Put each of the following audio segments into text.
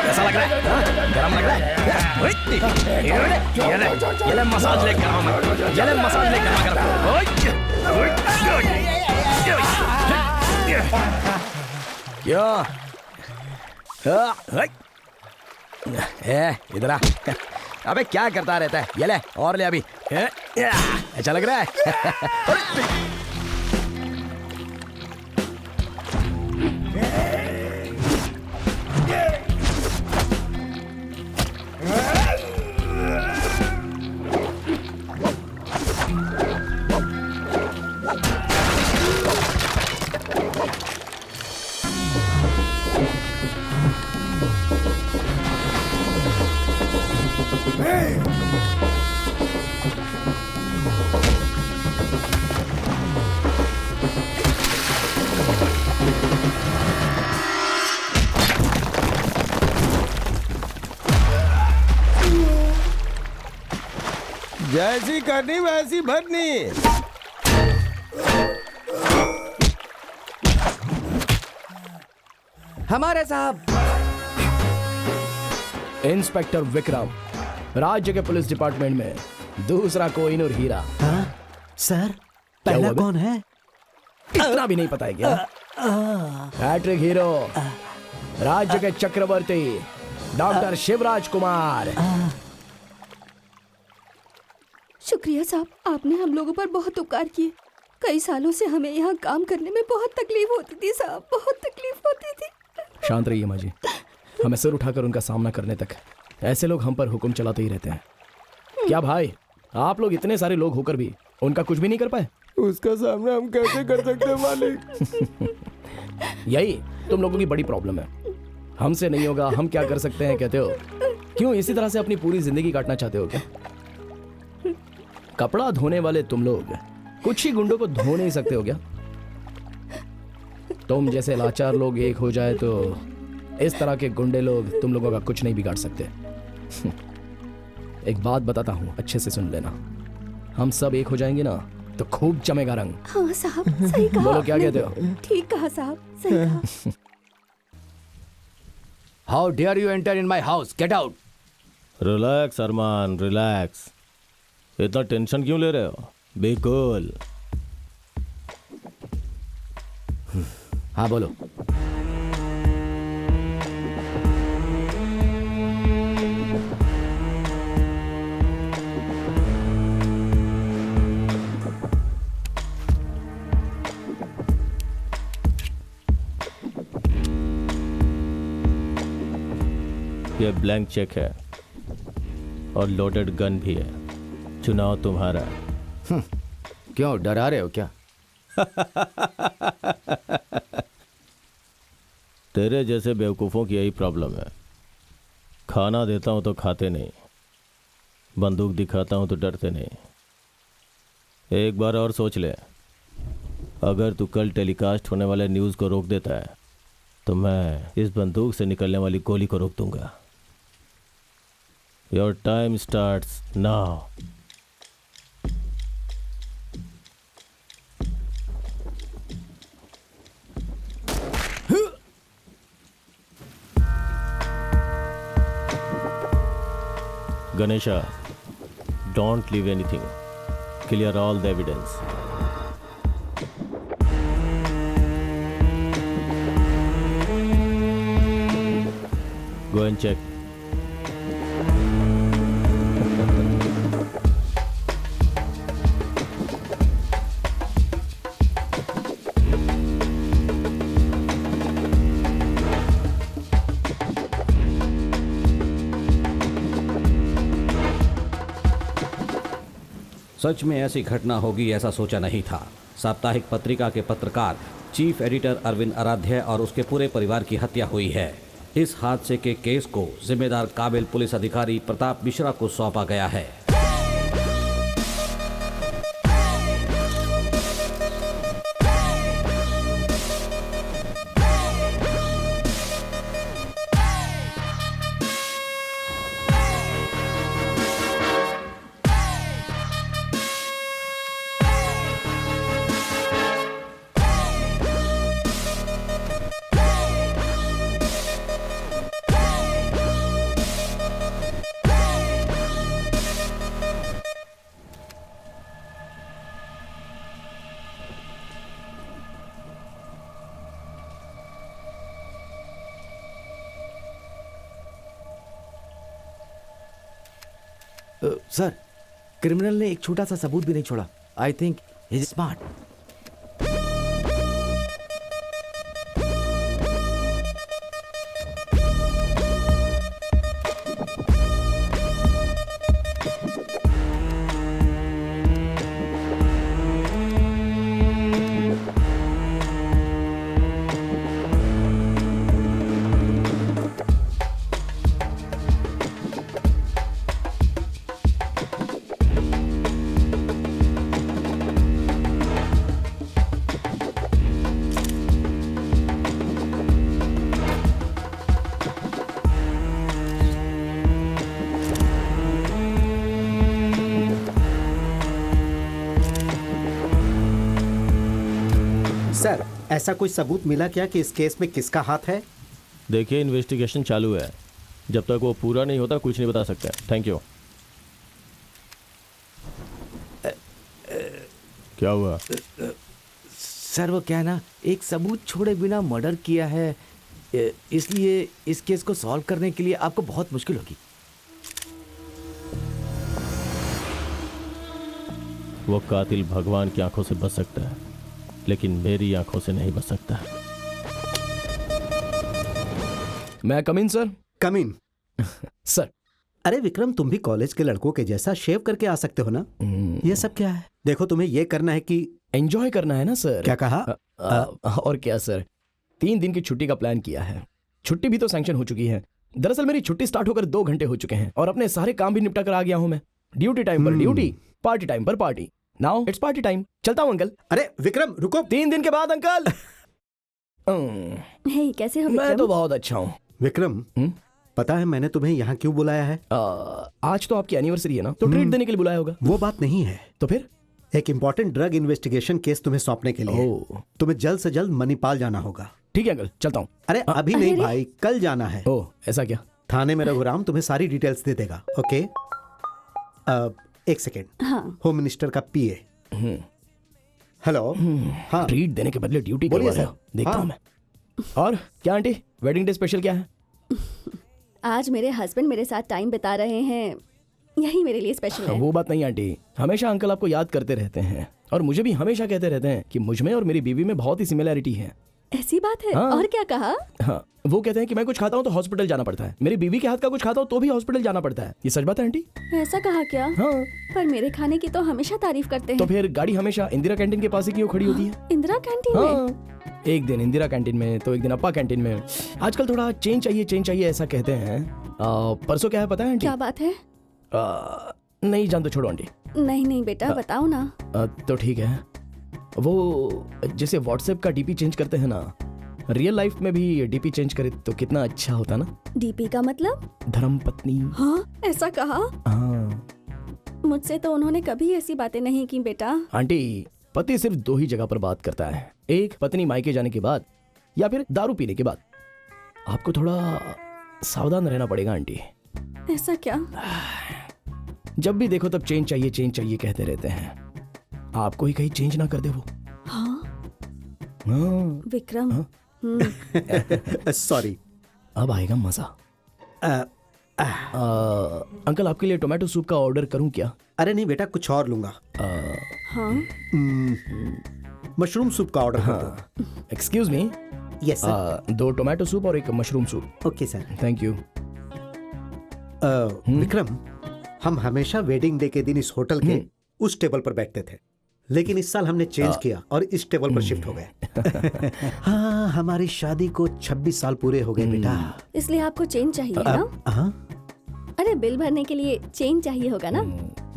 कैसा लग रहा है? गरम लग रहा है? ये ले मसाज ले गरम, ये ले मसाज ले गरम गरम। क्या? इधर आ। अबे क्या करता रहता है? ये ले और ले अभी। अच्छा लग रहा है? जैसी करनी वैसी भरनी। हमारे साहब। इंस्पेक्टर विक्रम, राज्य के पुलिस डिपार्टमेंट में दूसरा कोहिनूर हीरा। हाँ? सर पहला कौन है? इतना भी नहीं पता है क्या? हैट्रिक हीरो, राज्य के चक्रवर्ती डॉक्टर शिवराज कुमार। शुक्रिया साहब, आपने हम लोगों पर बहुत उपकार किए। कई सालों से हमें यहाँ काम करने में बहुत तकलीफ होती थी साहब, बहुत तकलीफ होती थी। शांत रहिए माँ जी, हमें सिर उठाकर उनका सामना करने तक ऐसे लोग हम पर हुक्म चलाते ही रहते हैं। क्या भाई, आप लोग इतने सारे लोग होकर भी उनका कुछ भी नहीं कर पाए? उसका सामना हम कैसे कर सकते हैं मालिक? यही तुम लोगों की बड़ी प्रॉब्लम है। हमसे नहीं होगा, हम क्या कर सकते हैं कहते हो? क्यों इसी तरह से अपनी पूरी जिंदगी काटना चाहते हो क्या? कपड़ा धोने वाले तुम लोग कुछ ही गुंडों को धो नहीं सकते हो क्या? तुम जैसे लाचार लोग एक हो जाए तो इस तरह के गुंडे लोग तुम लोगों का कुछ नहीं बिगाड़ सकते। एक बात बताता हूं, अच्छे से सुन लेना। हम सब एक हो जाएंगे ना तो खूब जमेगा रंग। हाँ साहब, सही कहा। बोलो क्या आपने। कहते हो? ठीक कहा साहब, सही कहा। How dare you enter in my house? Get out. Relax Armaan, relax. इतना टेंशन क्यों ले रहे हो? Be cool. हाँ बोलो। ये ब्लैंक चेक है और लोडेड गन भी है। चुनाव तुम्हारा। क्यों डरा रहे हो क्या? तेरे जैसे बेवकूफ़ों की यही प्रॉब्लम है। खाना देता हूं तो खाते नहीं, बंदूक दिखाता हूं तो डरते नहीं। एक बार और सोच ले, अगर तू कल टेलीकास्ट होने वाले न्यूज़ को रोक देता है तो मैं इस बंदूक से निकलने वाली गोली को रोक दूंगा। Your time starts now. Ganesha, don't leave anything. Clear all the evidence. Go and check. सच में ऐसी घटना होगी ऐसा सोचा नहीं था। साप्ताहिक पत्रिका के पत्रकार चीफ एडिटर अरविंद आराध्य और उसके पूरे परिवार की हत्या हुई है। इस हादसे के केस को जिम्मेदार काबिल पुलिस अधिकारी प्रताप मिश्रा को सौंपा गया है। सर, क्रिमिनल ने एक छोटा सा सबूत भी नहीं छोड़ा. I think he is smart. Sir, ऐसा कोई सबूत मिला क्या कि इस केस में किसका हाथ है? देखिए, इन्वेस्टिगेशन चालू है. जब तक वो पूरा नहीं होता कुछ नहीं बता सकते. Thank you. क्या हुआ? सर, वो क्या है ना, एक सबूत छोड़े बिना मर्डर किया है, इसलिए इस केस को सॉल्व करने के लिए आपको बहुत मुश्किल होगी. वो कातिल भगवान की आंखों से बच सकता है, लेकिन मेरी आंखों से नहीं बच सकता. मैं कम इन सर? कम इन. सर. अरे विक्रम, तुम भी कॉलेज के लड़कों के जैसा शेव करके आ सकते हो ना? ये सब क्या है? देखो, तुम्हें ये करना है कि एंजॉय करना है ना सर. क्या कहा? और क्या सर, 3 दिन की छुट्टी का प्लान किया है. छुट्टी भी तो सैंक्शन हो चुकी है. दरअसल मेरी छुट्टी स्टार्ट होकर 2 घंटे हो चुके हैं और अपने सारे काम भी निपटा कर आ गया हूं मैं. ड्यूटी टाइम पर ड्यूटी, पार्टी टाइम पर party. Now it's party time. चलता हूं अंकल. अरे विक्रम, रुको. 3 दिन के बाद अंकल. हे, कैसे हो मैं विक्रम? तो बहुत अच्छा हूँ. विक्रम, पता है मैंने तुम्हें यहाँ क्यों बुलाया है? आज तो आपकी एनिवर्सरी है ना, तो ट्रीट देने के लिए बुलाया होगा. वो बात नहीं है. तो फिर? एक इम्पोर्टेंट ड्रग इन्वेस्टिगेशन केस तुम्हें सौंपने के लिए. ओह. तुम्हें जल्द से जल्द मणिपाल जाना होगा. ठीक है अंकल, चलता हूँ. अरे अभी नहीं भाई, कल जाना है. ओह, ऐसा क्या? थाने में रघुराम तुम्हें सारी डिटेल्स दे देगा. ओके? एक सेकेंड. हाँ, होम मिनिस्टर का पीए. हेलो. हाँ, ट्रीट देने के बदले ड्यूटी बोलिए करवा रहे हो. सर. देखता हाँ. हूँ मैं. और क्या आंटी, वेडिंग डे स्पेशल क्या है? आज मेरे हस्बैंड मेरे साथ टाइम बिता रहे हैं, यही मेरे लिए स्पेशल है. वो बात नहीं आंटी, हमेशा अंकल आपको याद करते रहते हैं और मुझे भी हमेशा कहते रहते हैं कि मुझ में और मेरी बीवी में बहुत ही सिमिलैरिटी है. ऐसी बात है? हाँ. और क्या कहा? हाँ, वो कहते हैं कि मैं कुछ खाता हूँ तो हॉस्पिटल जाना पड़ता है, मेरी बीवी के हाथ का कुछ खाता हूँ तो भी हॉस्पिटल जाना पड़ता है. ये सच बात है आंटी? ऐसा कहा क्या? हाँ. पर मेरे खाने की तो हमेशा तारीफ करते तो हैं. फिर गाड़ी हमेशा इंदिरा कैंटीन के पास ही क्यों खड़ी होती है? इंदिरा कैंटीन में? हाँ, एक दिन इंदिरा कैंटीन में तो एक दिन अप्पा कैंटीन में. आजकल थोड़ा चेंज चाहिए ऐसा कहते हैं. परसों क्या है पता है आंटी? क्या बात है? नहीं जान तो छोड़ो आंटी. नहीं नहीं बेटा, बताओ ना. तो ठीक है. वो जैसे व्हाट्सएप का डीपी चेंज करते हैं ना, रियल लाइफ में भी डीपी चेंज करे तो कितना अच्छा होता ना. डीपी का मतलब? धर्म पत्नी. हाँ, ऐसा कहा? हाँ मुझसे तो उन्होंने कभी ऐसी बातें नहीं की बेटा. आंटी, पति सिर्फ 2 ही जगह पर बात करता है. एक पत्नी मायके जाने के बाद या फिर दारू पीने के बाद. आपको थोड़ा सावधान रहना पड़ेगा आंटी. ऐसा क्या? जब भी देखो तब चेंज चाहिए कहते रहते हैं. आपको ही कहीं चेंज ना कर दे वो. हाँ हाँ. विक्रम. हाँ? सॉरी. अब आएगा मजा. अंकल, आपके लिए टोमेटो सूप का ऑर्डर करूं क्या? अरे नहीं बेटा, कुछ और लूंगा. हाँ, मशरूम सूप का ऑर्डर कर दो. Excuse me. Yes sir. 2 tomato soup और 1 mushroom soup. Okay sir. Thank you. Vikram, हम हमेशा वेडिंग डे के दिन इस होटल के उस टेबल पर बैठते थे, लेकिन इस साल हमने चेंज किया और इस टेबल पर शिफ्ट हो गए. हाँ, हमारी शादी को 26 साल पूरे हो गए बेटा. इसलिए आपको चेंज चाहिए ना? हाँ, अरे बिल भरने के लिए चेंज चाहिए होगा ना?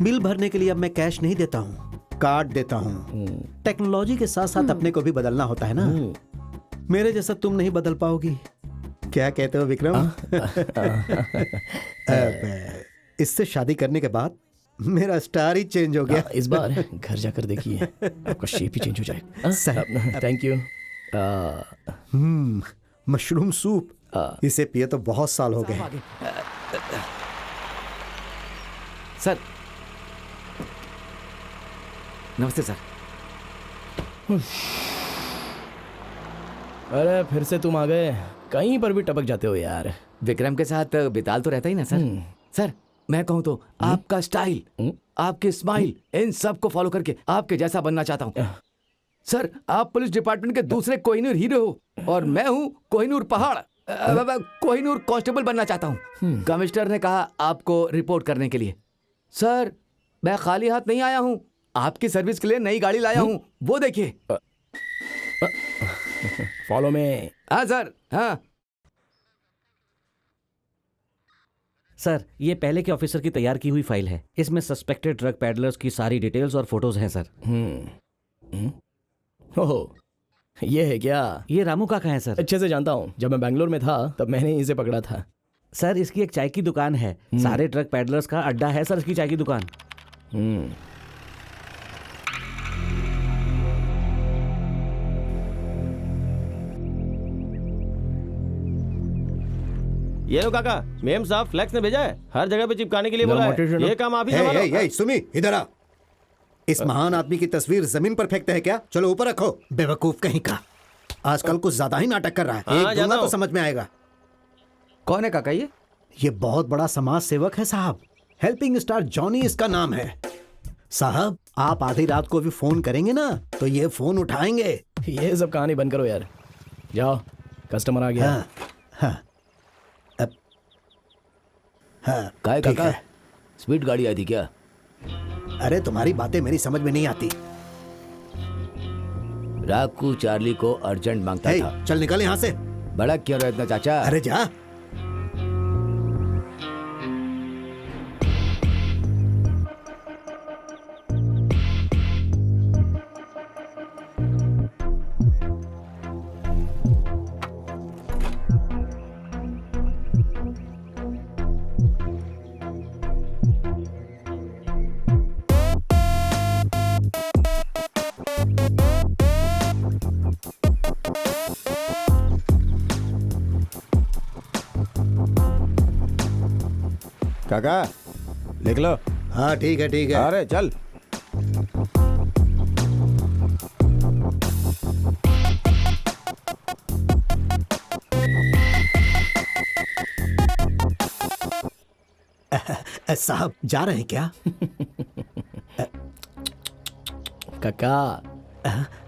बिल भरने के लिए अब मैं कैश नहीं देता हूँ, कार्ड देता हूँ. टेक्नोलॉजी के साथ साथ अपने को भी बदलना होता है ना. मेरे जैसा तुम नहीं बदल पाओगी. क्या कहते हो विक्रम? अब, इससे शादी करने के बाद मेरा स्टार ही चेंज हो गया. इस बार घर जाकर देखिए, आपका शेप ही चेंज हो जाएगा. Thank you. मशरूम सूप, इसे पिए तो बहुत साल हो गए. सर, नमस्ते सर. अरे फिर से तुम आ गए. कहीं पर भी टपक जाते हो यार. विक्रम के साथ बिताल तो रहता ही ना सर. सर, मैं कहूँ तो आपका स्टाइल, आपके स्माइल, इन सब को फॉलो करके आपके जैसा बनना चाहता हूँ। सर, आप पुलिस डिपार्टमेंट के दूसरे कोहिनूर हीरो हो और मैं हूँ कोहिनूर पहाड़, कोहिनूर कांस्टेबल बनना चाहता हूँ। कमिश्नर ने कहा आपको रिपोर्ट करने के लिए। सर, मैं खाली हाथ नहीं आया हूँ, आपकी सर्विस के लिए नई गाड़ी लाया हूँ, वो देखिए। फॉलो में। हाँ सर, हाँ। सर, ये पहले के ऑफिसर की तैयार की हुई फाइल है। इसमें सस्पेक्टेड ड्रग पैडलर्स की सारी डिटेल्स और फोटोज हैं सर। ओह, ये है क्या? ये रामू काका है सर। अच्छे से जानता हूँ, जब मैं बेंगलोर में था तब मैंने इसे पकड़ा था। सर, इसकी एक चाय की दुकान है। सारे ड्रग पैडलर्स का अड्डा है सर इसकी चाय की दुकान। ये लो काका, मेम साहब फ्लैक्स ने भेजा है, हर जगह पे चिपकाने के लिए बोला है। ये काम आप ही संभालो। सुमी, इधर आ। इस महान आदमी की तस्वीर जमीन पर फेंकते हैं क्या? चलो ऊपर रखो। बेवकूफ कहीं का, आजकल कुछ ज्यादा ही नाटक कर रहा है। हाँ, एक दूंगा तो समझ में आएगा। कौन है काका ये? ये बहुत बड़ा समाज सेवक है साहब, हेल्पिंग स्टार जॉनी इसका नाम है। साहब, आप आधी रात को भी फोन करेंगे ना तो ये फोन उठाएंगे। ये सब कहानी बंद करो यार, जाओ, कस्टमर आ गया। हाँ, हाँ, काय ठीक काका, है। स्पीड गाड़ी आई थी क्या? अरे तुम्हारी बातें मेरी समझ में नहीं आती। राकू चार्ली को अर्जेंट मांगता हे, था। चल निकल यहाँ से। बड़ा क्यों रहा इतना चाचा? अरे जा। काका लिख लो। हाँ ठीक है, ठीक है। अरे चल। साहब जा रहे हैं क्या? काका,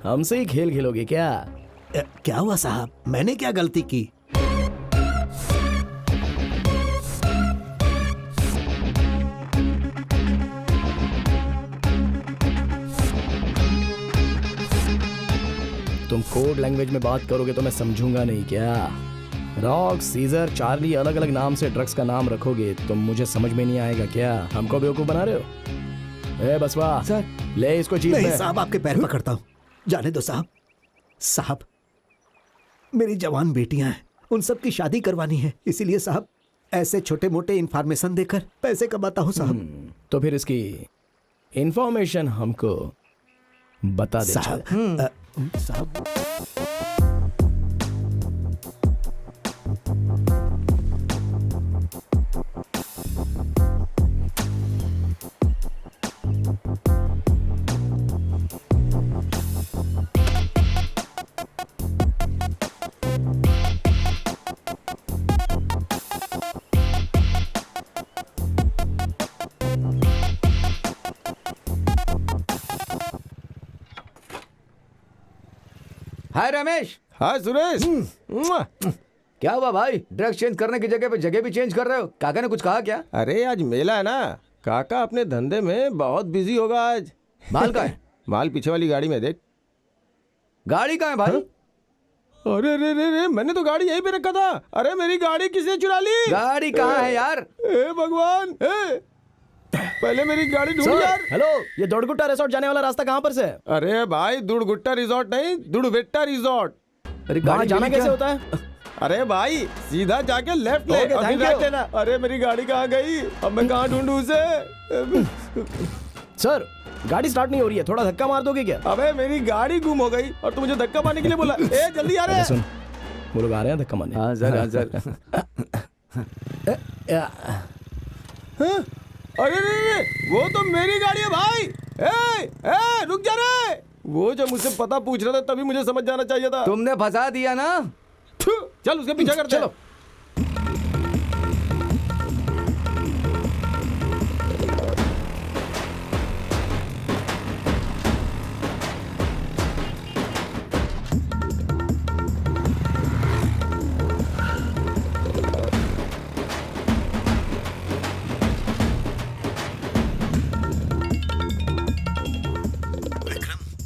हमसे ही खेल खेलोगे क्या? क्या हुआ साहब, मैंने क्या गलती की? तुम कोड लैंग्वेज में बात करोगे तो मैं समझूंगा नहीं क्या? रॉक, सीजर, चार्ली अलग अलग नाम से ड्रग्स का नाम रखोगे तो मुझे समझ में नहीं आएगा क्या? हमको बेवकूफ बना रहे हो? ए बसवा सर, ले इसको जीप नहीं में। साहब, आपके पैर पकड़ता हूँ, जाने दो साहब। साहब, मेरी जवान बेटियां हैं, उन सब की शादी करवानी है, इसीलिए साहब ऐसे छोटे मोटे इंफॉर्मेशन देकर पैसे कमाता हूँ साहब। तो फिर इसकी इंफॉर्मेशन हमको बता दे। साहब, साहब हाय रमेश। हाँ सुरेश। क्या हुआ भाई, ड्रग्स चेंज करने की जगह पे जगह भी चेंज कर रहे हो? काका ने कुछ कहा क्या? अरे आज मेला है ना, काका अपने धंधे में बहुत बिजी होगा आज। माल का है? माल पीछे वाली गाड़ी में देख। गाड़ी कहाँ है भाई? अरे रे रे रे, मैंने तो गाड़ी यहीं पे रखा था। अरे मेरी गाड़ी किसने चुरा ली? गाड़ी कहाँ है यार? ए भगवान, पहले मेरी गाड़ी ढूंढ सर, यार। हेलो, ये दौड़गुट्टा रिसोर्ट जाने वाला रास्ता कहाँ पर से है? अरे भाई, दुड़गुट्टा रिजॉर्ट नहीं, दुड़वेट्टा रिजॉर्ट। अरे वहाँ जाना मिली कैसे क्या? होता है? अरे भाई सीधा जाके लेफ्ट ले Okay, और फिर thank राइट you. लेना। अरे मेरी गाड़ी कहाँ गई? अब मैं कहाँ ढूंढूं उसे? सर, गाड़ी स्टार्ट नहीं हो रही है, थोड़ा धक्का मार दोगे क्या? अबे मेरी गाड़ी गुम हो गई और तू मुझे धक्का मारने के लिए बोला। ए जल्दी आ रहे अरे हैं। सुन, वो लोग आ रहे हैं धक्का मारने। हाँ सर, हाँ सर। हाँ? अरे रे रे, वो तो मेरी गाड़ी है भाई। ए रुक जा रे। वो जो मुझसे पता पूछ रहा था तभी मुझे समझ जाना चाहिए था। तुमने फंसा दिया ना। थू, चल उसके पीछे करते हैं। चलो।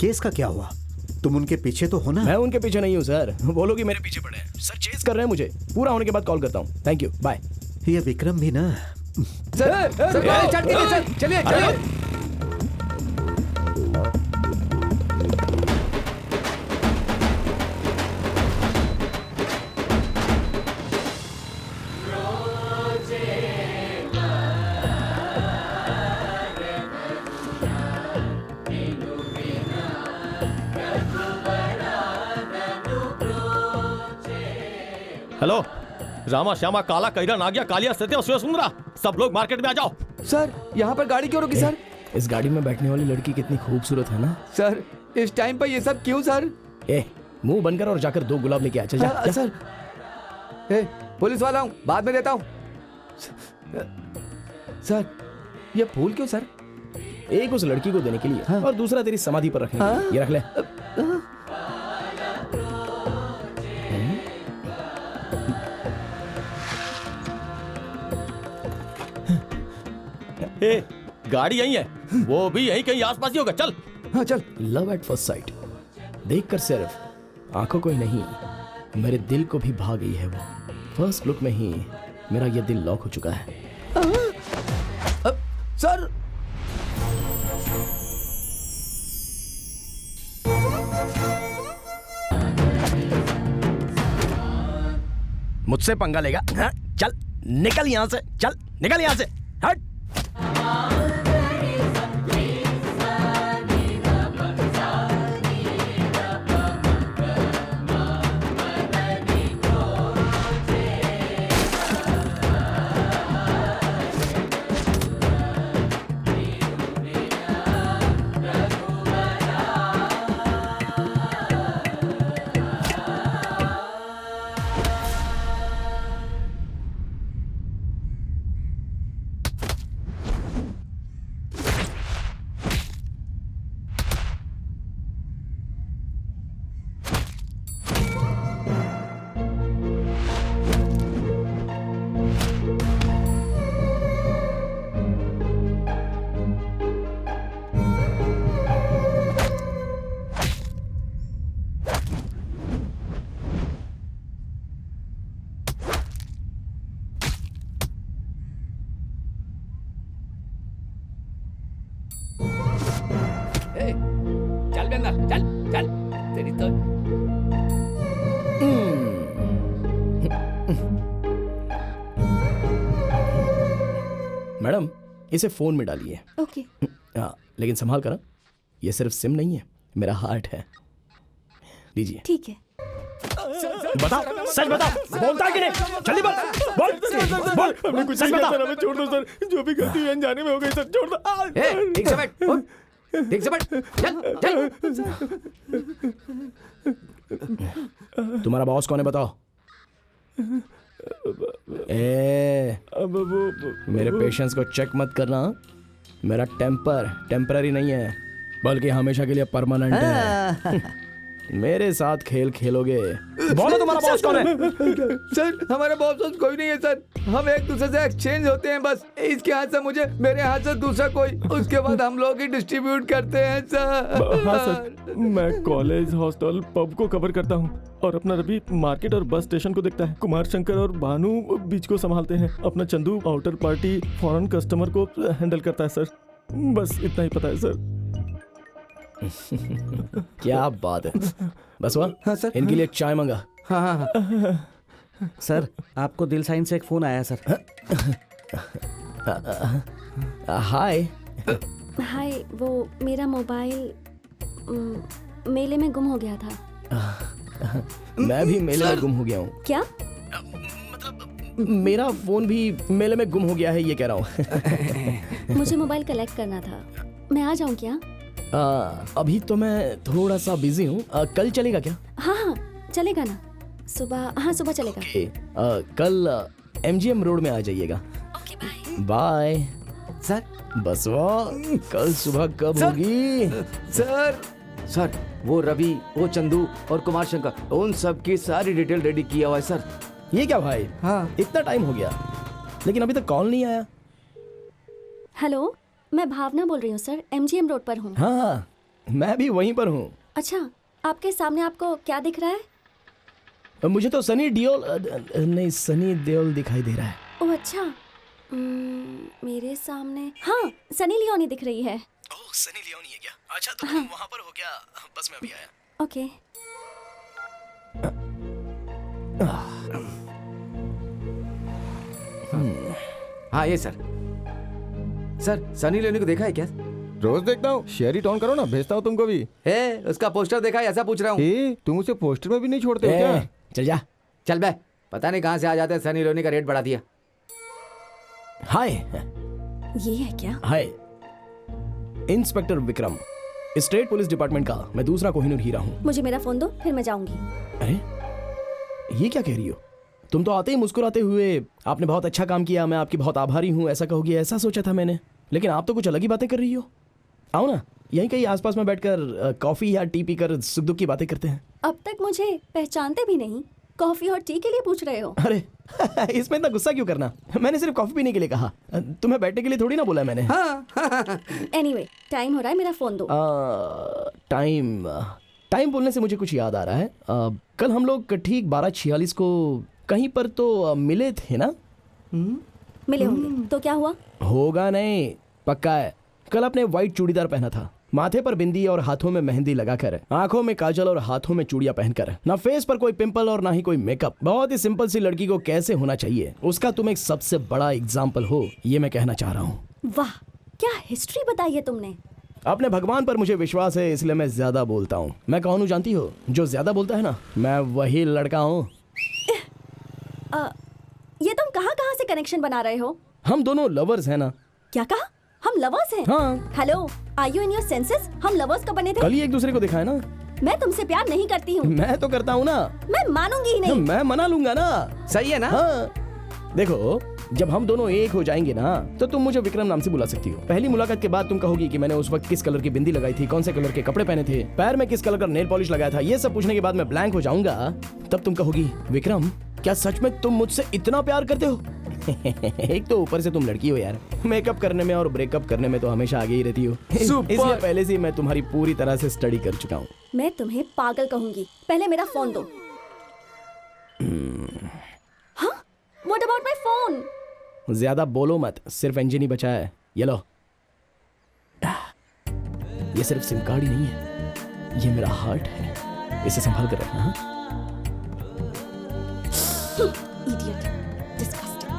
केस का क्या हुआ? तुम उनके पीछे तो हो ना? मैं उनके पीछे नहीं हूँ सर, वो लोग ही मेरे पीछे पड़े हैं सर, चेस कर रहे हैं मुझे। पूरा होने के बाद कॉल करता हूँ। Thank you, bye. ये विक्रम भी ना। सर स्टार्ट कीजिए सर, चलिए चलिए। हेलो, रामा श्यामा काला कैरा नागिया कालिया सत्या शिव सुंदरा, सब लोग मार्केट में आ जाओ। सर यहाँ पर गाड़ी क्यों रुकी सर? इस गाड़ी में बैठने वाली लड़की कितनी खूबसूरत है ना सर इस टाइम पर ये सब क्यों सर? ए, मुंह बंद कर और जाकर 2 गुलाब लेके आ। चल जा, जा। सर पुलिस वाला हूँ, बाद में देता हूँ। सर ये फूल क्यों सर? एक उस लड़की को देने के लिए और दूसरा तेरी समाधि पर रखने के लिए। ये रख ले। ए, गाड़ी यही है, वो भी यही कहीं आसपास ही होगा। चल। हाँ चल। लव एट फर्स्ट साइट, देखकर सिर्फ आंखों को ही नहीं मेरे दिल को भी भा गई है वो। फर्स्ट लुक में ही मेरा ये दिल लॉक हो चुका है। सर मुझसे पंगा लेगा? हाँ? चल निकल यहां से, चल निकल यहां से, हट। चल बे अंदर, चल चल तेरी तो। मैडम इसे फोन में डालिए। ओके। हाँ लेकिन संभाल कर, ये सिर्फ सिम नहीं है, मेरा हार्ट है। लीजिए। ठीक है। बताओ, सच बताओ, बोलता कि नहीं? जल्दी बोल, बोल, हमने कुछ सच नहीं बता। किया सर, हमें छोड़ दो सर, जो भी गलती हुई अनजाने में हो गई सर, छोड़ दो। ठीक से बैठ, उठ, ठीक से बैठ, चल चल। तुम्हारा बॉस कौन है बताओ? ए, अब वो मेरे पेशेंस को चेक मत करना। मेरा टेम्पर टेम्पररी नहीं है, बल्कि हमेशा के लिए परमानेंट है। मेरे साथ खेल खेलोगे? बोलो तुम्हारा बॉस कौन है? सर हमारा बॉस कोई नहीं है सर, हम एक दूसरे से एक्सचेंज होते हैं बस। इसके हाथ से मुझे, मेरे हाथ से दूसरा कोई, उसके बाद हम लोग ही डिस्ट्रीब्यूट करते हैं सर। हाँ सर, मैं कॉलेज, हॉस्टल, पब को कवर करता हूँ और अपना रवि मार्केट और बस स्टेशन को देखता है। कुमार शंकर और भानु बीच को संभालते हैं। अपना Chandu outer party foreign customer को हैंडल करता है सर। बस इतना ही पता है सर। क्या बात है, बस हुआ? हाँ सर। इनके लिए एक चाय मंगा। हाँ हाँ हाँ। सर आपको दिल साइन से एक फ़ोन आया सर। हाय। हाय, वो मेरा मोबाइल मेले में गुम हो गया था। मैं भी मेले में गुम हो गया हूँ। क्या? मेरा फोन भी मेले में गुम हो गया है, ये कह रहा हूँ। मुझे मोबाइल कलेक्ट करना था, मैं आ जाऊँ क्या? अभी तो मैं थोड़ा सा बिजी हूँ। कल चलेगा क्या? हाँ हाँ चलेगा ना, सुबह। हाँ सुबह चलेगा। कल MGM रोड में आ जाइएगा। Okay bye. बाय। सर बस वाह, कल सुबह कब सर। होगी? सर सर वो रवि, वो चंदू और कुमार शंकर, उन सब की सारी डिटेल रेडी किया हुआ है सर। ये क्या भाई? हाँ। इतना टाइम हो गया लेकिन अभी तक कॉल नहीं आया। हेलो, मैं भावना बोल रही हूँ सर, MGM रोड पर हूँ। हाँ मैं भी वहीं पर हूँ। अच्छा, आपके सामने आपको क्या दिख रहा है? मुझे तो सनी डियोल नहीं, सनी देओल दिखाई दे रहा है। ओह अच्छा, मेरे सामने हाँ सनी लियोनी दिख रही है। ओह, सनी लियोनी है क्या? अच्छा, तो तुम वहाँ पर हो क्या? बस मैं अभी आया। ओके। हाँ ये सर सनी लियोनी को देखा है क्या? रोज देखता हूँ, शेयर इट ऑन करो ना, भेजता हूँ तुमको भी। है उसका पोस्टर देखा है, ऐसा पूछ रहा हूँ। तुम उसे पोस्टर में भी नहीं छोड़ते हो क्या? चल जा। चल बे, पता नहीं कहाँ से आ जाते हैं, सनी लियोनी का रेट बढ़ा दिया। हाय। ये है क्या? Hi, inspector Vikram, state police department का मैं दूसरा कोहिनूर हीरा हूँ। मुझे मेरा फोन दो, फिर मैं जाऊंगी। अरे, ये क्या कह रही हो? तुम तो आते ही मुस्कुराते हुए आपने बहुत अच्छा काम किया, मैं आपकी बहुत आभारी हूँ ऐसा कहोगी, ऐसा सोचा था मैंने, लेकिन आप तो कुछ अलग ही बातें कर रही हो। आओ ना, यहीं कहीं आसपास में बैठकर कॉफी या टी पीकर सुख दुख की बातें करते हैं। अब तक मुझे पहचानते भी नहीं, कॉफी और टी के लिए पूछ रहे हो? अरे इसमें इतना गुस्सा क्यों करना? मैंने सिर्फ कॉफी पीने के लिए कहा, तुम्हें बैठने के लिए थोड़ी ना बोला मैंने। एनीवे, टाइम हो रहा है, मेरा फोन दो। टाइम बोलने से मुझे कुछ याद आ रहा है। कल हम लोग ठीक 12:46 को कहीं पर तो मिले थे ना? मिले होंगे, तो क्या हुआ? होगा नहीं, पक्का है। कल आपने व्हाइट चूड़ीदार पहना था, माथे पर बिंदी और हाथों में मेहंदी लगाकर, आंखों में काजल और हाथों में चूड़ियां पहनकर, ना फेस पर कोई पिंपल और ना ही कोई मेकअप। बहुत ही सिंपल सी लड़की को कैसे होना चाहिए, उसका तुम एक सबसे बड़ा एग्जाम्पल हो, ये मैं कहना चाह रहा हूँ। वाह, क्या हिस्ट्री बताई है तुमने। अपने भगवान पर मुझे विश्वास है, इसलिए मैं ज्यादा बोलता हूँ। मैं कौन हूँ जानती हो? जो ज्यादा बोलता है ना, मैं वही लड़का हूँ। ये तुम कहाँ कहाँ से कनेक्शन बना रहे हो? हम दोनों लवर्स हैं ना। क्या कहा? हम लवर्स हैं? हाँ। Hello, are you in your senses? हम लवर्स कब बने थे? कल ही एक दूसरे को दिखा है ना। मैं तुमसे प्यार नहीं करती हूँ। मैं तो करता हूँ ना। मैं मानूंगी ही नहीं। मैं मना लूंगा ना। सही है ना? हाँ। देखो, जब हम दोनों एक हो जाएंगे ना, तो तुम मुझे विक्रम नाम से बुला सकती हो। पहली मुलाकात के बाद तुम कहोगी कि मैंने उस वक्त किस कलर की बिंदी लगाई थी, कौन से कलर के कपड़े पहने थे, पैर में किस कलर का नेल पॉलिश लगाया था। ये सब पूछने के बाद मैं ब्लैंक हो जाऊंगा। तब तुम कहोगी, विक्रम क्या सच में तुम मुझसे इतना प्यार करते हो? एक तो ऊपर से तुम लड़की हो यार, मेकअप करने में और ब्रेकअप करने में तो हमेशा आगे ही रहती हो। इसलिए पहले से मैं तुम्हारी पूरी तरह से स्टडी कर चुका हूँ। मैं तुम्हें पागल कहूंगी। पहले मेरा फोन दो। हाँ? What about my phone? ज्यादा बोलो मत, सिर्फ इंजन ही बचा है। ये लो। ये सिर्फ सिम कार्ड ही नहीं है, ये मेरा हार्ट है, इसे संभाल कर रखना। हाँ? Idiot. Disgusting.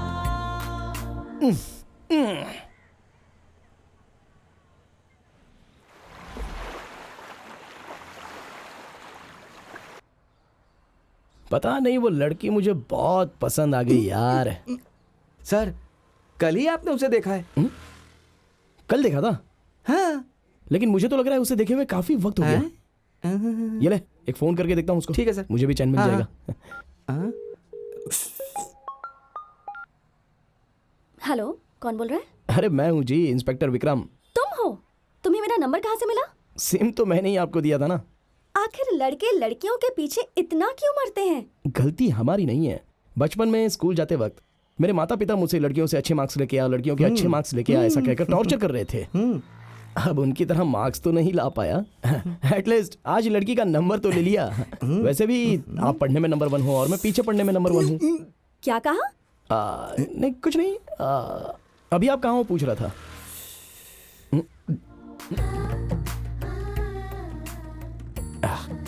पता नहीं वो लड़की मुझे बहुत पसंद आ गई यार। सर, कल ही आपने उसे देखा है? कल देखा था? हाँ। लेकिन मुझे तो लग रहा है उसे देखे हुए काफी वक्त हो गया। ये ले, एक फोन करके देखता हूँ उसको। ठीक है सर। मुझे भी चैन मिल हाँ, जाएगा। हेलो, कौन बोल रहा है? अरे मैं हूँ जी, इंस्पेक्टर विक्रम। तुम हो? तुम्हें मेरा नंबर कहाँ से मिला? सिम तो मैंने ही आपको दिया था ना। आखिर लड़के लड़कियों के पीछे इतना क्यों मरते हैं? गलती हमारी नहीं है। बचपन में स्कूल जाते वक्त मेरे माता पिता मुझसे लड़कियों से अच्छे मार्क्स लेके आ, लड़कियों के अच्छे मार्क्स लेके आ ऐसा कहकर टॉर्चर कर रहे थे। अब उनकी तरह मार्क्स तो नहीं ला पाया। एटलीस्ट आज लड़की का नंबर तो ले लिया। वैसे भी आप पढ़ने में नंबर 1 हो और मैं पीछे पढ़ने में नंबर 1 हूँ। क्या कहा? नहीं कुछ नहीं। अभी आप कहाँ हो पूछ रहा था।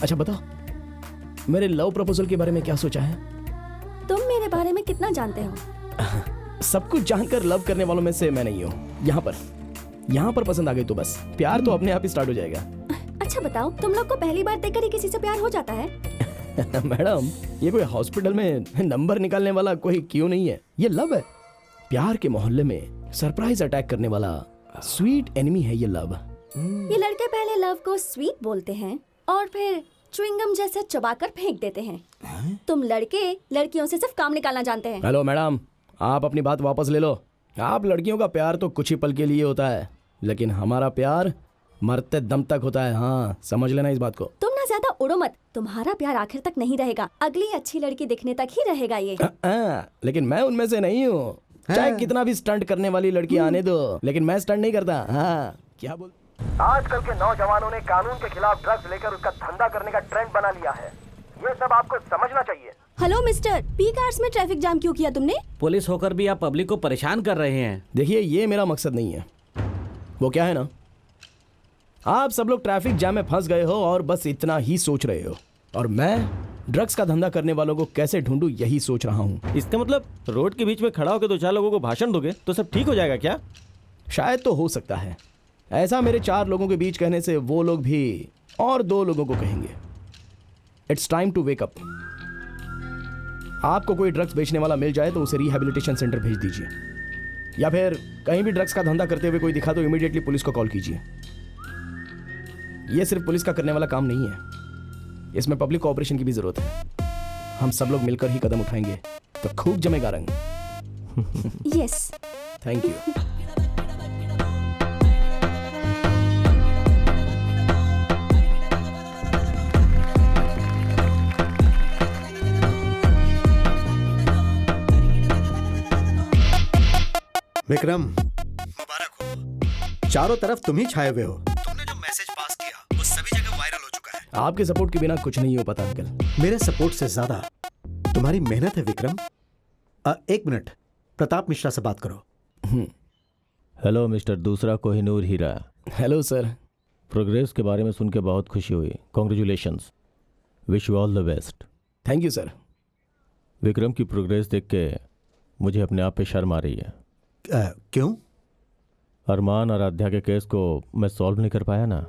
अच्छा बताओ, मेरे लव प्रपोजल के बारे में क्या सोचा है? तुम मेरे बारे में कितना जानते हो? सब कुछ जानकर लव करने वालों में से मैं नहीं हूँ। यहाँ पर पसंद आ गई तो बस प्यार तो अपने आप ही स्टार्ट हो जाएगा। अच्छा बताओ, तुम लोग को पहली बार देखकर ही किसी से प्यार हो जाता है? मैडम, ये कोई हॉस्पिटल में नंबर निकालने वाला कोई क्यों नहीं है। ये लव है। प्यार के मोहल्ले में सरप्राइज अटैक करने वाला स्वीट एनिमी है ये लव। ये लड़के पहले लव को स्वीट बोलते हैं और फिर च्युइंगम जैसे चबाकर फेंक देते हैं। तुम लड़के लड़कियों से सिर्फ काम निकालना जानते हैं। हेलो मैडम, आप अपनी बात वापस ले लो। आप लड़कियों का प्यार तो कुछ ही पल के लिए होता है, लेकिन हमारा प्यार मरते दम तक होता है। हाँ, समझ लेना इस बात को। तुम ना ज्यादा उड़ो मत। तुम्हारा प्यार आखिर तक नहीं रहेगा, अगली अच्छी लड़की दिखने तक ही रहेगा ये। लेकिन मैं उनमें से नहीं हूँ। चाहे कितना भी स्टंट करने वाली लड़की आने दो, लेकिन मैं स्टंट नहीं करता। हाँ, क्या बोल आजकल के नौजवानों ने कानून के खिलाफ ड्रग्स लेकर उसका धंधा करने का ट्रेंड बना लिया है। ये सब आपको समझना चाहिए। हेलो मिस्टर, पीक आवर्स में ट्रैफिक जाम क्यों किया तुमने? पुलिस होकर भी आप पब्लिक को परेशान कर रहे हैं। देखिए, ये मेरा मकसद नहीं है। वो क्या है ना, आप सब लोग ट्रैफिक जाम में फंस गए हो और बस इतना ही सोच रहे हो, और मैं ड्रग्स का धंधा करने वालों को कैसे ढूंढूं यही सोच रहा हूँ। इसका मतलब रोड के बीच में खड़ा होकर 2-4 लोगों को भाषण दोगे तो सब ठीक हो जाएगा क्या? शायद तो हो सकता है ऐसा। मेरे 4 लोगों के बीच कहने से वो लोग भी और 2 लोगों को कहेंगे। It's time to wake up. आपको कोई ड्रग्स बेचने वाला मिल जाए तो उसे रिहैबिलिटेशन सेंटर भेज दीजिए, या फिर कहीं भी ड्रग्स का धंधा करते हुए कोई दिखा तो इमीडिएटली पुलिस को कॉल कीजिए। यह सिर्फ पुलिस का करने वाला काम नहीं है, इसमें पब्लिक कोऑपरेशन की भी जरूरत है। हम सब लोग मिलकर ही कदम उठाएंगे तो खूब जमेगा रंग। यस। Thank you. विक्रम, मुबारक हो। चारों तरफ तुम ही छाए हुए हो। तुमने जो मैसेज पास किया वो सभी जगह वायरल हो चुका है। आपके सपोर्ट के बिना कुछ नहीं हो पाता अंकल। मेरे सपोर्ट से ज्यादा तुम्हारी मेहनत है विक्रम। 1 मिनट, प्रताप मिश्रा से बात करो। हेलो मिस्टर दूसरा कोहिनूर हीरा। Hello sir. प्रोग्रेस के बारे में सुन के बहुत खुशी हुई। Congratulations, wish you all the best. Thank you sir. Vikram की प्रोग्रेस देख के मुझे अपने आप पे शर्म आ रही है। क्यों? अरमान आराध्या के केस को मैं सॉल्व नहीं कर पाया ना।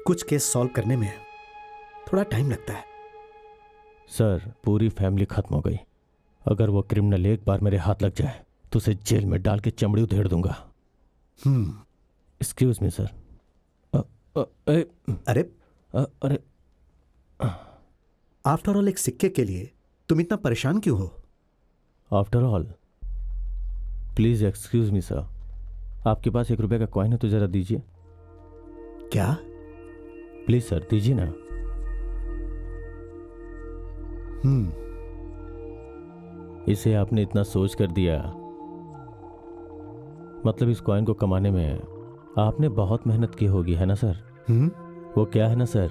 कुछ केस सॉल्व करने में थोड़ा टाइम लगता है। सर, पूरी फैमिली खत्म हो गई। अगर वो क्रिमिनल एक बार मेरे हाथ लग जाए तो उसे जेल में डाल के चमड़ी उधेड़ दूंगा। Excuse me sir. अरे आफ्टर ऑल एक सिक्के के लिए तुम इतना परेशान क्यों हो? After all, please excuse me sir. आपके पास 1 रुपए का कॉइन है तो जरा दीजिए। क्या? प्लीज सर, दीजिए ना। इसे आपने इतना सोच कर दिया, मतलब इस कॉइन को कमाने में आपने बहुत मेहनत की होगी, है ना सर? वो क्या है ना सर,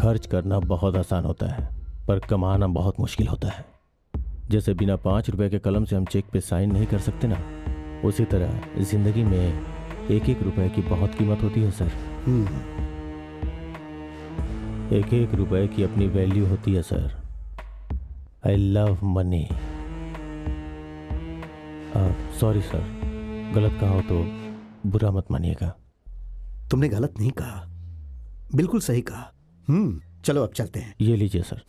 खर्च करना बहुत आसान होता है पर कमाना बहुत मुश्किल होता है। जैसे बिना 5 रुपए के कलम से हम चेक पे साइन नहीं कर सकते ना, उसी तरह जिंदगी में 1-1 रुपए की बहुत कीमत होती है सर। 1-1 रुपए की अपनी वैल्यू होती है sir. I love money. Sorry sir, गलत कहा हो तो बुरा मत मानिएगा। तुमने गलत नहीं कहा, बिल्कुल सही कहा। चलो अब चलते हैं। ये लीजिए सर।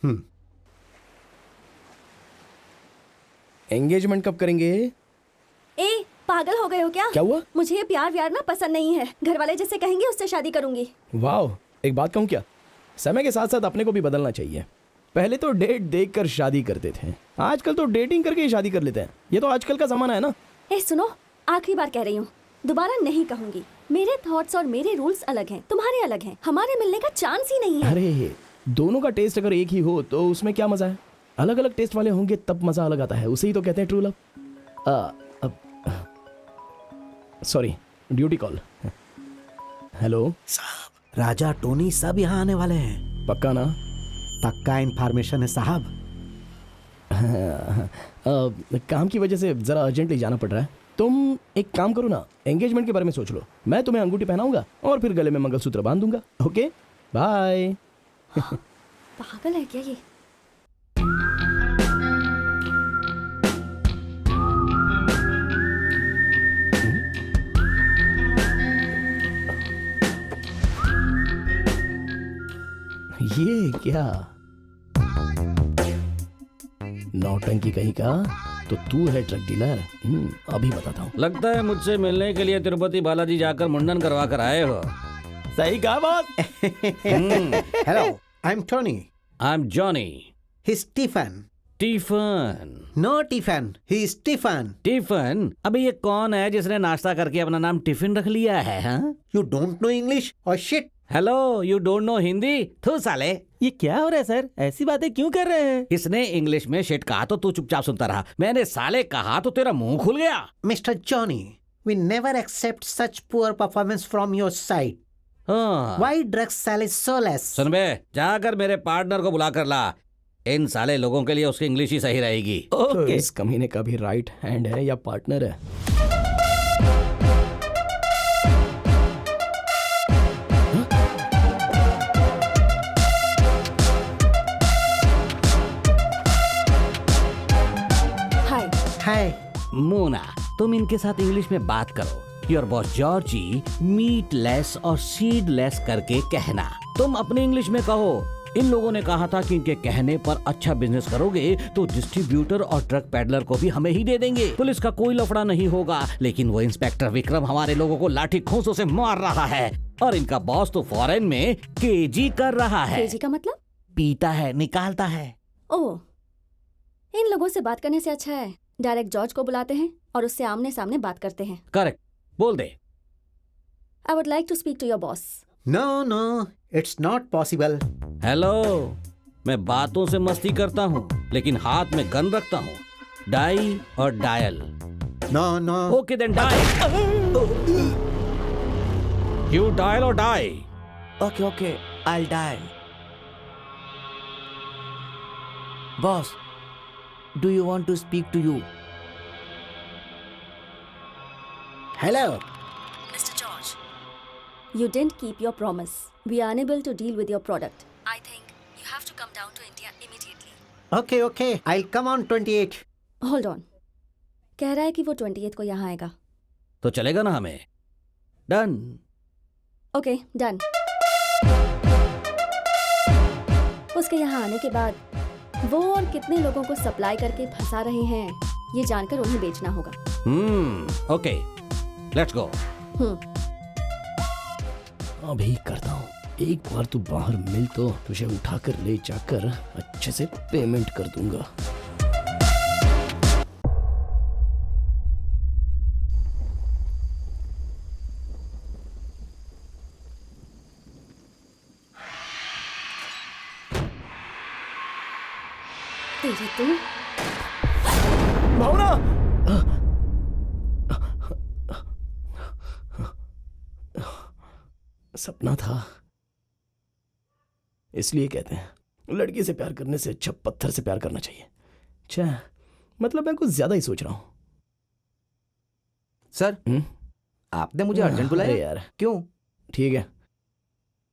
एंगेजमेंट कब करेंगे? ए, पागल हो गए हो क्या? क्या हुआ? मुझे ये प्यार व्यार ना पसंद नहीं है। घर वाले जैसे कहेंगे उससे शादी करूंगी। वाह, एक बात कहूँ क्या, समय के साथ साथ अपने को भी बदलना चाहिए। पहले तो डेट देखकर शादी करते थे, आजकल तो डेटिंग करके ही शादी कर लेते हैं। ये तो आजकल का जमाना है ना। ए सुनो, आखिरी बार कह रही हूँ, दोबारा नहीं कहूंगी। मेरे थॉट्स और मेरे रूल्स अलग हैं, तुम्हारे अलग हैं। हमारे मिलने का चांस ही नहीं है। अरे, दोनों का टेस्ट अगर एक ही हो तो उसमें क्या मजा है? अलग अलग टेस्ट वाले होंगे तब मजा अलग आता है। उसे ही तो कहते हैं true love. Sorry, duty call. Hello साहब, राजा टोनी सब यहाँ आने वाले हैं। पक्का ना? पक्का इन्फॉर्मेशन है साहब। काम की वजह से जरा अर्जेंटली जाना पड़ रहा है। तुम एक काम करो ना, एंगेजमेंट के बारे में सोच लो। मैं तुम्हें अंगूठी पहनाऊंगा और फिर गले में मंगलसूत्र बांध दूंगा। Okay, bye. पागल है क्या ये? ये क्या नौटंकी कहीं का? तो तू है ट्रक डीलर? अभी बताता हूँ। लगता है मुझसे मिलने के लिए तिरुपति बालाजी जाकर मुंडन करवा कर आए हो। सही कहा boss. Hello, I am Tony. I am Johnny. He Stephen. Tiffin. No tiffin, he Stephen. Tiffin? अबे ये कौन है जिसने नाश्ता करके अपना नाम टिफिन रख लिया है? हाँ? यू डोंट नो इंग्लिश और shit. Hello, you don't know Hindi? थू साले, ये क्या हो रहा है सर? ऐसी बातें क्यों कर रहे हैं? इसने इंग्लिश में शिट कहा तो तू चुपचाप सुनता रहा। मैंने साले कहा तो तेरा मुंह खुल गया। Mister Johnny, We never accept such poor performance from your side. हाँ Why drugs sell is so less? सुन बे, जाकर मेरे पार्टनर को बुला कर ला। इन साले लोगों के लिए उसकी इंग्लिश ही सही रहेगी। तो इस कमीने का भी राइट हैंड है या पार्टनर है? हाय। Hi. मोना, तुम इनके साथ इंग्लिश में बात करो। योर बॉस जॉर्जी मीटलेस और सीडलेस करके कहना। तुम अपने इंग्लिश में कहो। इन लोगों ने कहा था कि इनके कहने पर अच्छा बिजनेस करोगे तो डिस्ट्रीब्यूटर और ट्रक पैडलर को भी हमें ही दे देंगे। पुलिस का कोई लफड़ा नहीं होगा, लेकिन वो इंस्पेक्टर विक्रम हमारे लोगों को लाठी खोंसों से मार रहा है और इनका बॉस तो फॉरेन में केजी कर रहा है। केजी का मतलब? पीता है, निकालता है। ओह, इन लोगों से बात करने से अच्छा है डायरेक्ट जॉर्ज को बुलाते हैं और उससे आमने सामने बात करते हैं। करेक्ट, बोल दे। I would like to speak to your boss. No, no, it's not possible. Hello, मैं बातों से मस्ती करता हूँ लेकिन हाथ में गन रखता हूँ। Die or dial. No, no. Okay then die. You dial or die. Okay, I'll die. Boss, do you want to speak to you? Hello. Mr. George, you didn't keep your promise. We are unable to deal with your product. I think you have to come down to India immediately. Okay. I'll come on 28. Hold on. कह रहा है कि वो 28 को यहाँ आएगा। तो चलेगा ना हमें? डन। Okay, done. उसके यहाँ आने के बाद वो और कितने लोगों को सप्लाई करके फंसा रहे हैं ये जानकर उन्हें बेचना होगा। Okay, let's go. अभी करता हूँ। एक बार तू बाहर मिल तो तुझे उठाकर ले जाकर अच्छे से पेमेंट कर दूंगा। तेरी तू भावना, सपना था। इसलिए कहते हैं लड़की से प्यार करने से अच्छा पत्थर से प्यार करना चाहिए। अच्छा, मतलब मैं कुछ ज्यादा ही सोच रहा हूं। सर, आपने मुझे अर्जेंट अरे बुलाया? यार, क्यों? ठीक है,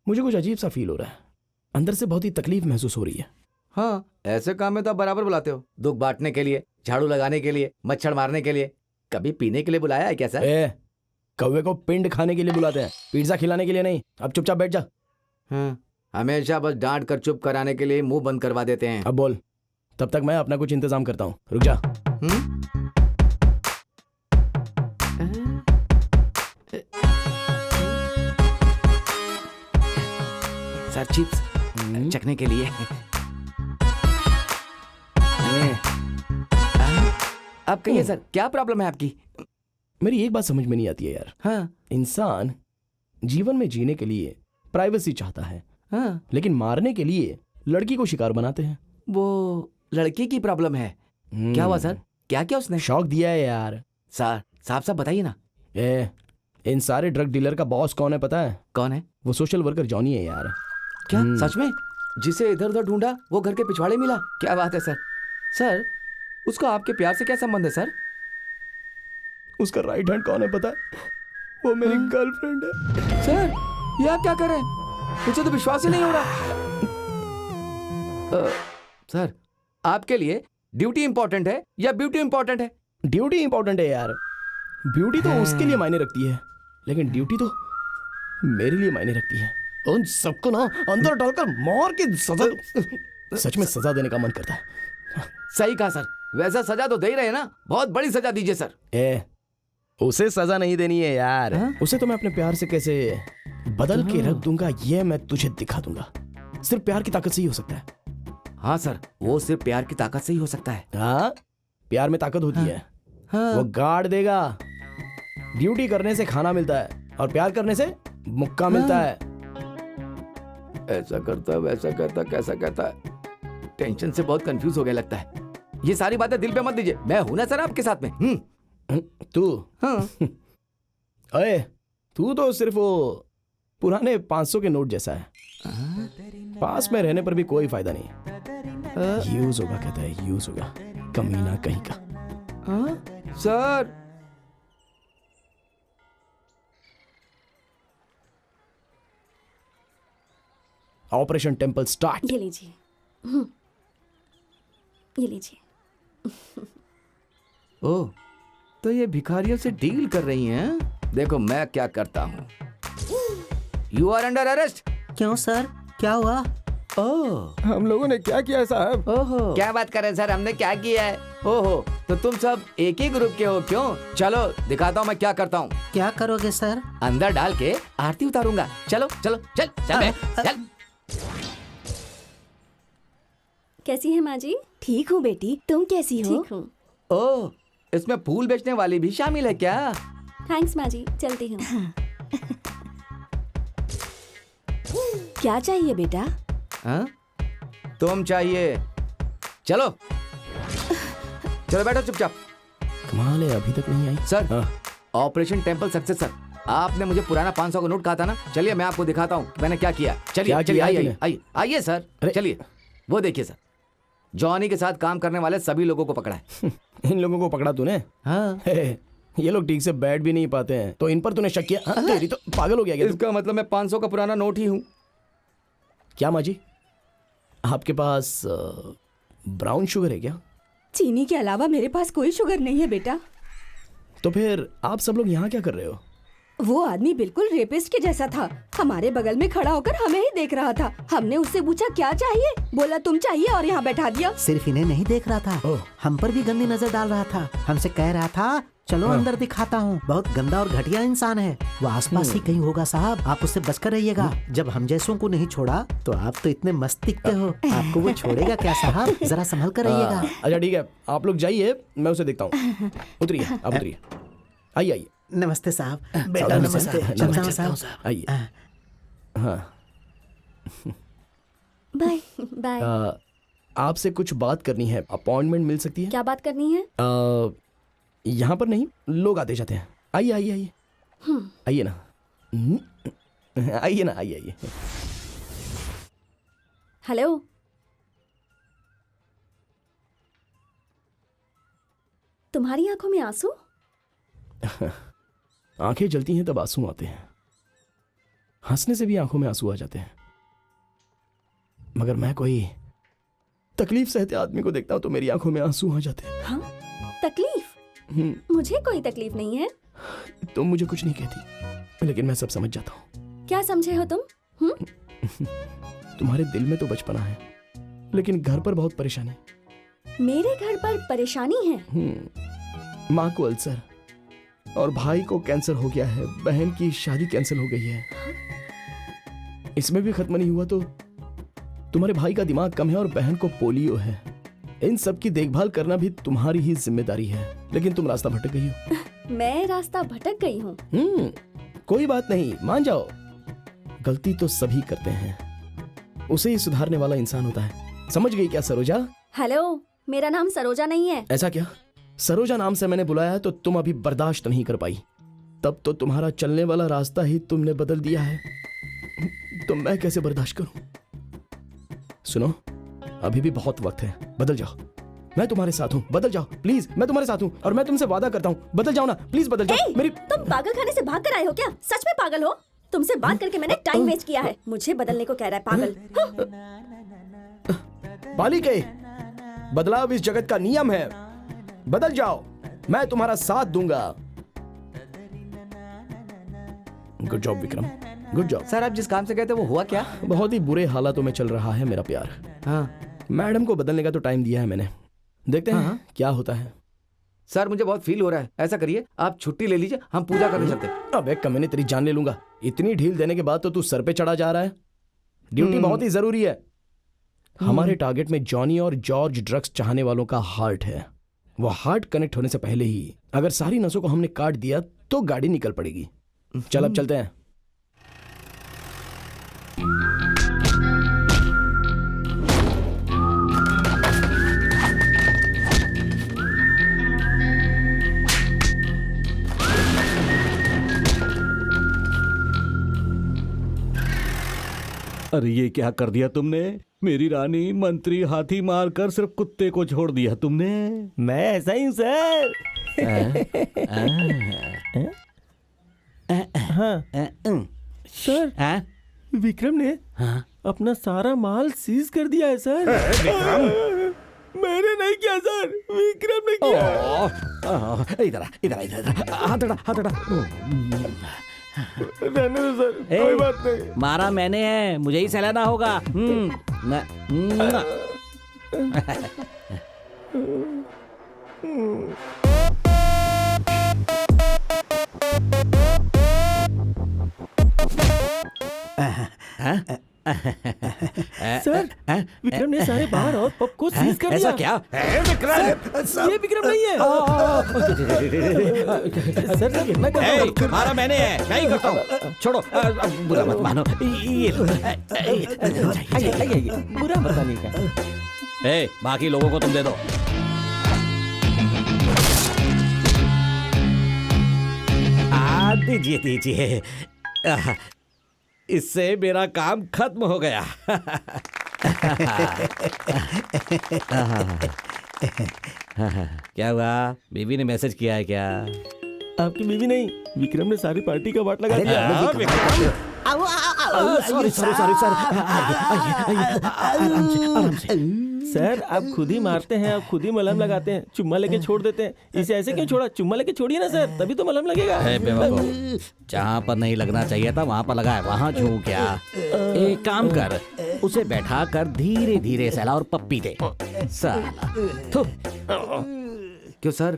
मुझे कुछ अजीब सा फील हो रहा है। अंदर से बहुत ही तकलीफ महसूस हो रही है। हाँ, ऐसे काम में तो आप बराबर बुलाते हो। दुख बांटने के लिए, झाड़ू लगाने के लिए, मच्छर मारने के लिए। कभी पीने के लिए बुलाया है क्या सर? कौवे को पिंड खाने के लिए बुलाते हैं, पिज्जा खिलाने के लिए नहीं। अब चुपचाप बैठ जा। हाँ, हमेशा बस डांट कर चुप कराने के लिए मुंह बंद करवा देते हैं। अब बोल, तब तक मैं अपना कुछ इंतजाम करता हूँ। रुक जा। सर, चिप्स चखने के लिए। अब कहिए सर, क्या प्रॉब्लम है आपकी? मेरी एक बात समझ में नहीं आती है यार। हाँ, इंसान जीवन में जीने के लिए प्राइवेसी चाहता है, हाँ, लेकिन मारने के लिए लड़की को शिकार बनाते हैं। वो लड़की की प्रॉब्लम है। क्या हुआ सर? क्या क्या उसने? शौक दिया है यार। सर, साफ साफ बताइए ना। इन सारे ड्रग डीलर का बॉस कौन है पता है? कौन है? वो सोशल वर्कर जॉनी है यार। क्या सच में? जिसे इधर उधर ढूंढा वो घर के पिछवाड़े मिला? क्या बात है सर। सर, उसका आपके प्यार से क्या संबंध है सर? उसका राइट हैंड कौन है पता है? वो मेरी गर्लफ्रेंड है। सर, ये आप क्या कर रहे हैं? मुझे तो विश्वास ही नहीं हो रहा। सर, आपके लिए ड्यूटी इंपॉर्टेंट है या ब्यूटी इंपॉर्टेंट है? ड्यूटी इंपॉर्टेंट है यार। ब्यूटी तो उसके लिए मायने रखती है, लेकिन ड्यूटी तो मेरे लिए मायने रखती है। उन सबको ना अंदर डालकर मार के सजा, सच में सजा देने का मन करता है। सही कहा सर। वैसा सजा तो दे ही रहे हैं ना, बहुत बड़ी सजा दीजिए सर। उसे सजा नहीं देनी है यार। उसे तो मैं अपने प्यार से कैसे बदल के रख दूंगा ये मैं तुझे दिखा दूंगा। सिर्फ प्यार की ताकत से ही हो सकता है। हाँ सर, वो सिर्फ प्यार की ताकत से ही हो सकता है। हाँ, प्यार में ताकत होती है। हाँ। वो गाड़ देगा। ड्यूटी करने से खाना मिलता है और प्यार करने से मुक्का मिलता है। ऐसा करता, वैसा करता, कैसा कहता है। टेंशन से बहुत कंफ्यूज हो गया लगता है। ये सारी बातें दिल पे मत दीजिए, मैं हूं ना सर आपके साथ में। तू हाँ। अरे तू तो सिर्फ वो पुराने 500 के नोट जैसा है। पास में रहने पर भी कोई फायदा नहीं। यूज होगा कहता है, यूज होगा, कमीना कहीं का। Sir operation temple start. ये लीजिए। ये लीजिए। ओह, तो ये भिखारियों से डील कर रही हैं? देखो मैं क्या करता हूँ। You are under arrest. क्यों सर, क्या हुआ? ओह, हम लोगों ने क्या किया है साहब? ओहो, क्या बात कर रहे हैं सर, हमने क्या किया है? ओहो, तो तुम सब एक ही ग्रुप के हो क्यों? चलो दिखाता हूँ मैं क्या करता हूँ। क्या करोगे सर? अंदर डाल के आरती उतारूंगा। चलो चलो चल चल बे, चल। कैसी है माँ जी? ठीक हूँ बेटी, तुम कैसी हो? ठीक हूँ। ओह, इसमें फूल बेचने वाली भी शामिल है क्या? थैंक्स माँ जी, चलती हूँ। क्या चाहिए बेटा? हाँ? तुम चाहिए। चलो चलो बैठो चुपचाप। कमाल है, अभी तक नहीं आई। सर, हाँ। Operation temple success sir. आपने मुझे पुराना 500 का नोट कहा था ना, चलिए मैं आपको दिखाता हूँ मैंने क्या किया। चलिए क्या चलिए किया आइए तूने? आइए आइए सर, अरे। चलिए। वो देखिए सर, जॉनी के साथ काम करने वाले सभी लोगों को पकड़ा है। इन लोगों को पकड़ा तूने? हाँ, हे, ये लोग ठीक से बैठ भी नहीं पाते हैं, तो इन पर तूने शक किया? हाँ, तेरी तो पागल हो गया क्या तू? इसका मतलब मैं 500 का पुराना नोट ही हूँ। क्या माँ जी, आपके पास ब्राउन शुगर है क्या? चीनी के अलावा मेरे पास कोई शुगर नहीं है बेटा। तो फिर आप सब लोग यहाँ क्या कर रहे हो? वो आदमी बिल्कुल रेपिस्ट के जैसा था, हमारे बगल में खड़ा होकर हमें ही देख रहा था। हमने उससे पूछा क्या चाहिए, बोला तुम चाहिए और यहाँ बैठा दिया। सिर्फ इन्हें नहीं देख रहा था, ओह। हम पर भी गंदी नजर डाल रहा था। हमसे कह रहा था चलो अंदर दिखाता हूँ। बहुत गंदा और घटिया इंसान है वो, आसपास ही कहीं होगा साहब, आप उससे बचकर रहिएगा। जब हम जैसों को नहीं छोड़ा तो आप तो इतने मस्त दिखते हो, आपको वो छोड़ेगा क्या साहब? जरा संभल कर रहिएगा। अच्छा ठीक है, आप लोग जाइए, मैं उसे देखता हूँ। उतरिए, आप उतरिए। आइए आइए। नमस्ते साहब। बेटा नमस्ते। चलता हूँ साहब। आइए। हाँ, बाय बाय। आपसे कुछ बात करनी है, अपॉइंटमेंट मिल सकती है? क्या बात करनी है? यहाँ पर नहीं, लोग आते जाते हैं। आइए आइए आइए, आइए ना। आइए ना, आइए आइए। हेलो, तुम्हारी आंखों में आंसू? आंखें जलती हैं तब आंसू आते हैं, हंसने से भी आंखों में आंसू आ जाते हैं। मगर मैं कोई तकलीफ सहते आदमी को देखता हूं तो मेरी आंखों में आंसू आ जाते हैं। हाँ, तकलीफ? मुझे कोई तकलीफ नहीं है। तुम मुझे कुछ नहीं कहती, लेकिन मैं सब समझ जाता हूँ। क्या समझे हो तुम? तुम्हारे दिल में तो बचपना है, लेकिन घर पर बहुत परेशानी है। मेरे घर पर परेशानी है? माँ को अल्सर और भाई को कैंसर हो गया है, बहन की शादी कैंसिल हो गई है। इसमें भी खत्म नहीं हुआ तो तुम्हारे भाई का दिमाग कम है और बहन को पोलियो है। इन सब की देखभाल करना भी तुम्हारी ही जिम्मेदारी है, लेकिन तुम रास्ता भटक गई हो। मैं रास्ता भटक गई हूँ? कोई बात नहीं, मान जाओ, गलती तो सभी करते हैं, उसे ही सुधारने वाला इंसान होता है। समझ गई क्या सरोजा? हेलो, मेरा नाम सरोजा नहीं है। ऐसा क्या? सरोजा नाम से मैंने बुलाया तो तुम अभी बर्दाश्त नहीं कर पाई, तब तो तुम्हारा चलने वाला रास्ता ही तुमने बदल दिया है, तो मैं कैसे बर्दाश्त करूं? सुनो, अभी भी बहुत वक्त है, बदल जाओ। मैं तुम्हारे साथ हूँ, बदल जाओ प्लीज। मैं तुम्हारे साथ हूँ और मैं तुमसे वादा करता हूँ, बदल जाओ ना प्लीज, बदल जाओ। मेरी तुम पागल खाने से भाग कर आए हो क्या? सच में पागल हो? तुमसे बात करके मैंने टाइम वेस्ट किया है, मुझे बदलने को कह रहा है पागल। बालिके, बदलाव इस जगत का नियम है, बदल जाओ, मैं तुम्हारा साथ दूंगा। Good job Vikram, good job. Sir आप जिस काम से गए थे वो हुआ क्या? बहुत ही बुरे हालातों में चल रहा है मेरा प्यार। हाँ मैडम को बदलने का तो टाइम दिया है मैंने, देखते हैं क्या होता है। सर, मुझे बहुत फील हो रहा है, ऐसा करिए आप छुट्टी ले लीजिए, हम पूजा करने चलते हैं। अबे कमीने, तेरी जान ले लूंगा। इतनी ढील देने के बाद तो तू सर पे चढ़ा जा रहा है। ड्यूटी बहुत ही जरूरी है। हमारे टारगेट में जॉनी और जॉर्ज ड्रग्स चाहने वालों का हार्ट है। वो हार्ट कनेक्ट होने से पहले ही अगर सारी नसों को हमने काट दिया तो गाड़ी निकल पड़ेगी। चल अब चलते हैं। अरे ये क्या कर दिया तुमने? मेरी रानी, मंत्री हाथी मारकर सिर्फ कुत्ते को छोड़ दिया तुमने। मैं ऐसा ही हूँ सर। हाँ सर, विक्रम ने अपना सारा माल सीज कर दिया है सर। मैंने नहीं किया सर, विक्रम ने किया। इधर हाथ उड़ा। रहने दो सर, कोई बात नहीं। मारा मैंने है, मुझे ही सहलाना होगा। सर, विक्रम ने सारे बार और पब को सीज कर दिया। ऐसा क्या? ये विक्रम नहीं है। सर, मारा मैंने है, मैं ही करता हूँ। छोड़ो, बुरा मत मानो। ये लो। बुरा मत मानिएगा। बाकी लोगों को तुम दे दो। दीजिए। इससे मेरा काम खत्म हो गया। क्या हुआ? बीवी ने मैसेज किया है क्या? आपकी बीवी नहीं, विक्रम ने सारी पार्टी का वाट लगा दिया। Sorry sir. आराम से। सर, आप खुद ही मारते हैं, आप खुद ही मलहम लगाते हैं, चुम्मा लेके छोड़ देते हैं। इसे ऐसे क्यों छोड़ा? चुम्मा लेके छोड़िए ना सर, तभी तो मलहम लगेगा। जहाँ पर नहीं लगना चाहिए था वहाँ पर लगा है, वहाँ छू क्या? एक काम कर, उसे बैठा कर धीरे धीरे सहला और पप्पी दे। साला। क्यों सर,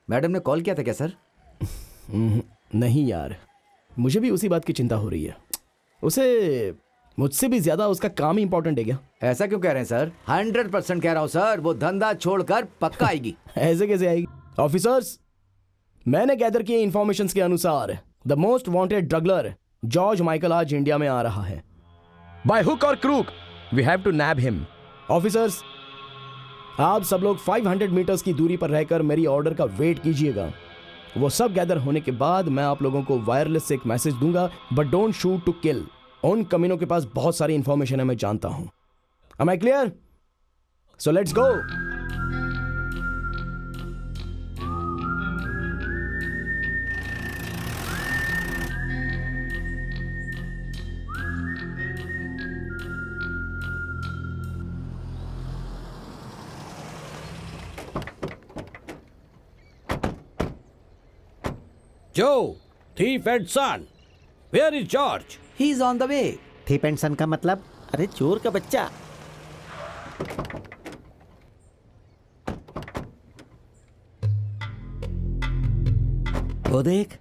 मैडम ने कॉल किया था क्या सर? नहीं यार, मुझे भी उसी बात की चिंता हो रही है। उसे मुझसे भी ज्यादा उसका काम ही इंपॉर्टेंट है क्या? ऐसा क्यों कह रहे हैं सर? 100% कह रहा हूँ सर, वो धंधा छोड़कर पक्का आएगी। ऐसे कैसे आएगी? ऑफिसर्स, मैंने गैदर किए इंफॉर्मेशंस के अनुसार the most wanted druglord George Michael आज इंडिया में आ रहा है। By hook or crook we have to nab him. Officers, आप सब लोग 500 मीटर्स की दूरी पर रहकर मेरी ऑर्डर का वेट कीजिएगा। वो सब गैदर होने के बाद मैं आप लोगों को वायरलेस से एक मैसेज दूंगा, but don't shoot to kill. उन कमीनों के पास बहुत सारी इंफॉर्मेशन है, मैं जानता हूं। Am I clear? So let's go. Joe, thief and son. Where is George? He is on the way. Thief and son का मतलब? अरे चोर का बच्चा। वो देख,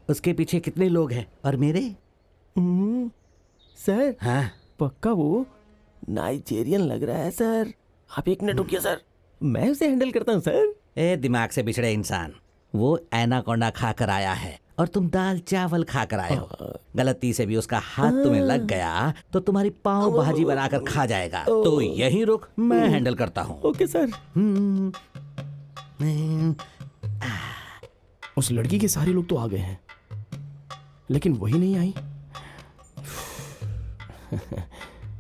उसके पीछे कितने लोग हैं और मेरे। सर, हाँ, पक्का वो नाइजेरियन लग रहा है सर। आप एक मिनट रुकिए सर, मैं उसे हैंडल करता हूँ सर। ए दिमाग से बिछड़े इंसान, वो एनाकोंडा खा कर आया है और तुम दाल चावल खा कर आए हो। गलती से भी उसका हाथ तुम्हें लग गया तो तुम्हारी पाव भाजी बनाकर खा जाएगा। तो यहीं रुक, मैं हैंडल करता हूँ। Okay sir. उस लड़की के सारे लोग तो आ गए हैं, लेकिन वही नहीं आई।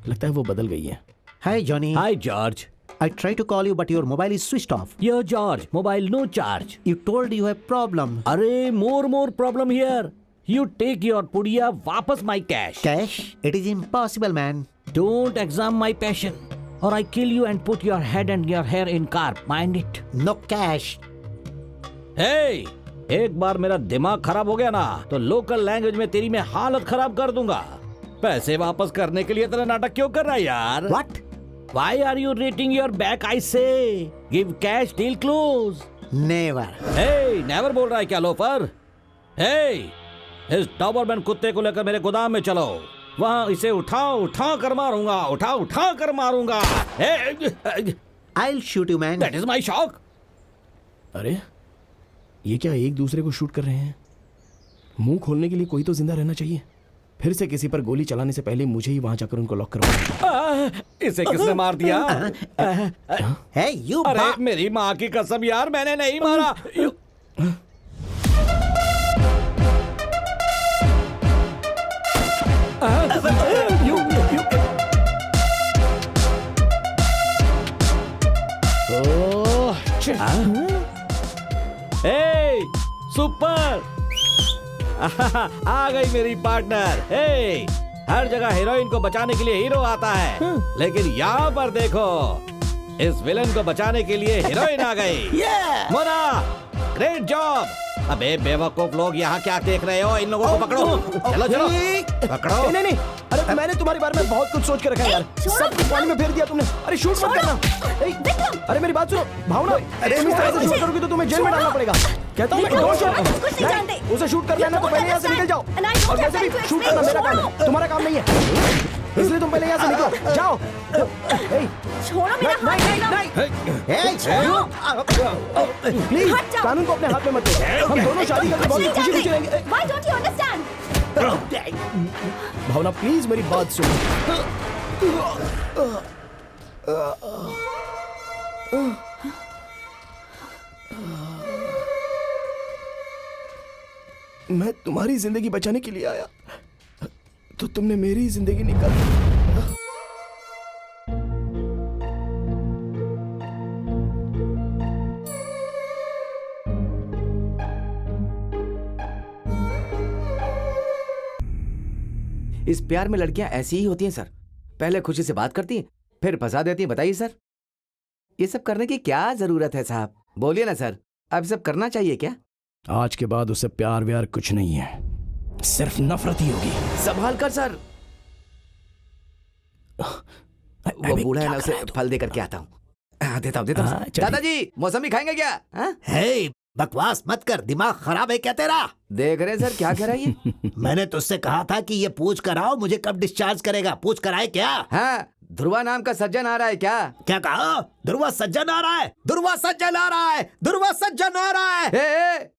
लगता है वो बदल गई है। Hi Johnny. Hi George. I tried to call you but your mobile is switched off. Yo George, mobile no charge. You told you have problem. अरे more problem here. You take your पुड़िया वापस my cash. Cash? It is impossible, man. Don't examine my passion or I kill you and put your head and your hair in car. Mind it. No cash. Hey, एक बार मेरा दिमाग खराब हो गया ना तो लोकल लैंग्वेज में तेरी मैं हालत खराब कर दूंगा। पैसे वापस करने के लिए तेरा नाटक क्यों कर रहा है यार? What? Why are you rating your back? I say, give cash, deal close. Never. Hey, never बोल रहा है क्या लोफर? Hey, इस डॉबरमैन कुत्ते को लेकर मेरे गोदाम में चलो। वहाँ इसे उठा कर मारूंगा, उठा कर मारूंगा। Hey, I'll shoot you, man. that is my shock. अरे ये क्या एक दूसरे को शूट कर रहे हैं? मुंह खोलने के लिए कोई तो जिंदा रहना चाहिए। फिर से किसी पर गोली चलाने से पहले मुझे ही वहां जाकर उनको लॉक करवाना। इसे किसने मार दिया? Hey, you. अरे मेरी माँ की कसम यार, मैंने नहीं मारा। शिट। ए सुपर आ गई मेरी पार्टनर। ए हर जगह हीरोइन को बचाने के लिए हीरो आता है, लेकिन यहाँ पर देखो, इस विलन को बचाने के लिए हीरोइन आ गई। Mona, great job. अबे बेवकूफ लोग, यहाँ क्या देख रहे हो? इन लोगों को पकड़ो। चलो चलो पकड़ो। नहीं नहीं, अरे मैंने तुम्हारे बारे में बहुत कुछ सोच के रखा है यार। सब कुछ पानी में फेर दिया तुमने। अरे शूट मत करना। अरे मेरी बात सुनो भावना, अरे तुम इस तरह से शूट करोगे तो तुम्हें जेल में डालना पड़ेगा। कहता हूँ मैं, डोंट शूट। उसे शूट करना है ना तो पहले यहाँ से निकल जाओ। और वैसे भी शूट करना मेरा काम है, तुम्हारा काम नहीं है, इसलिए तुम पहले यहाँ से निकलो। जाओ। छोड़ो मेरा प्लीज कानून को अपने हाथ में मत लो। हम दोनों शादी करके बहुत खुशी खुशी रहेंगे। Why don't you understand? Bhavna please मेरी बात सुनो। मैं तुम्हारी जिंदगी बचाने के लिए आया तो तुमने मेरी जिंदगी निकाल दी। इस प्यार में लड़कियां ऐसी ही होती हैं सर। पहले खुशी से बात करती हैं, फिर फंसा देती हैं। बताइए सर, ये सब करने की क्या जरूरत है साहब? बोलिए ना सर, अब सब करना चाहिए क्या? आज के बाद उसे प्यार व्यार कुछ नहीं है, सिर्फ नफरत ही होगी। संभाल कर सर, वो बूढ़ा है ना, उसे फल देकर के आता हूँ। देता हूँ चलिए। दादाजी, मौसमी खाएंगे क्या? हे, बकवास मत कर, दिमाग खराब है क्या तेरा? देख रहे सर क्या कह रहा है ये? मैंने तुझसे कहा था कि ये पूछ कराओ मुझे कब डिस्चार्ज करेगा। पूछ कराए क्या? हाँ, ध्रुवा नाम का सज्जन आ रहा है क्या? क्या कहा? ध्रुवा सज्जन आ रहा है, ध्रुवा सज्जन आ रहा है, ध्रुवा सज्जन आ रहा है। ए,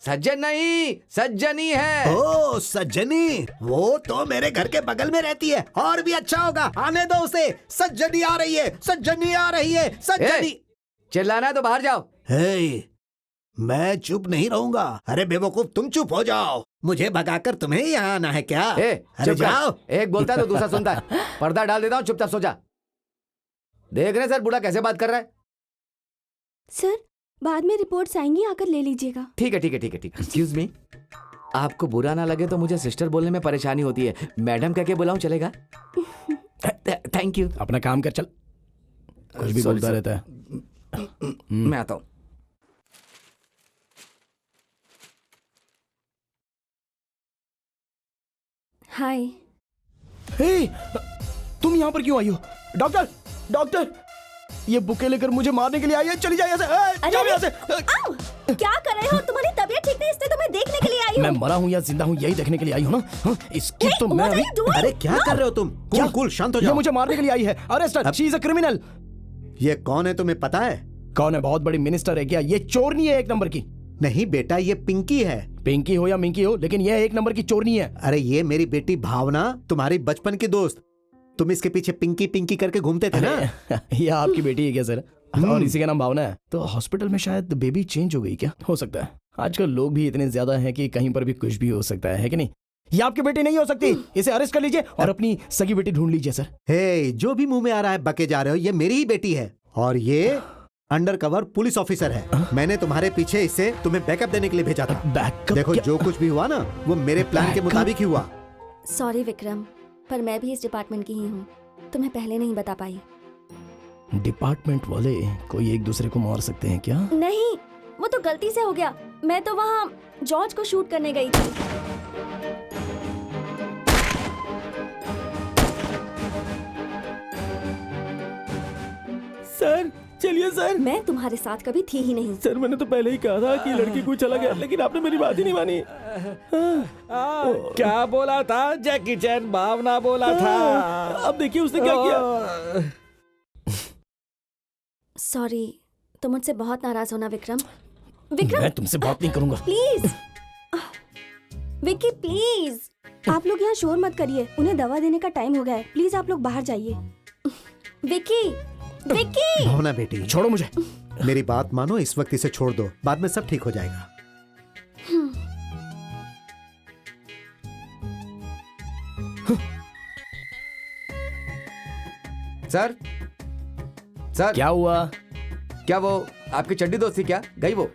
सज्जन नहीं, सज्जनी है। ओ सज्जनी, वो तो मेरे घर के बगल में रहती है। और भी अच्छा होगा, आने दो उसे। सज्जनी आ रही है, सज्जनी आ रही है, सज्जनी। चिल्लाना है तो बाहर जाओ। हे, मैं चुप नहीं रहूंगा। अरे बेवकूफ, तुम चुप हो जाओ। मुझे भगाकर तुम्हें यहाँ आना है क्या? अरे चुप जाओ। कर। एक बोलता है तो दूसरा सुनता है। पर्दा डाल देता हूँ, चुपचाप सो जा। देख रहे सर बूढ़ा कैसे बात कर रहा है? सर बाद में रिपोर्ट्स आएंगी, आकर ले लीजिएगा। ठीक है ठीक है ठीक है ठीक है। एक्सक्यूज मी, आपको बुरा ना लगे तो मुझे सिस्टर बोलने में परेशानी होती है। मैडम कह के बुलाऊं चलेगा? Thank you. अपना काम कर, चल। कुछ भी बोलता रहता है। मैं आता हूँ। हाय। हे, तुम यहाँ पर क्यों आई हो? डॉक्टर, डॉक्टर, ये बुके लेकर मुझे मारने के लिए आई है। चली जाइए यहाँ से, जाओ यहाँ से। आओ, क्या कर रहे हो? तुम्हारी तबीयत ठीक नहीं, इसलिए तुम्हें देखने के लिए आई मैं हूँ। मरा हूँ या जिंदा हूँ यही देखने के लिए आई हूँ ना। हाँ, इसकी Hey, तो मैं what are अभी। you doing? अरे क्या कर रहे हो तुम? क्या? कूल शांत हो ये जाओ। मुझे मारने के लिए आई है। Arrest her, she is a criminal. ये कौन है तुम्हें पता है? कौन है? बहुत बड़ी मिनिस्टर है क्या? ये चोरनी है एक नंबर की। नहीं बेटा, ये पिंकी है। पिंकी हो या मिंकी हो, लेकिन ये एक नंबर की चोरनी है। अरे ये मेरी बेटी भावना, तुम्हारी बचपन की दोस्त। तुम इसके पीछे पिंकी पिंकी करके घूमते थे ना? ये आपकी बेटी है क्या सर? और इसी का नाम भावना है? तो हॉस्पिटल में शायद बेबी चेंज हो गई क्या? हो सकता है। आजकल लोग भी इतने ज्यादा हैं कि कहीं पर भी कुछ भी हो सकता है कि नहीं? ये आपकी बेटी नहीं हो सकती। इसे अरेस्ट कर लीजिए और अपनी सगी बेटी ढूंढ लीजिए सर। हे, जो भी मुंह में आ रहा है बके जा रहे हो। ये मेरी ही बेटी है और ये अंडर कवर पुलिस ऑफिसर है। मैंने तुम्हारे पीछे इसे तुम्हें बैकअप देने के लिए भेजा था। बैकअप? देखो जो कुछ भी हुआ ना, वो मेरे प्लान के मुताबिक ही हुआ। सॉरी विक्रम, पर मैं भी इस डिपार्टमेंट की ही हूँ, तुम्हें पहले नहीं बता पाई। डिपार्टमेंट वाले कोई एक दूसरे को मार सकते हैं क्या? नहीं, वो तो गलती से हो गया। मैं तो वहाँ जॉर्ज को शूट करने गई थी। सर चलिए सर। मैं तुम्हारे साथ कभी थी ही नहीं। सर मैंने तो पहले ही कहा था कि लड़की कोई चला गया, लेकिन आपने मेरी बात ही नहीं मानी। क्या बोला था? जैकी चैन भावना बोला था। अब देखिए उसने क्या किया। सॉरी, तुम मुझसे बहुत नाराज होना विक्रम। विक्रम मैं तुमसे बात नहीं करूंगा। Please, Vicky please. आप लोग यहाँ शोर मत करिए, उन्हें दवा देने का टाइम हो गया है। प्लीज आप लोग बाहर जाइए। विक्की, विक्की। भावना बेटी, छोड़ो मुझे। मेरी बात मानो, इस वक्त इसे छोड़ दो, बाद में सब ठीक हो जाएगा। सर, सर क्या हुआ? क्या वो आपकी चड्डी दोस्त थी क्या? गई वो?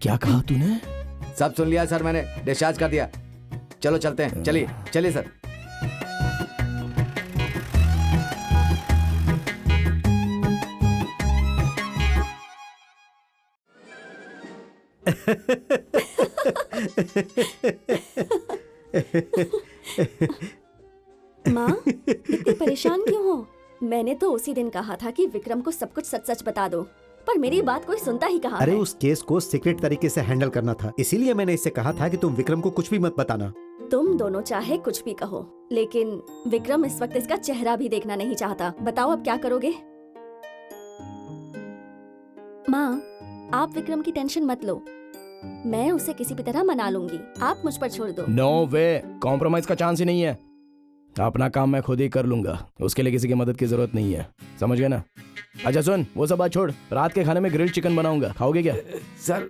क्या कहा तूने? सब सुन लिया सर, मैंने डिस्चार्ज कर दिया। चलो चलते हैं, चलिए चलिए सर। माँ, इतनी परेशान क्यों हो? मैंने तो उसी दिन कहा था कि विक्रम को सब कुछ सच सच बता दो, पर मेरी बात कोई सुनता ही कहाँ अरे है। उस केस को सीक्रेट तरीके से हैंडल करना था, इसीलिए मैंने इससे कहा था कि तुम विक्रम को कुछ भी मत बताना। तुम दोनों चाहे कुछ भी कहो, लेकिन विक्रम इस वक्त इसका चेहरा भी देखना नहीं चाहता। बताओ अब क्या करोगे? माँ, आप विक्रम की टेंशन मत लो, मैं उसे किसी भी तरह मना लूंगी। आप मुझ पर छोड़ दो। नो वे, कॉम्प्रोमाइज का चांस ही नहीं है। अपना काम मैं खुद ही कर लूंगा, उसके लिए किसी की मदद की जरूरत नहीं है, समझ गए ना? अच्छा सुन, वो सब बात छोड़, रात के खाने में ग्रिल्ड चिकन बनाऊंगा, खाओगे क्या? सर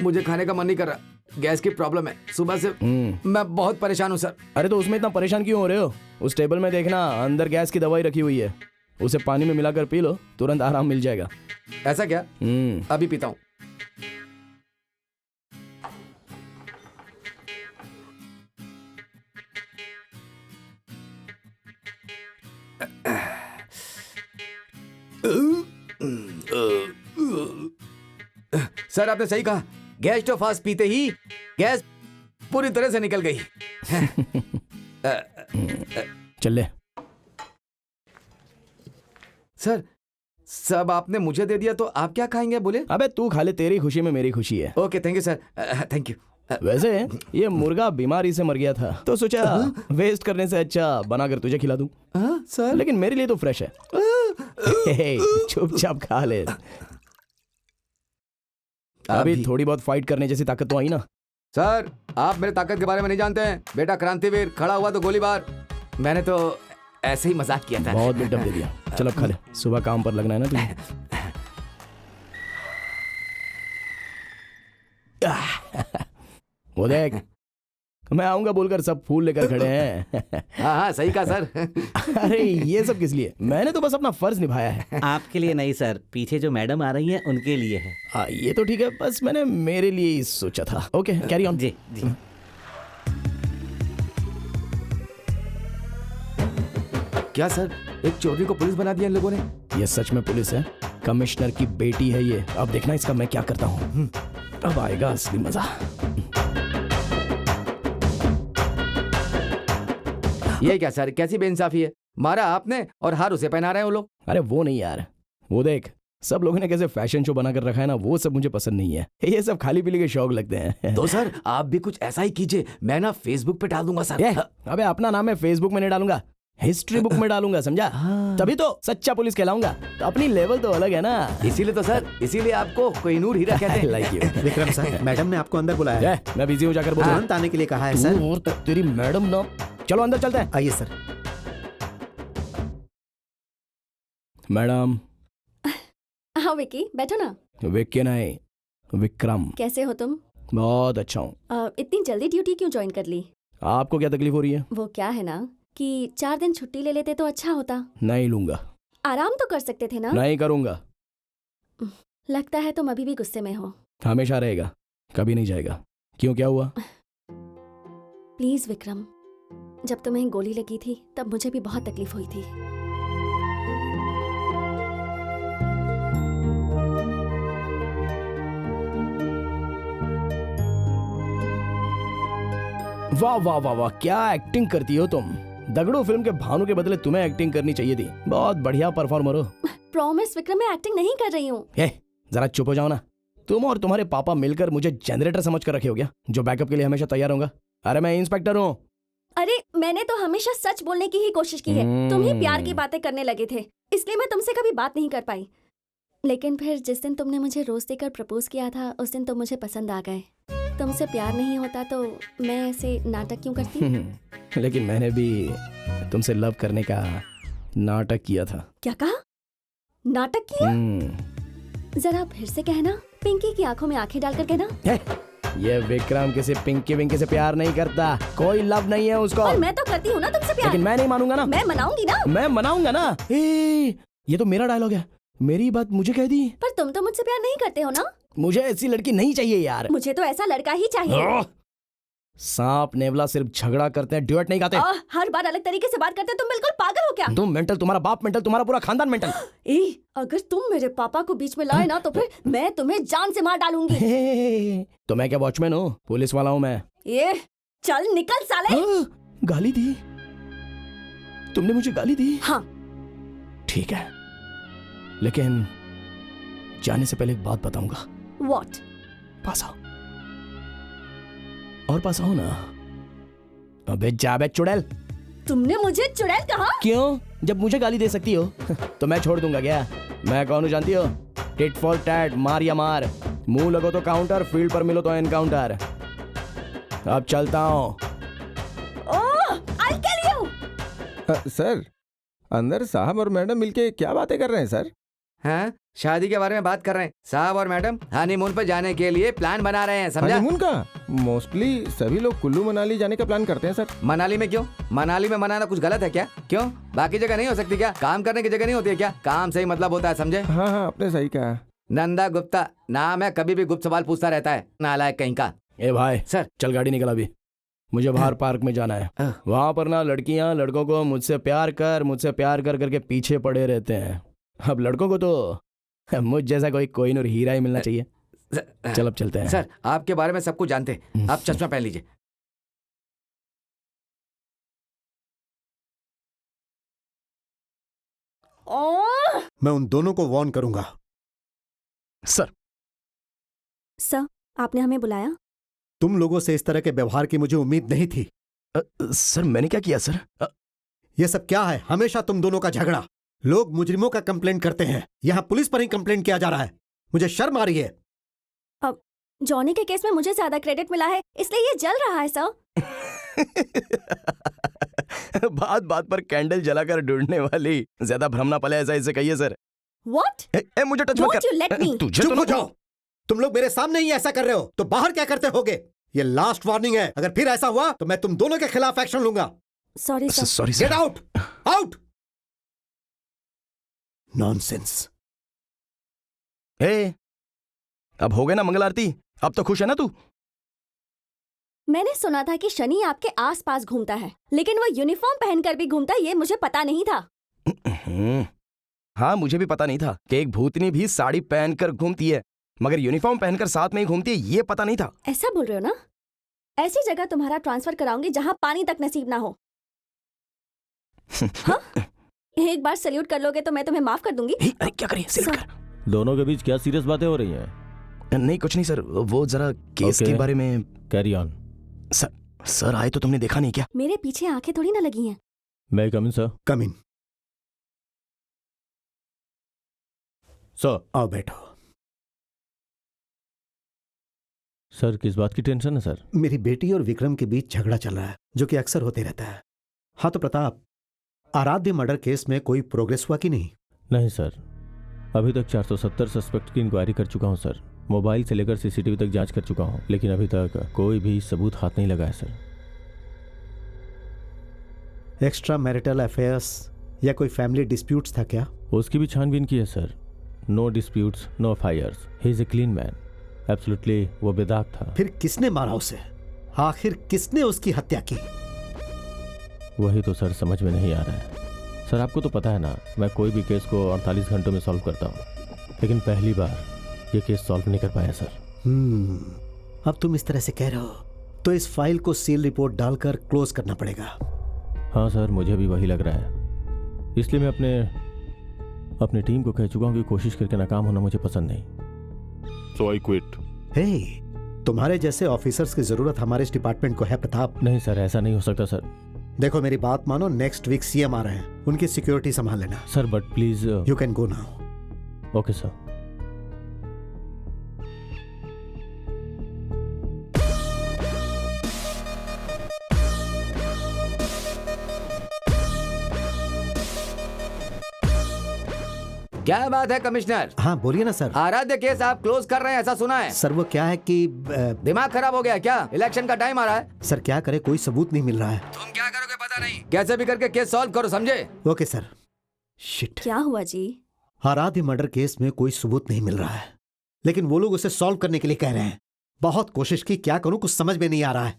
मुझे खाने का मन नहीं कर रहा, गैस की प्रॉब्लम है, सुबह से मैं बहुत परेशान हूँ सर। अरे तो उसमें इतना परेशान क्यों हो रहे हो? उस टेबल में देखना, अंदर गैस की दवाई रखी हुई है, उसे पानी में मिलाकर पी लो, तुरंत आराम मिल जाएगा। ऐसा क्या? अभी पीता हूँ। सर आपने सही कहा, गैस तो फास्ट पीते ही गैस पूरी तरह से निकल गई। चल ले। सर सब आपने मुझे दे दिया तो आप क्या खाएंगे बोले? अबे तू खा ले, तेरी खुशी में मेरी खुशी है। Okay thank you sir, thank you. वैसे ये मुर्गा बीमारी से मर गया था, तो सोचा वेस्ट करने से अच्छा बनाकर तुझे खिला दूं। सर लेकिन मेरे लिए तो फ्रेश है। चुपचाप खा ले। अभी थोड़ी बहुत फाइट करने जैसी ताकत तो आई ना? सर आप मेरे ताकत के बारे में नहीं जानते हैं। बेटा क्रांतिवीर खड़ा हुआ तो गोलीबार। मैंने तो ऐसे ही मजाक किया था। बहुत बिल्डअप दे दिया। चल अब खा ले, सुबह काम पर लगना है ना तुझे। वो देख, मैं आऊंगा बोलकर सब फूल लेकर खड़े हैं। हाँ सही कहा सर। अरे ये सब किस लिए? मैंने तो बस अपना फर्ज निभाया है। आपके लिए नहीं सर, पीछे जो मैडम आ रही हैं उनके लिए है। ये तो ठीक है, बस मैंने मेरे लिए ही सोचा था। Okay carry on. जी जी। क्या सर, एक चोरी को पुलिस बना दिया इन लोगों ने? ये सच में पुलिस है, कमिश्नर की बेटी है ये। अब देखना इसका मैं क्या करता हूँ। अब आएगा असली मजा। ये क्या सर, कैसी बेइंसाफी है? मारा आपने और हार उसे पहना रहे हैं वो लोग। अरे वो नहीं यार, वो देख सब लोगों ने कैसे फैशन शो बनाकर रखा है ना, वो सब मुझे पसंद नहीं है। ये सब खाली पीली के शौक लगते हैं। तो सर आप भी कुछ ऐसा ही कीजिए, मैं ना फेसबुक पे डाल दूंगा सर। अबे अपना नाम मैं फेसबुक में नहीं डालूंगा, हिस्ट्री बुक में डालूंगा, समझा? तभी तो सच्चा पुलिस कहलाऊंगा। तो अपनी लेवल तो अलग है ना। इसीलिए तो सर, इसीलिए आपको कोहिनूर हीरा कहते हैं। Like you. Vikram sir, madam ने आपको अंदर बुलाया है। मैं बिजी हूँ, जाकर बोल। तुरंत आने के लिए कहा है सर। और तेरी मैडम ना। चलो अंदर चलते हैं। आइए सर। मैडम। हाँ विकी, बैठो ना। विक्की नहीं, विक्रम। कैसे हो तुम? बहुत अच्छा हूँ। इतनी जल्दी ड्यूटी क्यों ज्वाइन कर ली? आपको क्या तकलीफ हो रही है? वो क्या है ना कि 4 दिन छुट्टी ले लेते तो अच्छा होता। नहीं लूंगा। आराम तो कर सकते थे ना? नहीं करूंगा। लगता है तुम अभी भी गुस्से में हो। हमेशा रहेगा, कभी नहीं जाएगा। क्यों, क्या हुआ? प्लीज विक्रम, जब तुम्हें गोली लगी थी तब मुझे भी बहुत तकलीफ हुई थी। वाह वाह वाह वाह, क्या एक्टिंग करती हो तुम। दगड़ू फिल्म के भानु के बदले तुम्हें एक्टिंग करनी चाहिए थी। बहुत बढ़िया परफॉर्मर हो। प्रॉमिस विक्रम, मैं एक्टिंग नहीं कर रही हूँ। जरा चुप हो जाओ ना। तुम और तुम्हारे पापा मिलकर मुझे जनरेटर समझ कर रखे हो क्या, जो बैकअप के लिए हमेशा तैयार होगा? अरे मैं इंस्पेक्टर हूँ। अरे मैंने तो हमेशा सच बोलने की ही कोशिश की है। तुम ही प्यार की बातें करने लगे थे, इसलिए मैं तुमसे कभी बात नहीं कर पाई। लेकिन फिर जिस दिन तुमने मुझे रोज देकर प्रपोज किया था, उस दिन तुम मुझे पसंद आ गए। तुमसे प्यार नहीं होता तो मैं ऐसे नाटक क्यों करती? लेकिन मैंने भी तुमसे लव करने का नाटक किया था। क्या कहा? नाटक किया? जरा फिर से कहना। पिंकी की आंखों में आंखें डालकर कहना। ये विक्रम किसी पिंकी विंकी से प्यार नहीं करता, कोई लव नहीं है उसको। और मैं तो करती हूँ ना तुमसे प्यार। लेकिन मैं नहीं मानूंगा ना। मैं मनाऊंगी ना। मैं मनाऊंगा ना। ये तो मेरा डायलॉग है, मेरी बात मुझे कह दी। पर तुम तो मुझसे प्यार नहीं करते हो ना? मुझे ऐसी लड़की नहीं चाहिए यार। मुझे तो ऐसा लड़का ही चाहिए। सांप नेवला सिर्फ झगड़ा करते हैं, ड्यूएट नहीं गाते। हर बार अलग तरीके से बात करते हो, तुम बिल्कुल पागल हो क्या? तुम मेंटल, तुम्हारा बाप मेंटल, तुम्हारा पूरा खानदान मेंटल। अगर तुम मेरे पापा को बीच में लाए ना तो फिर मैं तुम्हें जान से मार डालूंगी। तो मैं क्या वॉचमैन हूँ? पुलिस वाला हूँ मैं। ये चल निकल साले। गाली दी तुमने मुझे? गाली दी? हाँ। ठीक है, लेकिन जाने से पहले एक बात बताऊंगा। What? पास आओ और पास आओ ना। अबे जा बे चुड़ैल। तुमने मुझे चुड़ैल कहा? क्यों? जब मुझे गाली दे सकती हो तो मैं छोड़ दूंगा क्या? मैं कौन हूँ जानती हो? टिट फॉर टैट, मार या मार। मुंह लगो तो काउंटर, फील्ड पर मिलो तो एनकाउंटर। अब चलता हूँ। I'll kill you! सर, अंदर साहब और मैडम मिलके क्या बातें कर रहे हैं सर? हाँ, शादी के बारे में बात कर रहे हैं। साहब और मैडम हनीमून पर जाने के लिए प्लान बना रहे हैं, समझा? हनीमून का? मोस्टली सभी लोग कुल्लू मनाली जाने का प्लान करते हैं सर। मनाली में क्यों? मनाली में मनाना कुछ गलत है क्या? क्यों? बाकी जगह नहीं हो सकती क्या? काम करने की जगह नहीं होती है क्या? काम से ही मतलब होता है, समझे? हाँ हाँ, आपने सही कहा। नंदा गुप्ता नाम है, कभी भी गुप्त सवाल पूछता रहता है, नालायक कहीं का। ए भाई सर। चल गाड़ी निकल, अभी मुझे बाहर पार्क में जाना है। वहां पर ना लड़कियां लड़कों को मुझसे प्यार कर करके पीछे पड़े रहते हैं। अब लड़कों को तो मुझ जैसा कोई कोहिनूर हीरा ही मिलना चाहिए। चल अब चलते हैं। सर, आपके बारे में सब कुछ जानते हैं, आप चश्मा पहन लीजिए। मैं उन दोनों को वार्न करूंगा। सर। सर, आपने हमें बुलाया? तुम लोगों से इस तरह के व्यवहार की मुझे उम्मीद नहीं थी। सर मैंने क्या किया सर? ये सब क्या है? हमेशा तुम दोनों का झगड़ा। लोग मुजरिमों का कंप्लेंट करते हैं, यहाँ पुलिस पर ही कंप्लेंट किया जा रहा है। मुझे शर्म आ रही है। अब जॉनी के केस में मुझे ज्यादा क्रेडिट मिला है, इसलिए ये जल रहा है सर। बात बात पर कैंडल जलाकर ढूंढने वाली, ज्यादा भ्रम ना पले ऐसा इसे कहिए सर। What? मुझे टच मत Don't you let कर। me? तुझे चुप तो हो जाओ। तुम लोग मेरे सामने ही ऐसा कर रहे हो तो बाहर क्या करते होगे? ये लास्ट वार्निंग है। अगर फिर ऐसा हुआ तो मैं तुम दोनों के खिलाफ एक्शन लूंगा। Sorry sir. Sorry get sir. Out, out. Nonsense. अब हो गए ना मंगल आरती? अब तो खुश है ना तू? मैंने सुना था कि शनि आपके आसपास घूमता है, लेकिन वो यूनिफॉर्म पहनकर भी घूमता है, ये मुझे पता नहीं था। हाँ मुझे भी पता नहीं था कि एक भूतनी भी साड़ी पहनकर घूमती है, मगर यूनिफॉर्म पहनकर साथ में ही घूमती है, ये पता नहीं था। ऐसा बोल रहे हो ना? ऐसी जगह तुम्हारा ट्रांसफर कराऊंगी जहां पानी तक नसीब ना हो। हाँ? एक बार सैल्यूट कर लोगे तो मैं तुम्हें माफ कर दूंगी। अरे क्या करिए सैल्यूट कर। दोनों के बीच क्या सीरियस बातें हो रही हैं? नहीं कुछ नहीं सर, वो जरा केस के बारे में। Carry on. सर आए तो तुमने देखा नहीं क्या? मेरे पीछे आंखें थोड़ी ना लगी हैं। मैं कम इन सर? कम इन। सर। आओ बैठो। सर किस बात की टेंशन है सर? मेरी बेटी और विक्रम के बीच झगड़ा चल रहा है, जो कि अक्सर होते रहता है। हाँ तो प्रताप, आराध्य मर्डर केस में कोई प्रोग्रेस हुआ कि नहीं? नहीं सर, अभी तक 470 सस्पेक्ट की इंक्वायरी कर चुका हूं सर। मोबाइल से लेकर सीसीटीवी तक जांच कर चुका हूं, लेकिन अभी तक कोई भी सबूत हाथ नहीं लगा है सर। एक्स्ट्रा मैरिटल अफेयर्स या कोई फैमिली डिस्प्यूट्स था क्या? उसकी भी छानबीन की है sir. No disputes, no fires, he is a clean man. Absolutely वो बेदाग था। फिर किसने मारा उसे? आखिर किसने उसकी हत्या की? वही तो सर समझ में नहीं आ रहा है। सर आपको तो पता है ना, मैं कोई भी केस को 48 घंटों में सॉल्व करता हूँ, लेकिन पहली बार ये केस सॉल्व नहीं कर पाया सर। अब तुम इस तरह से कह रहे हो तो इस फाइल को सील रिपोर्ट डालकर क्लोज करना पड़ेगा। हाँ सर, मुझे भी वही लग रहा है। इसलिए मैं अपनी टीम को कह चुका हूँ कि कोशिश करके नाकाम होना मुझे पसंद नहीं। सो आई क्विट। हे, तुम्हारे जैसे ऑफिसर्स की जरूरत हमारे इस डिपार्टमेंट को है प्रताप। नहीं सर, ऐसा नहीं हो सकता सर। देखो मेरी बात मानो, नेक्स्ट वीक सीएम आ रहे हैं, उनकी सिक्योरिटी संभाल लेना। Sir but please. You can go now. Okay sir. क्या बात है कमिश्नर? हाँ बोलिए ना सर। आराध्य केस आप क्लोज कर रहे हैं ऐसा सुना है। सर वो क्या है कि दिमाग खराब हो गया क्या? इलेक्शन का टाइम आ रहा है। सर क्या करे, कोई सबूत नहीं मिल रहा है। तुम क्या करोगे पता नहीं, कैसे भी करके केस सॉल्व करो, समझे? Okay sir. शिट। क्या हुआ जी? आराध्य मर्डर केस में कोई सबूत नहीं मिल रहा है, लेकिन वो लोग उसे सॉल्व करने के लिए कह रहे हैं। बहुत कोशिश की, क्या करूं कुछ समझ में नहीं आ रहा है।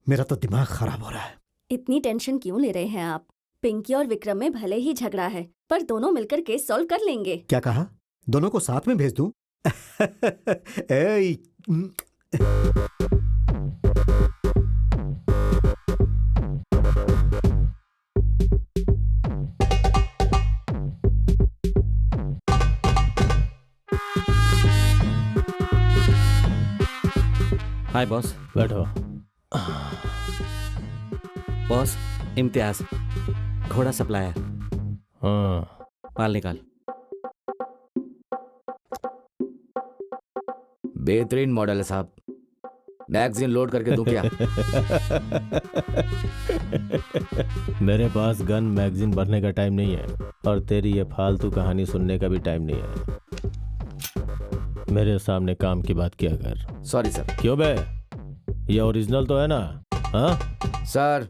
मेरा तो दिमाग खराब हो रहा है। इतनी टेंशन क्यों ले रहे हैं आप? पिंकी और विक्रम में भले ही झगड़ा है, पर दोनों मिलकर केस सॉल्व कर लेंगे। क्या कहा? दोनों को साथ में भेज दूं? ए, हाय बॉस। बैठो। बॉस, इम्तियाज, घोड़ा सप्लायर। हाँ, माल निकाल। बेहतरीन मॉडल है साहब। मैगजीन लोड करके दूं क्या? मेरे पास गन मैगजीन भरने का टाइम नहीं है, और तेरी ये फालतू कहानी सुनने का भी टाइम नहीं है। मेरे सामने काम की बात किया कर। Sorry sir. क्यों बे? ये ओरिजिनल तो है ना? हाँ सर,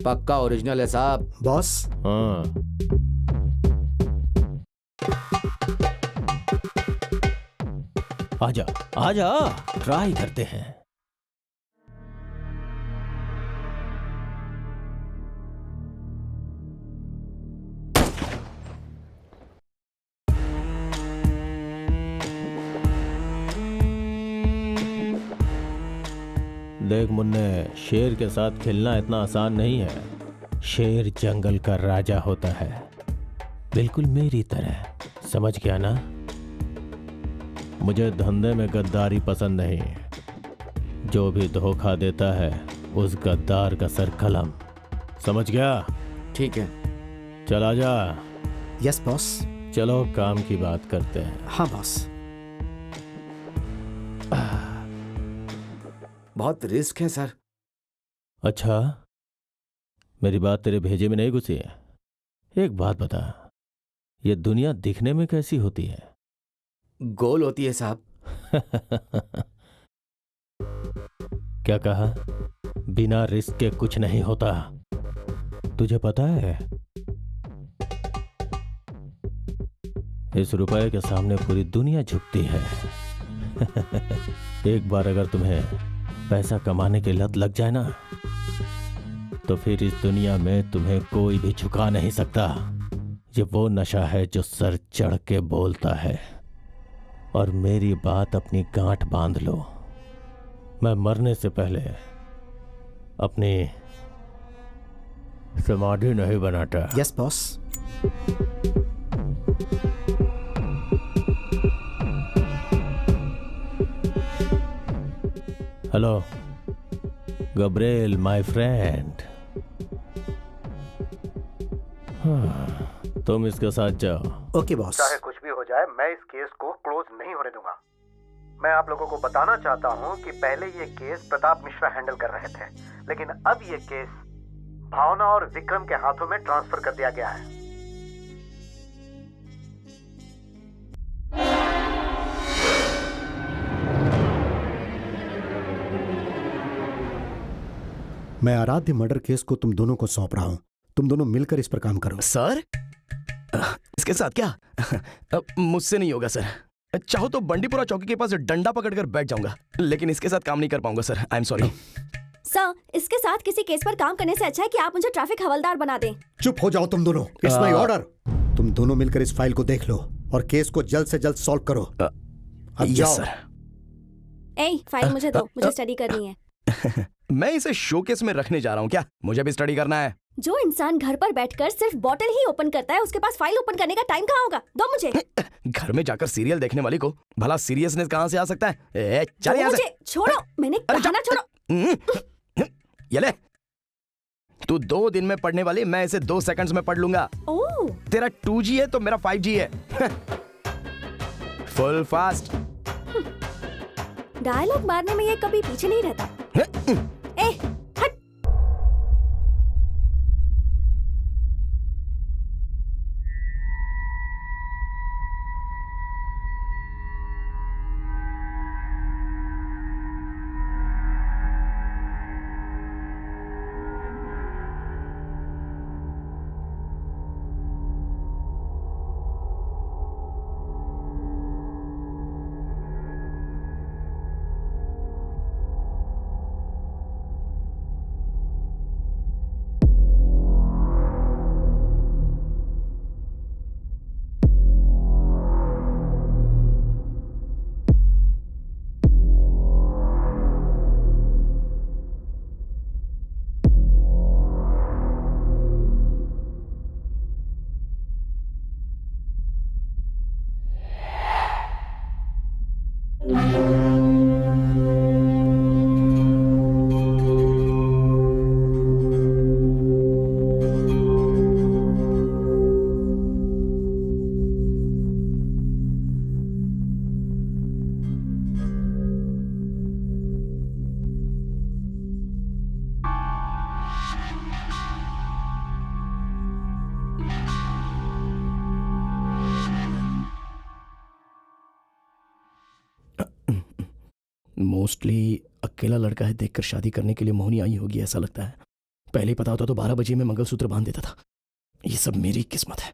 पक्का ओरिजिनल है साहब। बॉस, हाँ। आजा आजा, ट्राई करते हैं। देख मुन्ने, शेर के साथ खेलना इतना आसान नहीं है। शेर जंगल का राजा होता है, बिल्कुल मेरी तरह। समझ गया ना? मुझे धंधे में गद्दारी पसंद नहीं। जो भी धोखा देता है उस गद्दार का सर कलम। समझ गया? ठीक है। चल आजा। Yes boss. चलो काम की बात करते हैं। हाँ बॉस। बहुत रिस्क है सर। अच्छा, मेरी बात तेरे भेजे में नहीं घुसी है? एक बात बता, ये दुनिया दिखने में कैसी होती है? गोल होती है साहब। क्या कहा? बिना रिस्क के कुछ नहीं होता, तुझे पता है? इस रुपए के सामने पूरी दुनिया झुकती है। एक बार अगर तुम्हें पैसा कमाने की लत लग जाए ना, तो फिर इस दुनिया में तुम्हें कोई भी झुका नहीं सकता। ये वो नशा है जो सर चढ़ के बोलता है। और मेरी बात अपनी गांठ बांध लो, मैं मरने से पहले अपनी समाधि नहीं बनाता। Yes boss. Hello Gabriel my friend. तुम इसके साथ जाओ। Okay boss. चाहे कुछ भी हो जाए, मैं इस केस को क्लोज नहीं होने दूंगा। मैं आप लोगों को बताना चाहता हूं कि पहले ये केस प्रताप मिश्रा हैंडल कर रहे थे, लेकिन अब ये केस भावना और विक्रम के हाथों में ट्रांसफर कर दिया गया है। मैं आराध्य मर्डर केस को तुम दोनों को सौंप रहा हूं। तुम दोनों मिलकर इस पर काम करो। सर, इसके साथ क्या? मुझसे नहीं होगा सर। चाहो तो बंडीपुरा चौकी के पास डंडा पकड़कर बैठ जाऊंगा, लेकिन इसके साथ काम नहीं कर पाऊंगा sir. I am sorry. Sir, इसके साथ किसी केस पर काम करने से अच्छा है कि आप मुझे ट्रैफिक हवलदार बना दें। चुप हो जाओ तुम दोनों। It's my order. तुम दोनों मिलकर इस फाइल को देख लो और केस को जल्द से जल्द सॉल्व करो। अब यस जाओ। सर। ए, फाइल मुझे दो, मुझे स्टडी करनी है। मैं इसे शोकेस में रखने जा रहा हूँ क्या? मुझे भी स्टडी करना है। जो इंसान घर पर बैठकर सिर्फ बॉटल ही ओपन करता है, उसके पास फाइल ओपन करने का टाइम कहाँ होगा? दो मुझे। घर में जाकर सीरियल देखने वाली को भला सीरियसनेस कहाँ से आ सकता है? चल यहाँ से। मुझे छोड़ो, मैंने कहा ना छोड़ो। ये ले, तू 2 दिन में पढ़ने वाली, मैं इसे 2 सेकंड्स में पढ़ लूंगा। ओह, तेरा 2G है तो मेरा 5G है। Full fast. डायलॉग मारने में ये कभी पीछे नहीं रहता। ए, हट। मोस्टली अकेला लड़का है देखकर शादी करने के लिए मोहनी आई होगी ऐसा लगता है। पहले ही पता होता तो 12 बजे में मंगलसूत्र बांध देता था। ये सब मेरी किस्मत है।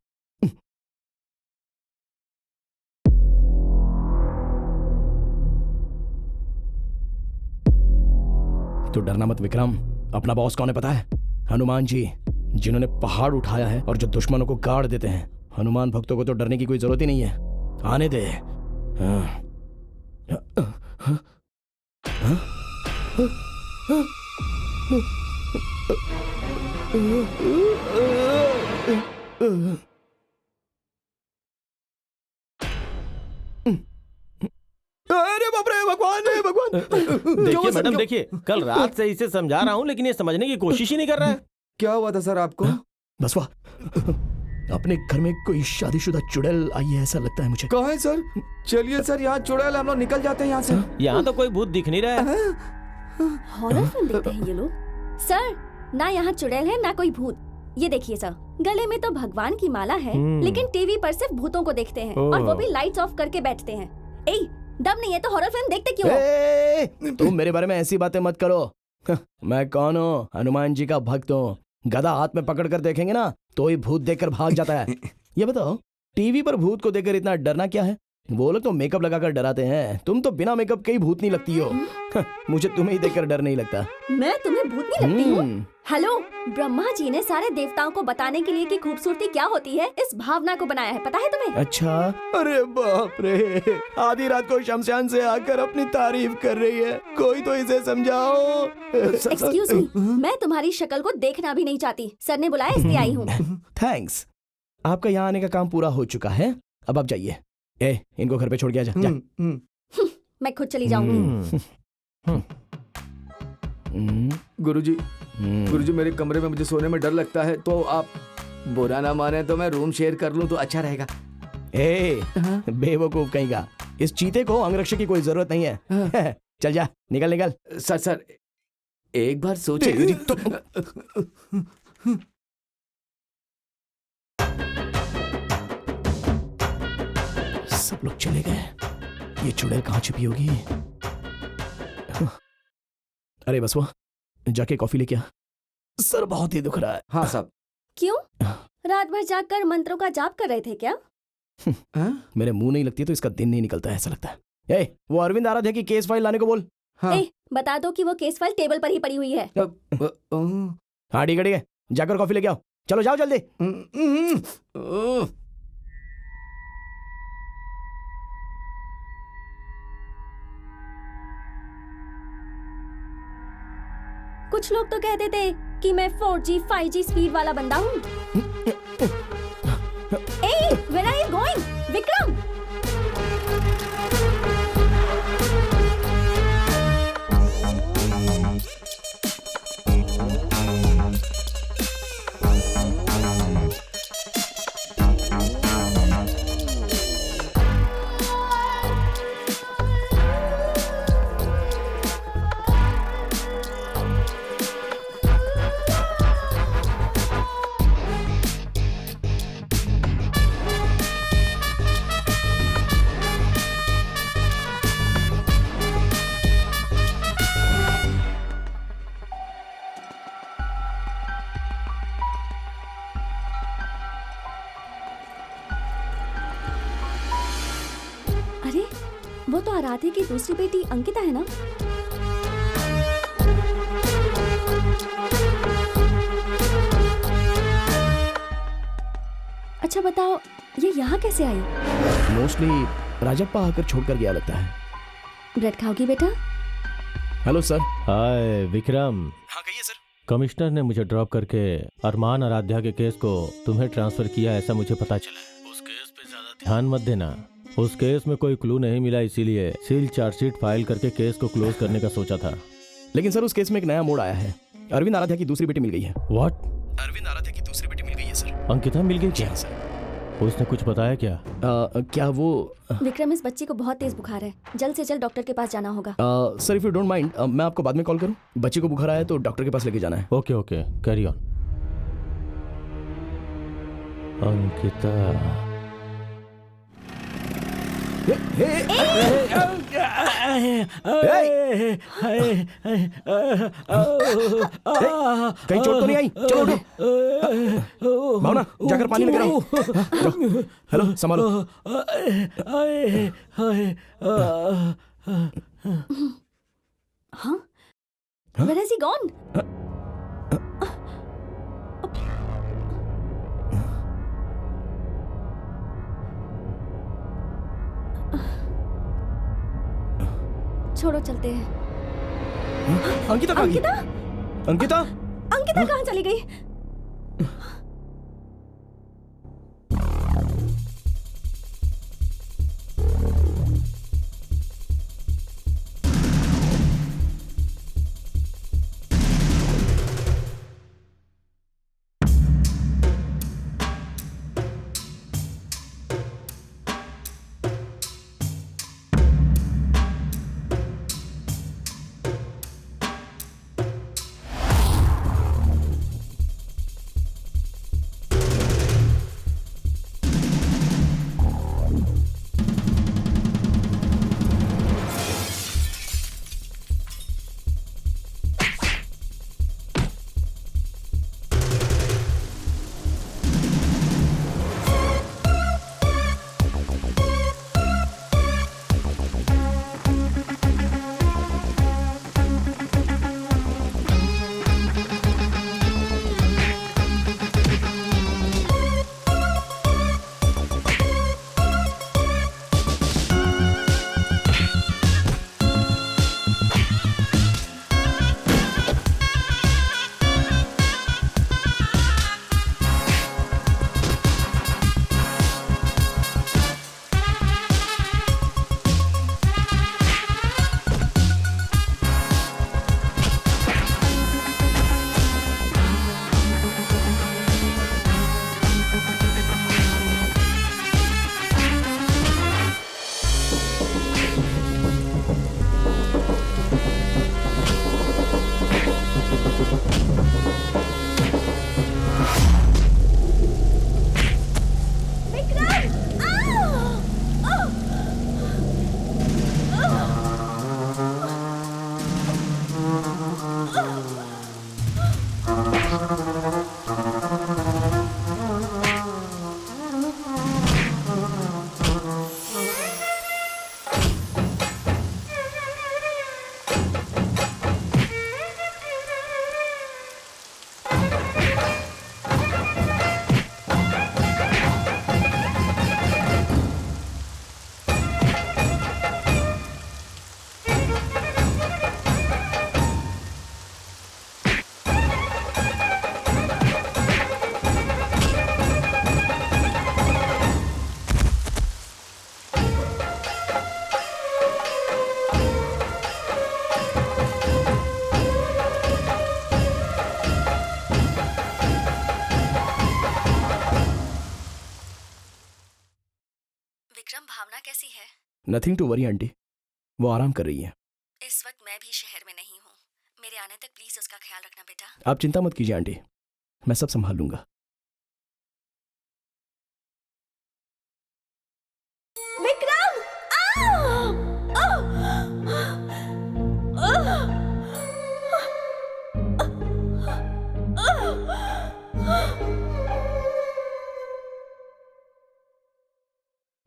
तो डरना मत विक्रम, अपना बॉस कौन है पता है? हनुमान जी, जिन्होंने पहाड़ उठाया है और जो दुश्मनों को गाड़ देते हैं। हनुमान भक्तों को तो डरने की कोई जरूरत ही नहीं है। आने दे। अरे बाप रे, भगवान है भगवान। देखिए मैडम, देखिए कल रात से इसे समझा रहा हूँ लेकिन ये समझने की कोशिश ही नहीं कर रहा है। क्या हुआ था सर आपको? बस वाह, अपने घर में कोई शादीशुदा चुड़ैल आई है ऐसा लगता है मुझे। कहाँ है सर? चलिए सर, यहाँ चुड़ैल, हम लोग निकल जाते हैं यहाँ से। यहाँ तो कोई भूत दिख नहीं रहा है। हॉरर फिल्म देखते हैं ये लोग। सर, ना यहाँ चुड़ैल है ना कोई भूत। ये देखिए सर, गले में तो भगवान की माला है लेकिन टीवी पर सिर्फ भूतों को देखते हैं और वो भी लाइट्स ऑफ करके बैठते हैं। ए, दम नहीं है तो हॉरर फिल्म देखते क्यों हो? तुम मेरे बारे में ऐसी बातें मत करो। मैं कौन हूँ? हनुमान जी का भक्त हूँ। गदा हाथ में पकड़ कर देखेंगे ना तो ही भूत देखकर भाग जाता है। ये बताओ, टीवी पर भूत को देखकर इतना डरना क्या है? वो लोग तो मेकअप लगाकर डराते हैं, तुम तो बिना मेकअप के ही भूत नहीं लगती हो। मुझे तुम्हें ही देखकर डर नहीं लगता। मैं तुम्हें भूत नहीं लगती हूँ? हेलो, ब्रह्मा जी ने सारे देवताओं को बताने के लिए कि खूबसूरती क्या होती है, इस भावना को बनाया है, पता है तुम्हें? अच्छा, अरे बाप रे, आधी रात को शमशान से आकर अपनी तारीफ कर रही है। कोई तो इसे समझाओ। एक्सक्यूज मी, मैं तुम्हारी शक्ल को देखना भी नहीं चाहती। सर ने बुलाया इसलिए आई हूँ। थैंक्स, आपका यहाँ आने का काम पूरा हो चुका है। अब आप जाइए। ए, इनको घर पे छोड़ के आ जा। मैं खुद चली जाऊंगी। गुरुजी, मेरे कमरे में मुझे सोने में डर लगता है, तो आप बुरा ना माने तो मैं रूम शेयर कर लूं तो अच्छा रहेगा। ए, बेवकूफ कहीं का, इस चीते को अंगरक्षक की कोई जरूरत नहीं है। चल जा, निकल निकल। सर एक बार सोचिए। सब लोग चले गए, ये चुड़ैल कहाँ छिपी होगी? अरे बस वो जाके कॉफी लेके आ। सर बहुत ही दुख रहा है। हाँ साहब। क्यों? रात भर जागकर मंत्रों का जाप कर रहे थे क्या? मेरे मुंह नहीं लगती तो इसका दिन नहीं निकलता है ऐसा लगता है। ए, वो अरविंद आराध्या की केस फाइल लाने को बोल। हाँ। ए, बता दो कि वो केस फाइल टेबल पर ही पड़ी हुई है। हाँ ठीक है, जाकर कॉफी लेके आओ। चलो जाओ जल्दी। कुछ लोग तो कहते थे कि मैं 4G 5G स्पीड वाला बंदा हूँ। ए, where are you going? Vikram! अरे, वो तो आराध्या की दूसरी बेटी अंकिता है ना? अच्छा बताओ, ये यहाँ कैसे आई? मोस्टली राजप्पा आकर छोड़कर गया लगता है। ब्रेड खाओगी बेटा? Hello sir. हाय विक्रम। हाँ कहिए सर। कमिश्नर ने मुझे ड्रॉप करके अरमान आराध्या के केस को तुम्हें ट्रांसफर किया ऐसा मुझे पता चला है। उस केस पे ज्यादा ध्यान मत देना। उस केस में कोई क्लू नहीं मिला, इसीलिए सील चार्जशीट फाइल करके केस को क्लोज करने का सोचा था। लेकिन सर उस केस में एक नया मोड़ आया है। अरविंद आराध्या की दूसरी बेटी मिल गई है। व्हाट? अरविंद आराध्या की दूसरी बेटी मिल गई है सर। अंकिता मिल गई जी क्या? हाँ सर। उसने कुछ बताया क्या? क्या वो विक्रम, इस बच्ची को बहुत तेज बुखार है, जल्द से जल्द डॉक्टर के पास जाना होगा। Sir if you don't mind मैं आपको बाद में कॉल करूं? बच्चे को बुखार आया है तो डॉक्टर के पास लेके जाना है। Okay okay, carry on. Ankita कहीं चोट तो नहीं आई? चलो उठो। भावना जाकर पानी लेकर आओ। जाओ। हेलो संभालो। हाँ? Where has he gone? छोड़ो, चलते हैं। अंकिता कहाँ गई? अंकिता अंकिता कहाँ चली गई? विक्रम, भावना कैसी है? नथिंग टू वरी आंटी, वो आराम कर रही है। इस वक्त मैं भी शहर में नहीं हूँ। मेरे आने तक प्लीज उसका ख्याल रखना बेटा। आप चिंता मत कीजिए आंटी, मैं सब संभाल लूंगा। विक्रम!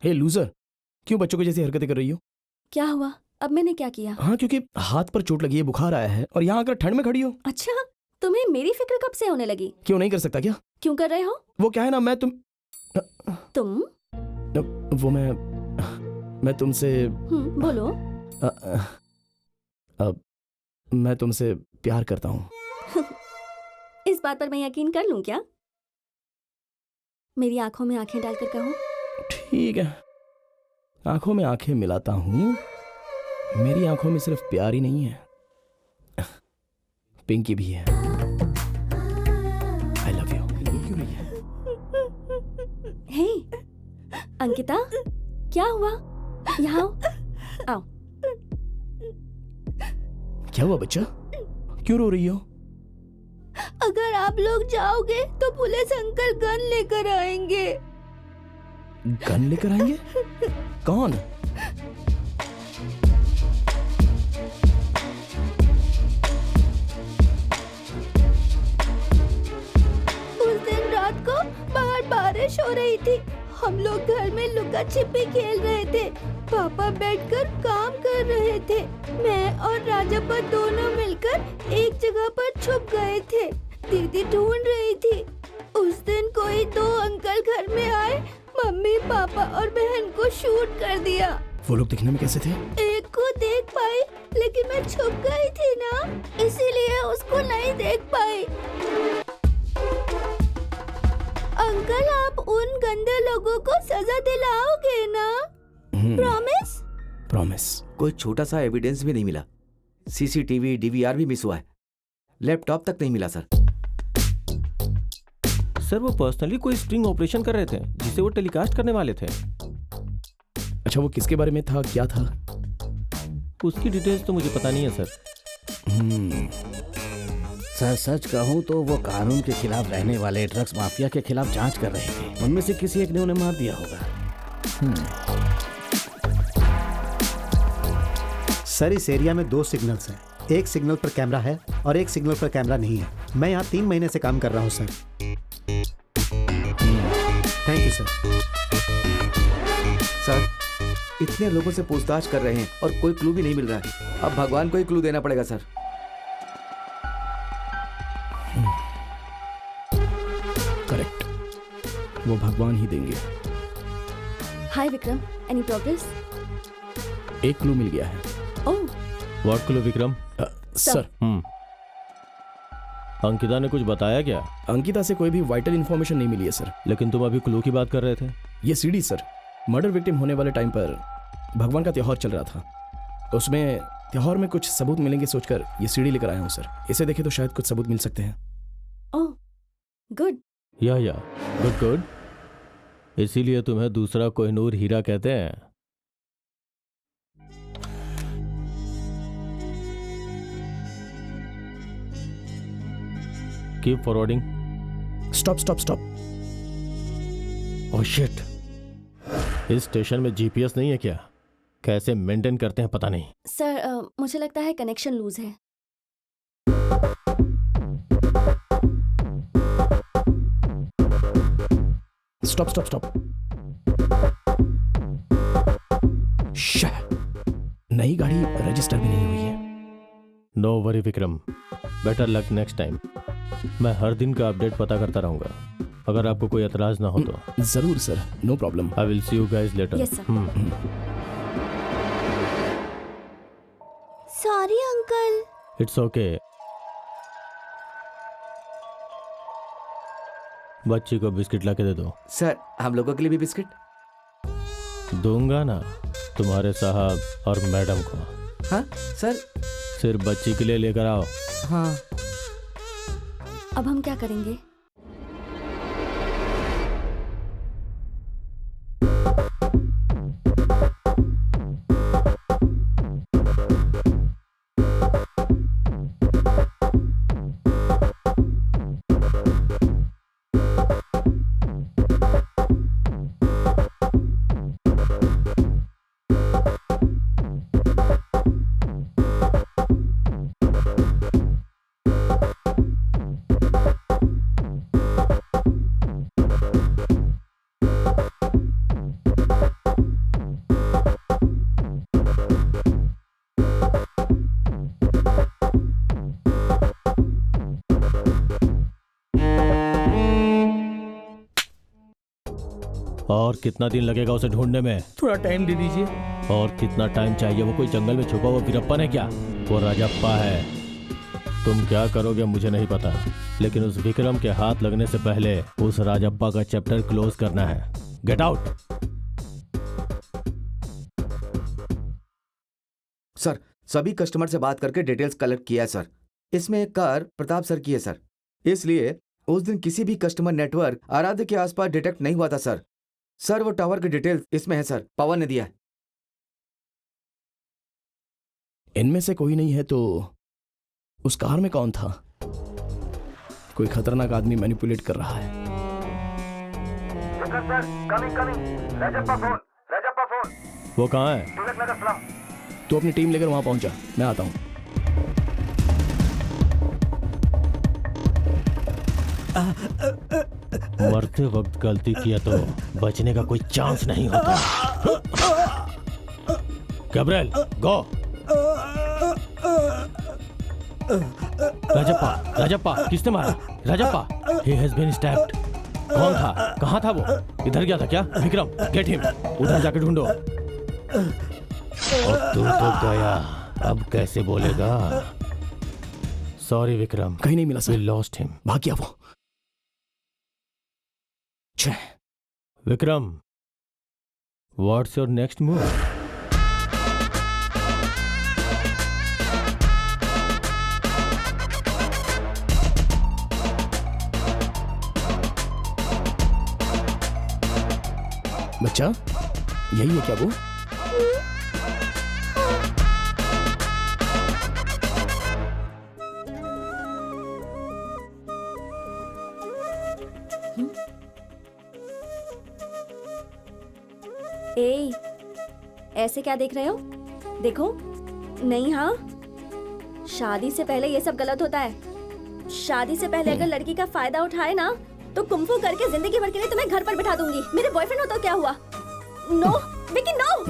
हे लूजर, क्यों बच्चों की जैसी हरकतें कर रही हो? क्या हुआ? अब मैंने क्या किया? हाँ, क्योंकि हाथ पर चोट लगी है, बुखार आया है और यहाँ आकर ठंड में खड़ी हो। अच्छा, तुम्हें मेरी फिक्र कब से होने लगी? क्यों नहीं कर सकता क्या? क्यों कर रहे हो? वो क्या है ना, मैं तुम? वो मैं तुमसे बोलो। मैं तुमसे प्यार करता हूँ। इस बात पर मैं यकीन कर लूं क्या? मेरी आंखों में आंखें डालकर कहो। ठीक है, आंखों में आंखें मिलाता हूं, मेरी आंखों में सिर्फ प्यार ही नहीं है, पिंकी भी है। I love you. Hey Ankita, क्या हुआ? यहाँ आओ। क्या हुआ बच्चा, क्यों रो रही हो? अगर आप लोग जाओगे तो पुलिस अंकल गन लेकर आएंगे। गन लेकर आएंगे? कौन? उस दिन रात को बाहर बारिश हो रही थी, हम लोग घर में लुका छिपी खेल रहे थे। पापा बैठकर काम कर रहे थे। मैं और राजप्पा दोनों मिलकर एक जगह पर छुप गए थे। दीदी ढूंढ रही थी। उस दिन कोई 2 अंकल घर में आए, मम्मी पापा और बहन को शूट कर दिया। वो लोग दिखने में कैसे थे? एक को देख पाई, लेकिन मैं छुप गई थी ना, इसीलिए उसको नहीं देख पाई। अंकल, आप उन गंदे लोगों को सजा दिलाओगे ना? प्रॉमिस? प्रॉमिस। कोई छोटा सा एविडेंस भी नहीं मिला। सीसीटीवी डीवीआर भी मिस हुआ है। लैपटॉप तक नहीं मिला सर। सर वो पर्सनली कोई स्ट्रिंग ऑपरेशन कर रहे थे जिसे वो टेलीकास्ट करने वाले थे। अच्छा, वो किसके बारे में था, क्या था? उसकी डिटेल्स तो मुझे पता नहीं है सर। सर सच कहूँ तो वो कानून के खिलाफ रहने वाले ड्रग्स माफिया के खिलाफ जांच कर रहे थे। उनमें से किसी एक ने उन्हें मार दिया होगा। सर इस एरिया में 2 सिग्नल्स हैं। एक सिग्नल पर कैमरा है और एक सिग्नल पर कैमरा नहीं है। मैं यहाँ 3 महीने से काम कर रहा हूँ sir. Thank you sir. Sir इतने लोगों से पूछताछ कर रहे हैं और कोई क्लू भी नहीं मिल रहा है। अब भगवान को ही क्लू देना पड़ेगा सर। करेक्ट, वो भगवान ही देंगे। Hi Vikram, any progress? एक क्लू मिल गया है। Oh, what clue Vikram? Sir, Ankita ने कुछ बताया क्या? अंकिता से कोई भी वाइटल इंफॉर्मेशन नहीं मिली है सर। लेकिन तुम अभी क्लू की बात कर रहे थे। ये सीडी सर, मर्डर विक्टिम होने वाले टाइम पर भगवान का त्योहार चल रहा था। उसमें त्योहार में कुछ सबूत मिलेंगे सोचकर ये सीडी लेकर आया हूँ सर। इसे देखे तो शायद कुछ सबूत मिल सकते हैं। Oh good. या गुड गुड। इसीलिए तुम्हें दूसरा कोहिनूर हीरा कहते हैं। Keep forwarding. Stop stop stop. Oh shit, इस स्टेशन में जीपीएस नहीं है क्या? कैसे मेंटेन करते हैं पता नहीं। सर मुझे लगता है कनेक्शन लूज है। Stop stop stop. नई गाड़ी रजिस्टर भी नहीं हुई है। No worry Vikram, better luck next time. मैं हर दिन का अपडेट पता करता रहूंगा, अगर आपको कोई एतराज ना हो तो। जरूर sir, no problem. I will see you guys later. Yes sir. Sorry uncle. It's okay. बच्ची को बिस्किट ला के दे दो। सर हम लोगों के लिए भी बिस्किट? दूंगा ना, तुम्हारे साहब और मैडम को। हाँ सर। सिर्फ बच्ची के लिए लेकर आओ। हाँ। अब हम क्या करेंगे? और कितना दिन लगेगा उसे ढूंढने में? थोड़ा टाइम दे दीजिए। और कितना टाइम चाहिए? वो कोई जंगल में छुपा हुआ वीरप्पन है क्या? वो राजप्पा है। तुम क्या करोगे मुझे नहीं पता, लेकिन उस विक्रम के हाथ लगने से पहले उस राजप्पा का चैप्टर क्लोज करना है। Get out. सर सभी कस्टमर से बात करके डिटेल्स कलेक्ट किया है सर। इसमें एक कार प्रताप सर की है सर, इसलिए उस दिन किसी भी कस्टमर नेटवर्क आराध्य के आसपास डिटेक्ट नहीं हुआ था सर। सर वो टावर की डिटेल्स इसमें है सर, पवन ने दिया है। इनमें से कोई नहीं है तो उस कार में कौन था? कोई खतरनाक आदमी मैनिपुलेट कर रहा है। वो कहाँ है? तू अपनी टीम लेकर वहां पहुंचा, मैं आता हूं। मरते वक्त गलती किया तो बचने का कोई चांस नहीं होता। गैब्रियल, गो। राजप्पा, किसने मारा? Rajappa, he has been stabbed। कौन था? कहाँ था वो? इधर गया था क्या? Vikram, get him. उधर जाके ढूंढो। और तू तो गया, अब कैसे बोलेगा? सॉरी विक्रम, कहीं नहीं मिला सर। We lost him। भाग गया वो। Vikram, what's your next move? बच्चा, यही है क्या वो? ए, ऐसे क्या देख रहे हो? देखो। नहीं, हाँ, शादी से पहले ये सब गलत होता है। शादी से पहले अगर लड़की का फायदा उठाए ना तो कुंफू करके जिंदगी भर के लिए तुम्हें घर पर बिठा दूंगी। मेरे बॉयफ्रेंड हो तो क्या हुआ? No Vicky, no.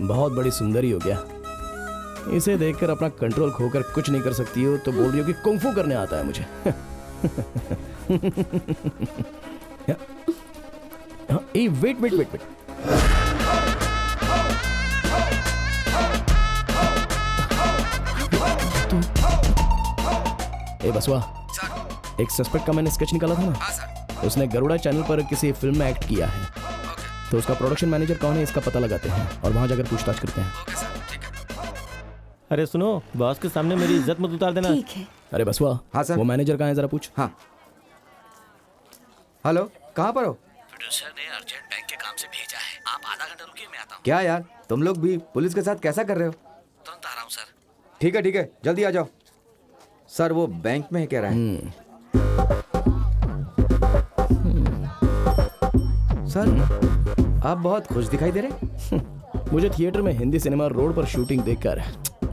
बहुत बड़ी सुंदरी हो गया। इसे देखकर अपना कंट्रोल खोकर कुछ नहीं कर सकती हो तो बोल रही हो कि कुंफू करने आता है मुझे। ए, वेट। ए बसवा, एक सस्पेक्ट का मैंने स्केच निकाला था ना। उसने गरुड़ा चैनल पर किसी फिल्म में एक्ट किया है। तो उसका प्रोडक्शन मैनेजर कौन है इसका पता लगाते हैं और वहां जाकर पूछताछ करते हैं। अरे सुनो, बॉस के सामने मेरी इज्जत मत उतार देना। ठीक है। अरे बसवा, हाँ सर। वो मैनेजर कहाँ है जरा पूछ। हाँ, हेलो, कहाँ पर हो? प्रोड्यूसर ने अर्जेंट बैंक के काम से भेजा है, आप आधा घंटा रुकिए, मैं आता हूँ। क्या यार, तुम लोग भी पुलिस के साथ कैसा कर रहे हो? तुरंत आ रहा हूँ सर। ठीक है, जल्दी आ जाओ। सर वो बैंक में है कह रहा है। सर आप बहुत खुश दिखाई दे रहे। मुझे थिएटर में हिंदी सिनेमा रोड पर शूटिंग देखकर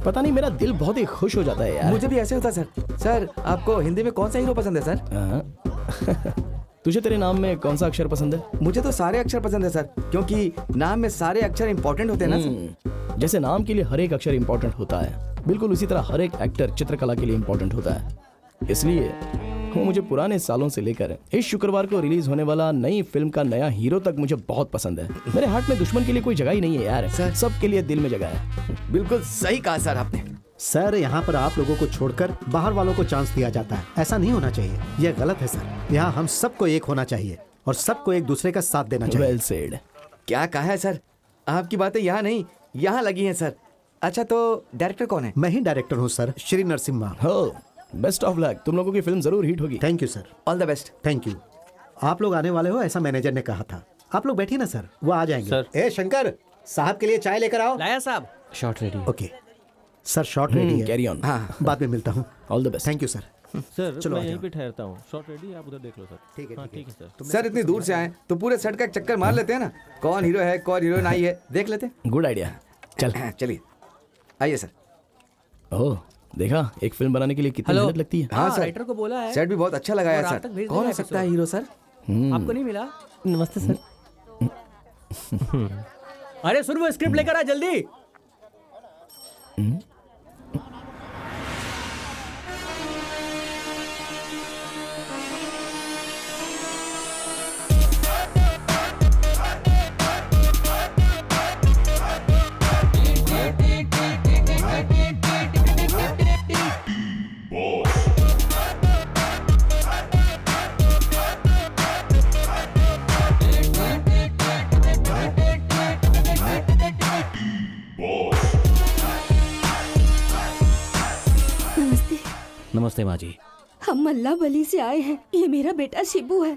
पता नहीं मेरा दिल बहुत ही खुश हो जाता है यार। मुझे भी ऐसे होता सर। सर आपको हिंदी में कौन सा हीरो पसंद है सर? तुझे तेरे नाम में कौन सा अक्षर पसंद है? मुझे तो सारे अक्षर पसंद है सर, क्योंकि नाम में सारे अक्षर इंपॉर्टेंट होते हैं ना सर। जैसे नाम के लिए हर एक अक्षर इंपॉर्टेंट होता है, बिल्कुल उसी तरह हर एक एक्टर चित्रकला के लिए इंपॉर्टेंट होता है। इसलिए वो मुझे पुराने सालों से लेकर इस शुक्रवार को रिलीज होने वाला नई फिल्म का नया हीरो तक मुझे बहुत पसंद है। मेरे हार्ट में दुश्मन के लिए कोई जगह ही नहीं है यार। सर, सबके लिए दिल में जगह है। बिल्कुल सही कहा सर आपने। सर यहाँ पर आप लोगों को छोड़कर बाहर वालों को चांस दिया जाता है, ऐसा नहीं होना चाहिए। यह गलत है सर। यहाँ हम सबको एक होना चाहिए और सबको एक दूसरे का साथ देना चाहिए। Well said. क्या कहा है सर? आपकी बातें यहाँ नहीं, यहाँ लगी हैं सर। अच्छा तो डायरेक्टर कौन है? मैं ही डायरेक्टर हूँ सर, श्री नरसिम्हा। हो, बेस्ट ऑफ लक। तुम लोगों की फिल्म जरूर हिट होगी। Thank you sir. All the best. Thank you. आप लोग आने वाले हो ऐसा मैनेजर ने कहा था। आप लोग बैठिए ना सर, वो आ जाएंगे। सर। ए शंकर, साहब के लिए चाय लेकर आओ। लाया साहब। Shot ready. Okay sir, shot ready है। Carry on. हाँ, बाद में मिलता हूँ। All the best. Thank you sir. Sir चलो मैं आ यहीं जाओ। पे ठहरता हूँ। शॉट रेडी, आप उधर देख लो सर। ठीक है, हाँ, ठीक है। ठीक है सर। सर इतनी दूर से आए तो पूरे सेट का एक चक्कर मार लेते हैं ना। कौन हीरो है, कौन हीरोइन आई है, देख लेते हैं। Good idea. चल चलिए आइए सर। ओह, देखा एक फिल्म बनाने के लिए कितनी मेहनत लगती है। हाँ सर, राइटर को बोला है। सेट भी बहुत अच्छा लगाया और रात सर। तक भेज कौन हो देगा सकता है हीरो सर? आपको नहीं मिला? नमस्ते सर। अरे सुन, वो स्क्रिप्ट लेकर आ जल्दी। नमस्ते माँ जी। हम मल्ला बली से आए हैं। ये मेरा बेटा शिबू है।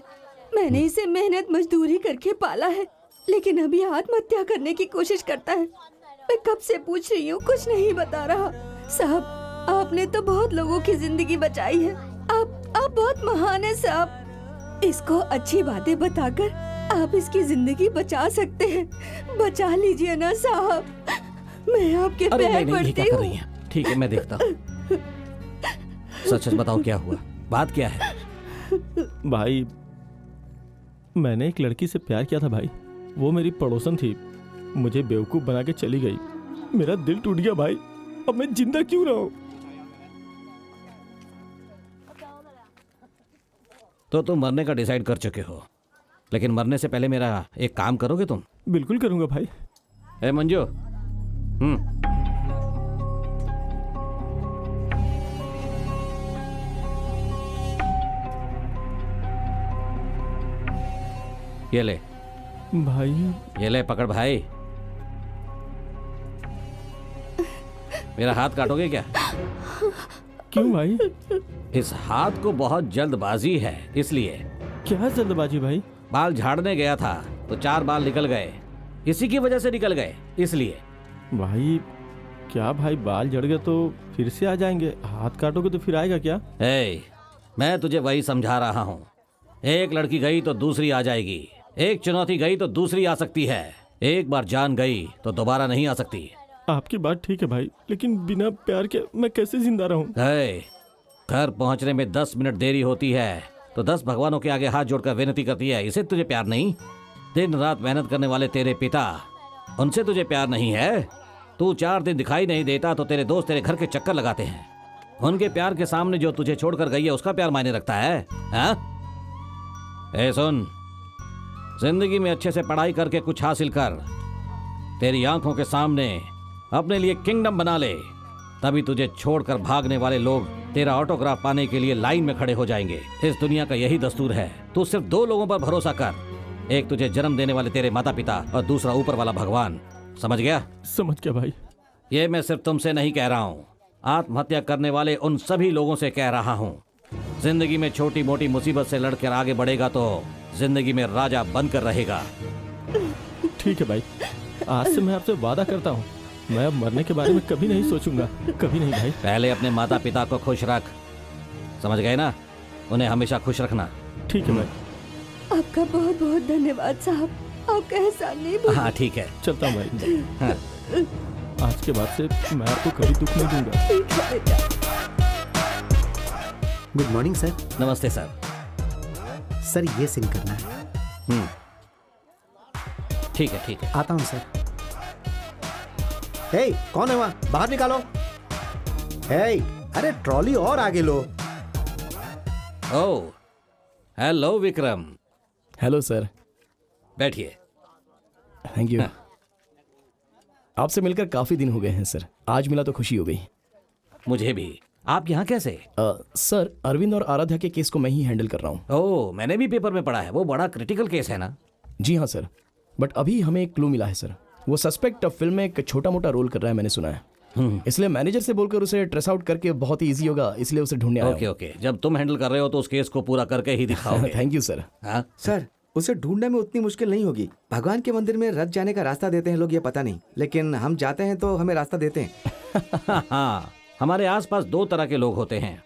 मैंने इसे मेहनत मजदूरी करके पाला है, लेकिन अभी आत्महत्या करने की कोशिश करता है। मैं कब से पूछ रही हूँ, कुछ नहीं बता रहा। साहब, आपने तो बहुत लोगों की जिंदगी बचाई है। आप बहुत महान है साहब। इसको अच्छी बातें बताकर आप इसकी जिंदगी बचा सकते हैं। बचा लीजिए ना साहब, मैं आपके अरे पैर नहीं, ये क्या पड़ती कर हूँ। रही हैं? ठीक है, मैं देखता हूँ। सच सच बताओ, क्या हुआ? बात क्या है? भाई, मैंने एक लड़की से प्यार किया था भाई। वो मेरी पड़ोसन थी, मुझे बेवकूफ बना के चली गई। मेरा दिल टूट गया भाई। अब मैं जिंदा क्यों रहूं? तो तुम मरने का डिसाइड कर चुके हो, लेकिन मरने से पहले मेरा एक काम करोगे तुम? बिल्कुल करूंगा भाई। ए मंजू, ये ले भाई, ये ले, पकड़ भाई। मेरा हाथ काटोगे क्या? क्यों भाई? इस हाथ को बहुत जल्दबाजी है, इसलिए। क्या जल्दबाजी भाई? बाल झाड़ने गया था तो 4 बाल निकल गए, इसी की वजह से निकल गए, इसलिए। भाई क्या भाई, बाल झड़ गए तो फिर से आ जाएंगे, हाथ काटोगे तो फिर आएगा क्या? मैं तुझे वही समझा रहा हूँ। एक लड़की गई तो दूसरी आ जाएगी, एक चुनौती गई तो दूसरी आ सकती है, एक बार जान गई तो दोबारा नहीं आ सकती। आपकी बात ठीक है भाई, लेकिन बिना प्यार के मैं कैसे जिंदा रहूं? घर पहुंचने में 10 मिनट देरी होती है तो 10 भगवानों के आगे हाथ जोड़कर विनती करती है, इसे तुझे प्यार नहीं? दिन रात मेहनत करने वाले तेरे पिता, उनसे तुझे प्यार नहीं है? तू 4 दिन दिखाई नहीं देता तो तेरे दोस्त तेरे घर के चक्कर लगाते हैं। उनके प्यार के सामने जो तुझे छोड़कर गई है उसका प्यार मायने रखता है? सुन, जिंदगी में अच्छे से पढ़ाई करके कुछ हासिल कर, तेरी आंखों के सामने अपने लिए किंगडम बना ले, तभी तुझे छोड़कर भागने वाले लोग तेरा ऑटोग्राफ पाने के लिए लाइन में खड़े हो जाएंगे। इस दुनिया का यही दस्तूर है। तू सिर्फ 2 लोगों पर भरोसा कर, एक तुझे जन्म देने वाले तेरे माता पिता और दूसरा ऊपर वाला भगवान। समझ गया? समझ गया भाई। ये मैं सिर्फ तुमसे नहीं कह रहा हूँ, आत्महत्या करने वाले उन सभी लोगों से कह रहा हूँ। जिंदगी में छोटी मोटी मुसीबत से लड़कर आगे बढ़ेगा तो जिंदगी में राजा बनकर रहेगा। ठीक है भाई, आज से मैं आपसे वादा करता हूँ, मैं अब मरने के बारे में कभी नहीं सोचूंगा, कभी नहीं भाई। पहले अपने माता पिता को खुश रख, समझ गए ना? उन्हें हमेशा खुश रखना। ठीक है भाई। आपका बहुत बहुत धन्यवाद साहब, आपका एहसान नहीं भूलूंगा। हाँ ठीक है, चलता हूँ भाई। हाँ। आज के बाद से मैं आपको कभी दुख नहीं दूंगा। ठीक है बेटा। Good morning sir. नमस्ते सर। सर ये सिंक करना है। ठीक है, ठीक है। आता हूँ सर। हे, कौन है वहाँ? बाहर निकालो। हे, अरे ट्रॉली और आगे लो। Oh, hello Vikram. Hello sir. बैठिए। Thank you. आपसे मिलकर काफी दिन हो गए हैं सर, आज मिला तो खुशी हो गई। मुझे भी। आप यहाँ कैसे? सर, अरविंद और आराध्या के केस को मैं ही हैंडल कर रहा हूँ। ओह, मैंने भी पेपर में पढ़ा है, वो बड़ा क्रिटिकल केस है ना? जी हाँ सर, बट अभी हमें एक क्लू मिला है सर। वो सस्पेक्ट फिल्म में एक छोटा मोटा रोल कर रहा है, मैंने सुना है। इसलिए मैनेजर से बोलकर उसे ट्रेस आउट करके बहुत ही इजी होगा, इसलिए उसे ढूंढने आया हूं। ओके, जब तुम हैंडल कर रहे हो तो उस केस को पूरा करके ही दिखाओगे। Thank you sir. हाँ? सर, उसे ढूंढने में उतनी मुश्किल नहीं होगी। भगवान के मंदिर में रथ जाने का रास्ता देते हैं लोग, ये पता नहीं, लेकिन हम जाते हैं तो हमें रास्ता देते हैं। हाँ, हमारे आसपास 2 तरह के लोग होते हैं,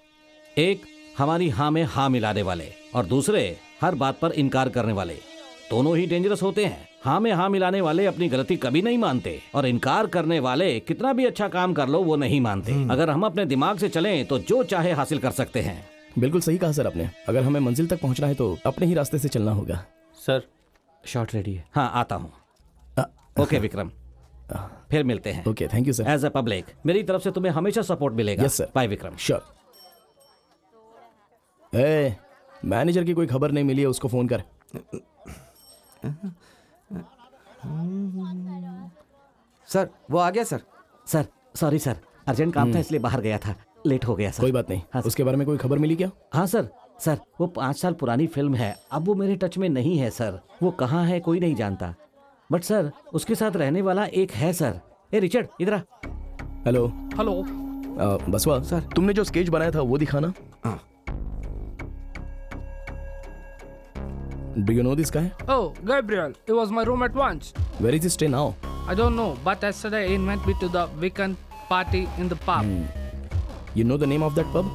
एक हमारी हाँ में हाँ मिलाने वाले और दूसरे हर बात पर इनकार करने वाले। दोनों ही डेंजरस होते हैं। हाँ में हाँ मिलाने वाले अपनी गलती कभी नहीं मानते और इनकार करने वाले कितना भी अच्छा काम कर लो वो नहीं मानते। अगर हम अपने दिमाग से चलें तो जो चाहे हासिल कर सकते हैं। बिल्कुल सही कहा सर आपने। अगर हमें मंजिल तक पहुंचना है तो अपने ही रास्ते से चलना होगा। सर, शॉट रेडी है? हाँ, आता हूँ। ओके विक्रम, फिर मिलते हैं। Okay, thank you sir. As a public मेरी तरफ से तुम्हें हमेशा सपोर्ट मिलेगा। Yes sir. Bye Vikram. Sure. Manager की कोई खबर नहीं मिली है, उसको फोन कर। सर, वो आ गया sir. Sir sorry sir, urgent काम था इसलिए बाहर गया था, लेट हो गया सर। कोई बात नहीं। हाँ, उसके बारे में कोई खबर मिली क्या? हाँ सर, वो 5 साल पुरानी फिल्म है, अब वो मेरे टच में नहीं है सर। वो कहाँ है कोई नहीं जानता, बट सर उसके साथ रहने वाला एक है सर। ए रिचर्ड, इधर आ। हेलो। हेलो। बसवा सर। तुमने जो स्केच बनाया था वो दिखाना। हाँ। Do you know this guy? Oh, Gabriel, he was my roommate once. Where is stay now? I don't know, but yesterday he invited me to the weekend party in the pub. You know the name of that pub?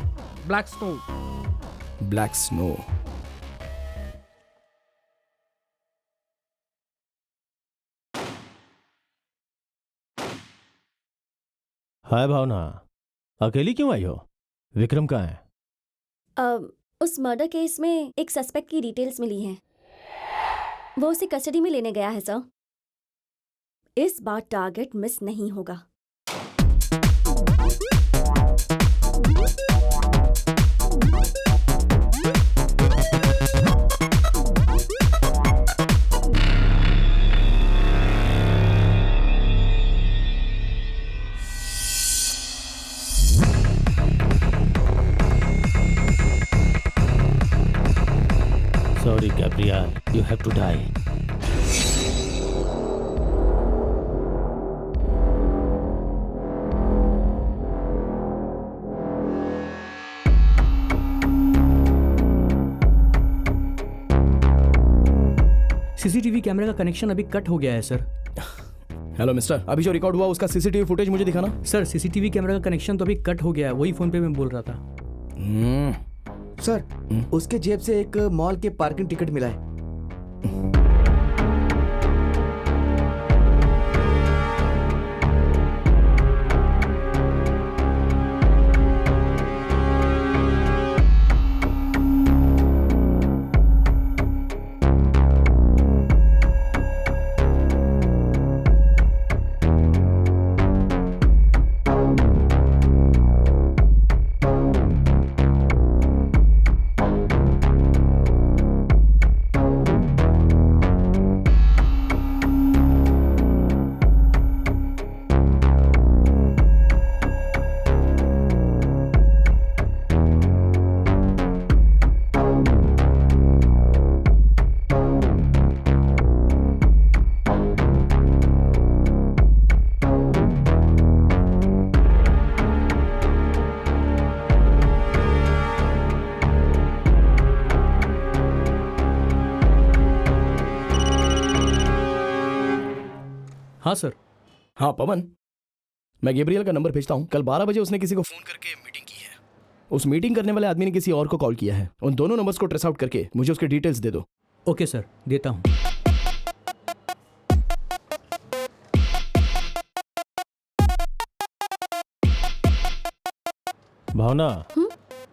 Black Snow. Black Snow. हाय भावना, अकेली क्यों आई हो? विक्रम कहाँ है? उस murder case में एक suspect की details मिली हैं। वो उसे कस्टडी में लेने गया है सर। इस बार टारगेट मिस नहीं होगा। Sorry, Gabriel, you have to die. CCTV कैमरे का कनेक्शन अभी कट हो गया है सर। हेलो मिस्टर, अभी जो रिकॉर्ड हुआ उसका सीसीटीवी फुटेज मुझे दिखाना। सर सीसीटीवी कैमरा का कनेक्शन तो अभी कट हो गया है, वही फोन पे मैं बोल रहा था। सर, उसके जेब से एक मॉल के पार्किंग टिकट मिला है। हाँ सर। हाँ पवन, मैं गैब्रियल का नंबर भेजता हूँ। कल 12 बजे उसने किसी को फोन करके मीटिंग की है। उस मीटिंग करने वाले आदमी ने किसी और को कॉल किया है। उन दोनों नंबर्स को ट्रेस आउट करके मुझे उसके डिटेल्स दे दो। ओके सर, देता हूँ। भावना,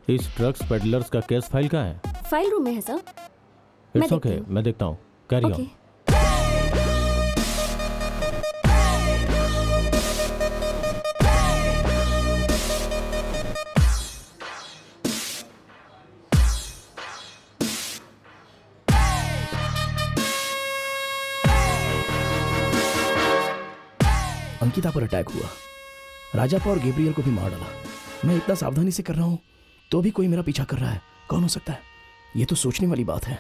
इस ड्रग्स पेडलर्स का केस फाइल कहाँ है? फाइल रूम में है सर। इट्स ओके, मैं देखता हूँ। Carry on. अंकिता पर अटैक हुआ, राजापा और गैब्रियल को भी मार डाला। मैं इतना सावधानी से कर रहा हूँ तो भी कोई मेरा पीछा कर रहा है। कौन हो सकता है? ये तो सोचने वाली बात है।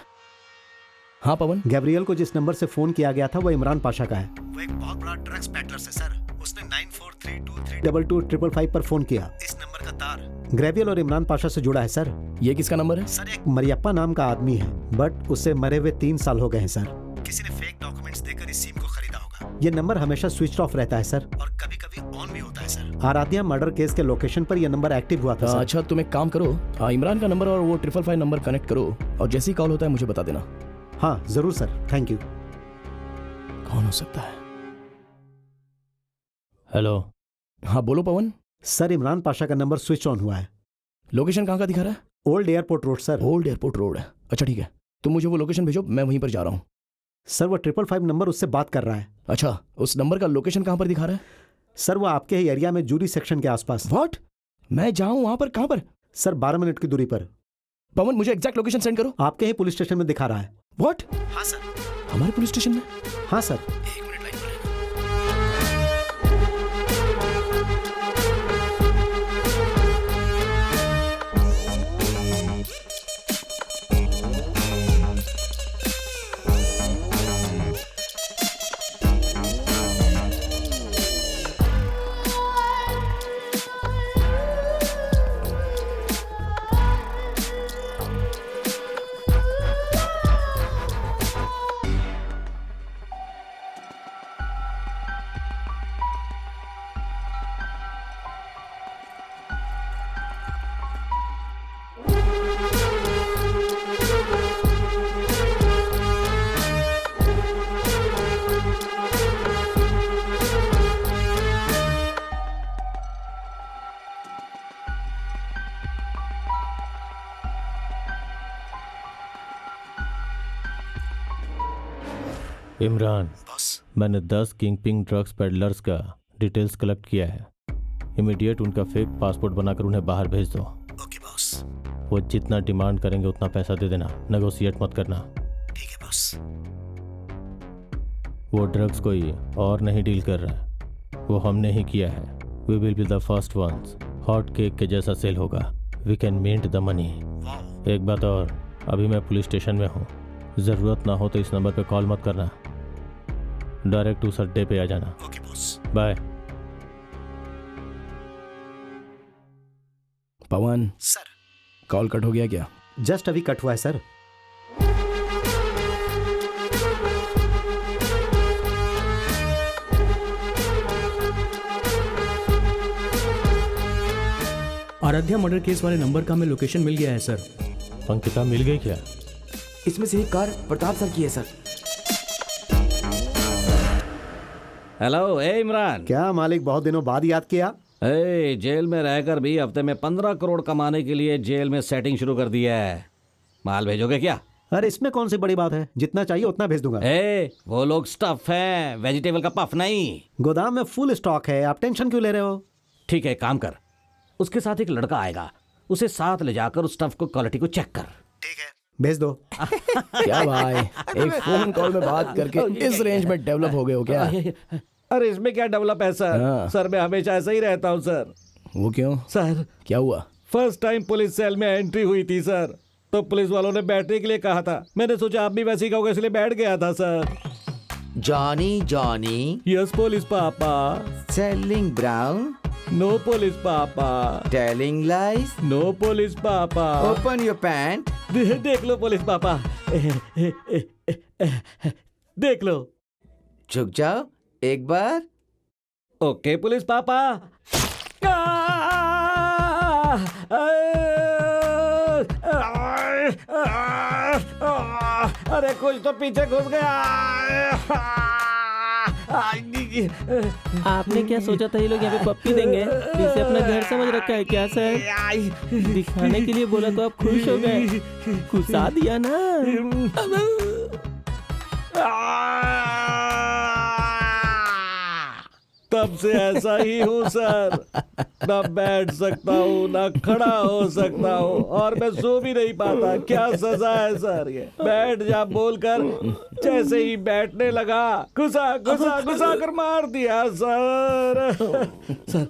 हाँ पवन, गैब्रियल को जिस नंबर से फोन किया गया था वो इमरान पाशा का है। वो एक बहुत बड़ा ड्रग्स पेडलर है सर। उसने 94323225 पर फोन किया। इस नंबर का तार गैब्रियल और इमरान पाशा से जुड़ा है सर। ये किसका नंबर है? सर एक मरियप्पा नाम का आदमी है, बट उससे मरे हुए 3 साल हो गए हैं सर। किसी ने फेक डॉक्यूमेंट्स देकर इस सिम को खरीदा होगा। ये नंबर हमेशा स्विच ऑफ रहता है सर, और कभी कभी ऑन भी होता है सर। आराध्या मर्डर केस के लोकेशन पर यह नंबर एक्टिव हुआ था सर। अच्छा, तुम एक काम करो, इमरान का नंबर और वो 555 नंबर कनेक्ट करो और जैसे ही कॉल होता है मुझे बता देना। हाँ जरूर सर, थैंक यू। कौन हो सकता है? हेलो। हाँ बोलो पवन। सर इमरान पाशा का नंबर स्विच ऑन हुआ है। लोकेशन कहाँ का दिखा रहा है? Old airport road sir. Old airport road है। अच्छा ठीक है, तुम मुझे वो लोकेशन भेजो, मैं वहीं पर जा रहा हूँ। सर वो 555 नंबर उससे बात कर रहा है। अच्छा, उस नंबर का लोकेशन कहाँ पर दिखा रहा है? सर वो आपके ही एरिया में जूरी सेक्शन के आसपास। व्हाट? मैं जाऊँ वहाँ पर? कहाँ पर? सर 12 मिनट की दूरी पर। पवन मुझे एग्जैक्ट लोकेशन सेंड करो। आपके ही पुलिस स्टेशन में दिखा रहा है। व्हाट? हाँ सर। हमारे पुलिस स्टेशन में? हाँ सर। एक मिनट लाइन पर रहना। इमरान, बॉस। मैंने 10 किंगपिंग ड्रग्स पेडलर्स का डिटेल्स कलेक्ट किया है। इमीडिएट उनका फेक पासपोर्ट बनाकर उन्हें बाहर भेज दो। Okay boss. वो जितना डिमांड करेंगे उतना पैसा दे देना, नेगोशिएट मत करना। ठीक है बॉस। वो ड्रग्स कोई और नहीं डील कर रहा है, वो हमने ही किया है। We will be the first ones. Hot cake के जैसा सेल होगा। We can mint the money. एक बात और, अभी मैं पुलिस स्टेशन में हूँ। ज़रूरत ना हो तो इस नंबर पे कॉल मत करना, डायरेक्ट उस अड्डे पे आ जाना। Okay boss. बाय। पवन, सर, कॉल कट हो गया क्या? जस्ट अभी कट हुआ है सर। आराध्या मर्डर केस वाले नंबर का हमें लोकेशन मिल गया है सर। अंकिता मिल गई क्या? इसमें से एक कार प्रताप सर की है सर। हेलो, ए इमरान। क्या मालिक, बहुत दिनों बाद याद किया? ए, जेल में रहकर भी हफ्ते में 15 करोड़ कमाने के लिए जेल में सेटिंग शुरू कर दी है। माल भेजोगे क्या? अरे इसमें कौन सी बड़ी बात है, जितना चाहिए उतना भेज दूंगा। ए, वो लोग स्टफ है, वेजिटेबल का पफ नहीं। गोदाम में फुल स्टॉक है, आप टेंशन क्यों ले रहे हो? ठीक है, काम कर, उसके साथ एक लड़का आएगा, उसे साथ ले जाकर उस स्टफ को क्वालिटी को चेक कर। ठीक है, भेज दो। क्या भाई, एक फोन कॉल में बात करके इस रेंज में डेवलप हो गए हो क्या? अरे इसमें क्या डेवलप है सर? हाँ। सर मैं हमेशा ऐसा ही रहता हूँ सर। वो क्यों? सर क्या हुआ? फर्स्ट टाइम पुलिस सेल में एंट्री हुई थी सर, तो पुलिस वालों ने बैठने के लिए कहा था। मैंने सोचा आप भी वैसे ही कहोगे, इसलिए बैठ गया था sir. Johnny Johnny yes police पापा। सेलिंग ब्राउन, नो पुलिस पापा। टेलिंग लाइज, नो पुलिस पापा। Open your pant. देख लो पुलिस पापा, देख लो। झुक जाओ एक बार। ओके पुलिस पापा। अरे कुछ तो पीछे घुस गया। आपने क्या सोचा था ये लोग यहाँ पे पप्पी देंगे? इसे अपना घर समझ रखा है क्या सर? दिखाने के लिए बोला तो आप खुश हो गए, घुसा दिया ना। तब से ऐसा ही हूँ सर, ना बैठ सकता हूँ ना खड़ा हो सकता हूँ, और मैं सो भी नहीं पाता। क्या सजा है सर ये? बैठ जा बोलकर जैसे ही बैठने लगा घुसा घुसा घुसा कर मार दिया सर। सर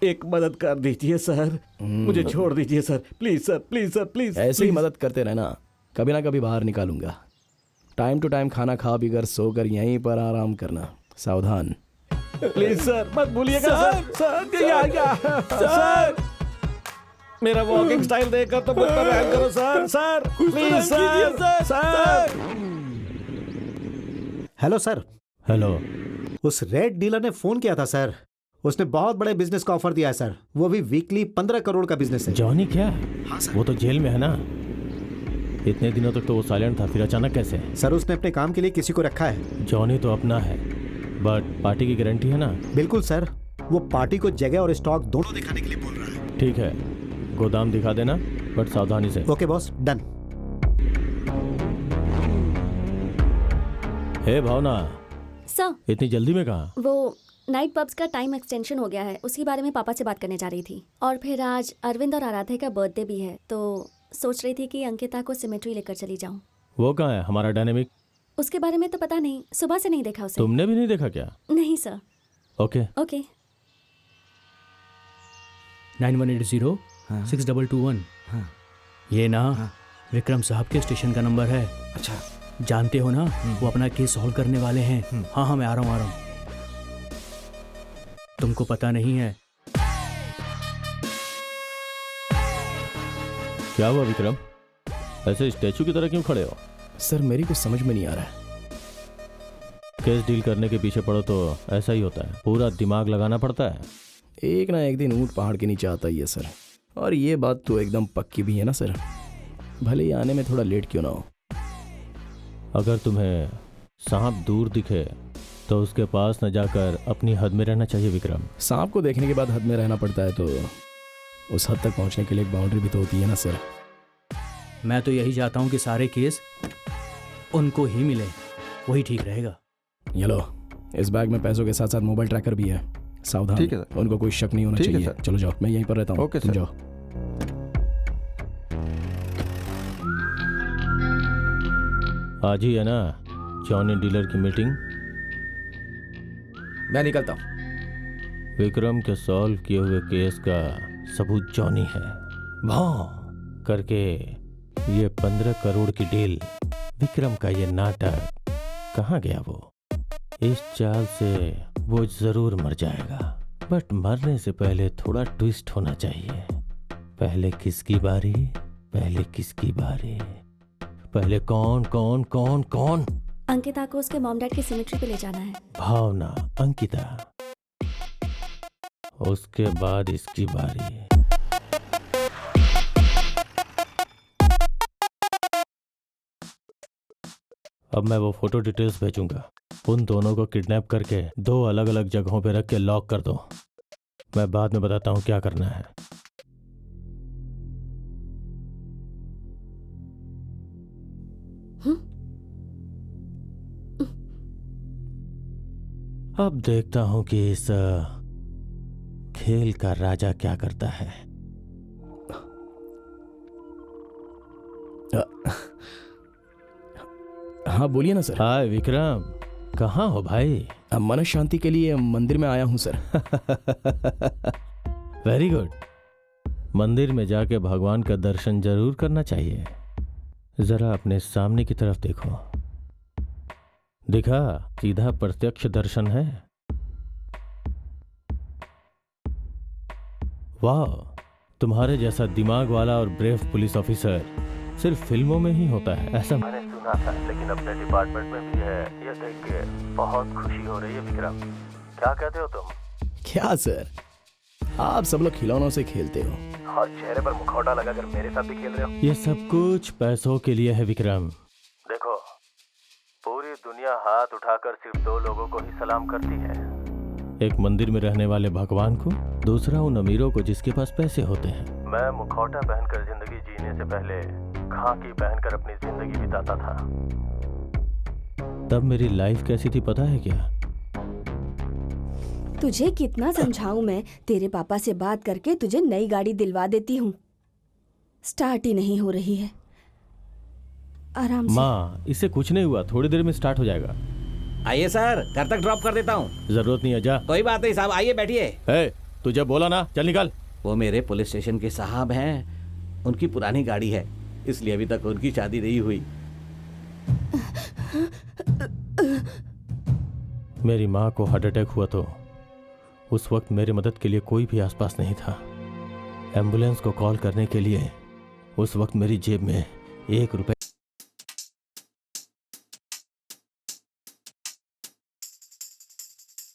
एक मदद कर दीजिए सर, मुझे छोड़ दीजिए sir, please sir, please sir, please. ऐसे ही मदद करते रहना, कभी ना कभी बाहर निकालूंगा। टाइम टू टाइम खाना खा पीकर सोकर यहीं पर आराम करना। सावधान। प्लीज सर मत भूलिएगा सर। सर मेरा वॉकिंग स्टाइल देखकर तो मुझ पर रहम करो sir. Sir please sir. Hello sir. Hello. उस रेड डीलर ने फोन किया था सर, उसने बहुत बड़े बिजनेस का ऑफर दिया है सर, वो भी वीकली 15 करोड़ का बिजनेस है। जॉनी क्या? हाँ सर। वो तो जेल में है ना, इतने दिनों तक तो वो साइलेंट था, फिर अचानक कैसे? सर उसने अपने काम के लिए किसी को रखा है। जॉनी तो अपना है, बट पार्टी की गारंटी है ना? बिल्कुल सर, वो पार्टी को जगह और स्टॉक दोनों दिखाने के लिए बोल रहा है। ठीक है, गोदाम दिखा देना, बट सावधानी से। Okay boss, done. Hey Bhavna, sir इतनी जल्दी में कहाँ? वो नाइट पब्स का टाइम एक्सटेंशन हो गया है, उसके बारे में पापा से बात करने जा रही थी। और फिर आज अरविंद और आराध्या का बर्थडे भी है, तो सोच रही थी कि अंकिता को सिमेट्री लेकर चली जाऊं। वो कहाँ है हमारा डायनेमिक? उसके बारे में तो पता नहीं, सुबह से नहीं देखा उसे। तुमने भी नहीं देखा क्या? नहीं सर। Okay okay. 9180-6221। ये ना विक्रम साहब के स्टेशन का नंबर है। अच्छा, जानते हो ना, वो अपना केस सॉल्व करने वाले हैं। हाँ मैं आ रहा हूँ। तुमको पता नहीं है। क्या हुआ विक्रम, ऐसे स्टैचू की तरह क्यों खड़े हो? सर मेरी कुछ समझ में नहीं आ रहा है। केस डील करने के पीछे पड़ो तो ऐसा ही होता है, पूरा दिमाग लगाना पड़ता है। एक ना एक दिन ऊंट पहाड़ के नीचे आता ही है सर, और ये बात तो एकदम पक्की भी है ना सर, भले ही आने में थोड़ा लेट क्यों ना हो। अगर तुम्हें सांप दूर दिखे तो उसके पास न जाकर अपनी हद में रहना चाहिए विक्रम। सांप को देखने के बाद हद में रहना पड़ता है, तो उस हद तक पहुंचने के लिए एक बाउंड्री भी तो होती है ना सर। मैं तो यही चाहता हूँ कि सारे केस उनको ही मिले, वही ठीक रहेगा। ये लो, इस बैग में पैसों के साथ साथ मोबाइल ट्रैकर भी है। सावधान, ठीक है सर। उनको कोई शक नहीं होना ठीक है चाहिए। सर। चलो जाओ, मैं यहीं पर रहता हूँ। ओके तुम सर। जाओ। आज ही है ना जॉनी डीलर की मीटिंग? मैं निकलता हूँ। विक्रम के सॉल्व किए हुए केस का सबूत जॉनी है। भाव करके ये 15 करोड़ की डील, विक्रम का ये नाटक कहाँ गया वो? इस चाल से वो जरूर मर जाएगा, बट मरने से पहले थोड़ा ट्विस्ट होना चाहिए। पहले किसकी बारी? पहले किसकी बारी? पहले कौन कौन कौन कौन? अंकिता को उसके मॉम डैड की सिमेट्री पे ले जाना है। भावना, अंकिता, उसके बाद इसकी बारी। अब मैं वो फोटो डिटेल्स भेजूंगा। उन दोनों को किडनैप करके 2 अलग अलग जगहों पे रख के लॉक कर दो। मैं बाद में बताता हूँ क्या करना है। अब देखता हूं कि इस खेल का राजा क्या करता है। हाँ बोलिए ना सर। हाय विक्रम, कहाँ हो भाई? मन शांति के लिए मंदिर में आया हूँ सर। Very good. मंदिर में जाके भगवान का दर्शन जरूर करना चाहिए। जरा अपने सामने की तरफ देखो। दिखा, सीधा प्रत्यक्ष दर्शन है। वाह, तुम्हारे जैसा दिमाग वाला और ब्रेव पुलिस ऑफिसर सिर्फ फिल्मों में ही होता है, ऐसा मैंने सुना था, लेकिन अपने डिपार्टमेंट में भी है। ये देख के बहुत खुशी हो रही है विक्रम। क्या कहते हो तुम? क्या सर, आप सब लोग खिलौनों से खेलते हो और चेहरे पर मुखौटा लगाकर मेरे साथ भी खेल रहे हो। ये सब कुछ पैसों के लिए है विक्रम। देखो, पूरी दुनिया हाथ उठाकर सिर्फ 2 लोगों को ही सलाम करती है। एक मंदिर में रहने वाले भगवान को, दूसरा उन अमीरों को जिसके पास पैसे होते हैं। मैं मुखौटा पहनकर जिंदगी जीने से पहले खाकी पहनकर अपनी जिंदगी बिताता था। तब मेरी लाइफ कैसी थी पता है क्या? तुझे कितना समझाऊं मैं? तेरे पापा से बात करके तुझे नई गाड़ी दिलवा देती हूँ। स्टार्ट ही नहीं हो रही है। आराम से। माँ, इससे कुछ नहीं हुआ, थोड़ी देर में स्टार्ट हो जाएगा। आइए सर, घर तक ड्रॉप कर देता हूँ। जरूरत नहीं है, जा। कोई बात नहीं साहब, आइए बैठिए। तुझे बोला ना, चल निकल। वो मेरे पुलिस स्टेशन के साहब हैं। उनकी पुरानी गाड़ी है, इसलिए अभी तक उनकी शादी नहीं हुई। मेरी माँ को हार्ट अटैक हुआ तो उस वक्त मेरी मदद के लिए कोई भी आसपास नहीं था। एम्बुलेंस को कॉल करने के लिए उस वक्त मेरी जेब में 1 रुपए।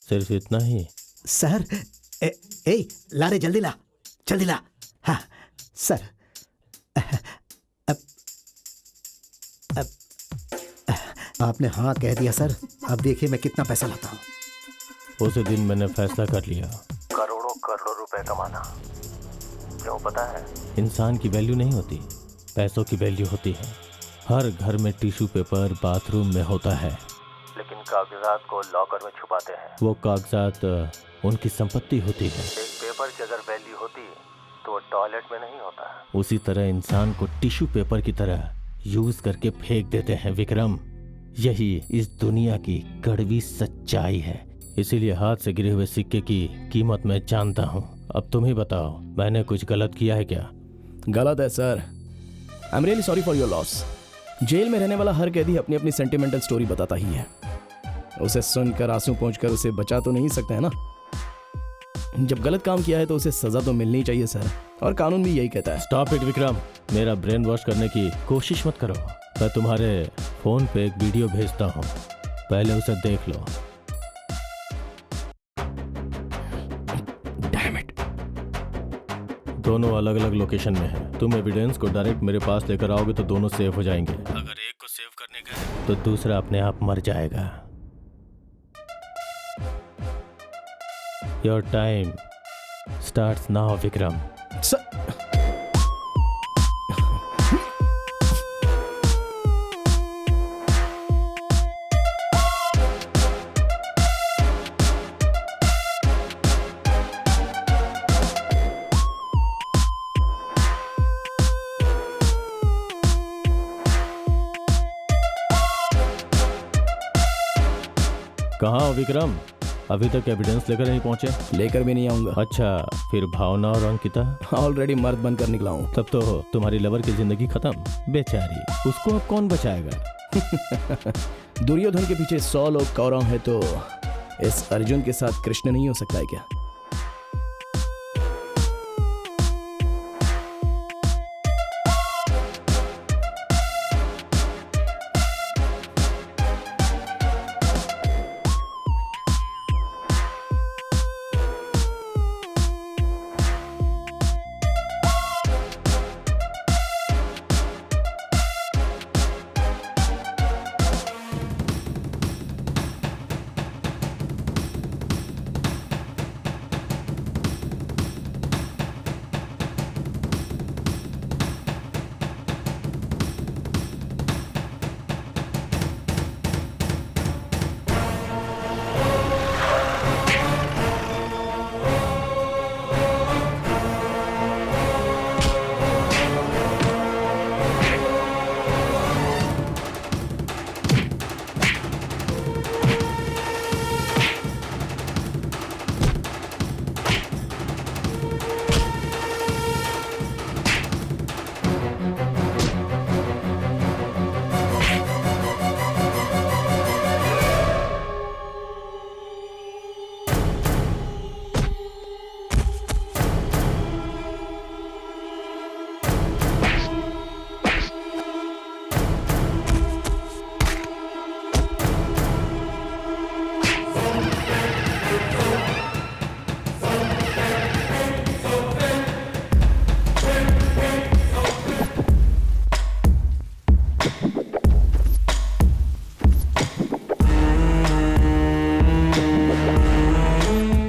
सिर्फ इतना ही। सर, ला रे, जल्दी ला, जल्दी ला। हाँ सर। आपने हाँ कह दिया सर। अब देखिए मैं कितना पैसा लाता हूँ। उस दिन मैंने फैसला कर लिया, करोड़ों करोड़ों रुपए कमाना। क्यों पता है? इंसान की वैल्यू नहीं होती, पैसों की वैल्यू होती है। हर घर में टिश्यू पेपर बाथरूम में होता है, लेकिन कागजात को लॉकर में छुपाते हैं। वो कागजात उनकी संपत्ति होती है। एक पेपर की अगर वैल्यू होती तो वो टॉयलेट में नहीं होता। उसी तरह इंसान को टिश्यू पेपर की तरह यूज करके फेंक देते हैं विक्रम। यही इस दुनिया की कड़वी सच्चाई है। इसीलिए हाथ से गिरे हुए सिक्के की कीमत मैं जानता हूँ। अब तुम ही बताओ, मैंने कुछ गलत किया है क्या? गलत है sir. I am really sorry for your loss. Jail में रहने वाला हर कैदी अपनी अपनी सेंटिमेंटल स्टोरी बताता ही है। उसे सुनकर आंसू पहुंचकर उसे बचा तो नहीं सकते है ना। जब गलत काम किया है तो उसे सजा तो मिलनी चाहिए सर, और कानून भी यही कहता है। स्टॉप इट विक्रम, मेरा ब्रेन वॉश करने की कोशिश मत करो। मैं तुम्हारे फोन पे एक वीडियो भेजता हूँ, पहले उसे देख लो। Damn it. दोनों अलग अलग लोकेशन में है। तुम एविडेंस को डायरेक्ट मेरे पास लेकर आओगे तो दोनों सेफ हो जाएंगे। अगर एक को सेव करने गए तो दूसरा अपने आप मर जाएगा। Your time starts now Vikram. कहाँ हो विक्रम? अभी तक एविडेंस लेकर नहीं पहुंचे? लेकर भी नहीं आऊंगा। अच्छा, फिर भावना और अंकिता? ऑलरेडी मर्द बनकर निकला हूँ। तब तो तुम्हारी लवर की जिंदगी खत्म। बेचारी, उसको अब कौन बचाएगा? दुर्योधन के पीछे 100 लोग कौरव है तो इस अर्जुन के साथ कृष्ण नहीं हो सकता है क्या?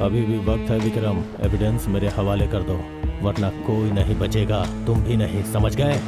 अभी भी वक्त है विक्रम, एविडेंस मेरे हवाले कर दो, वरना कोई नहीं बचेगा, तुम भी नहीं, समझ गए?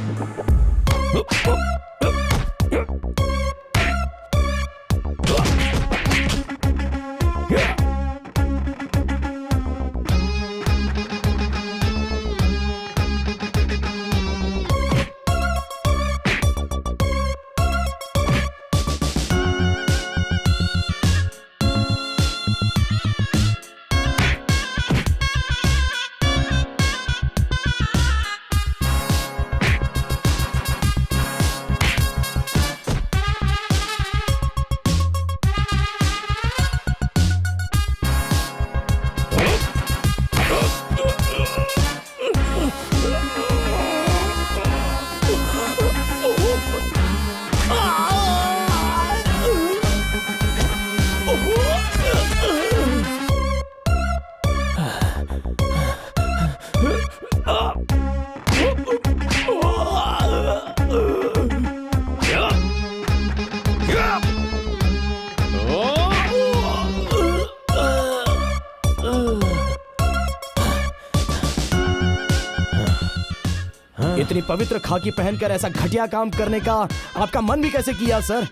इतनी पवित्र खाकी पहनकर ऐसा घटिया काम करने का आपका मन भी कैसे किया सर?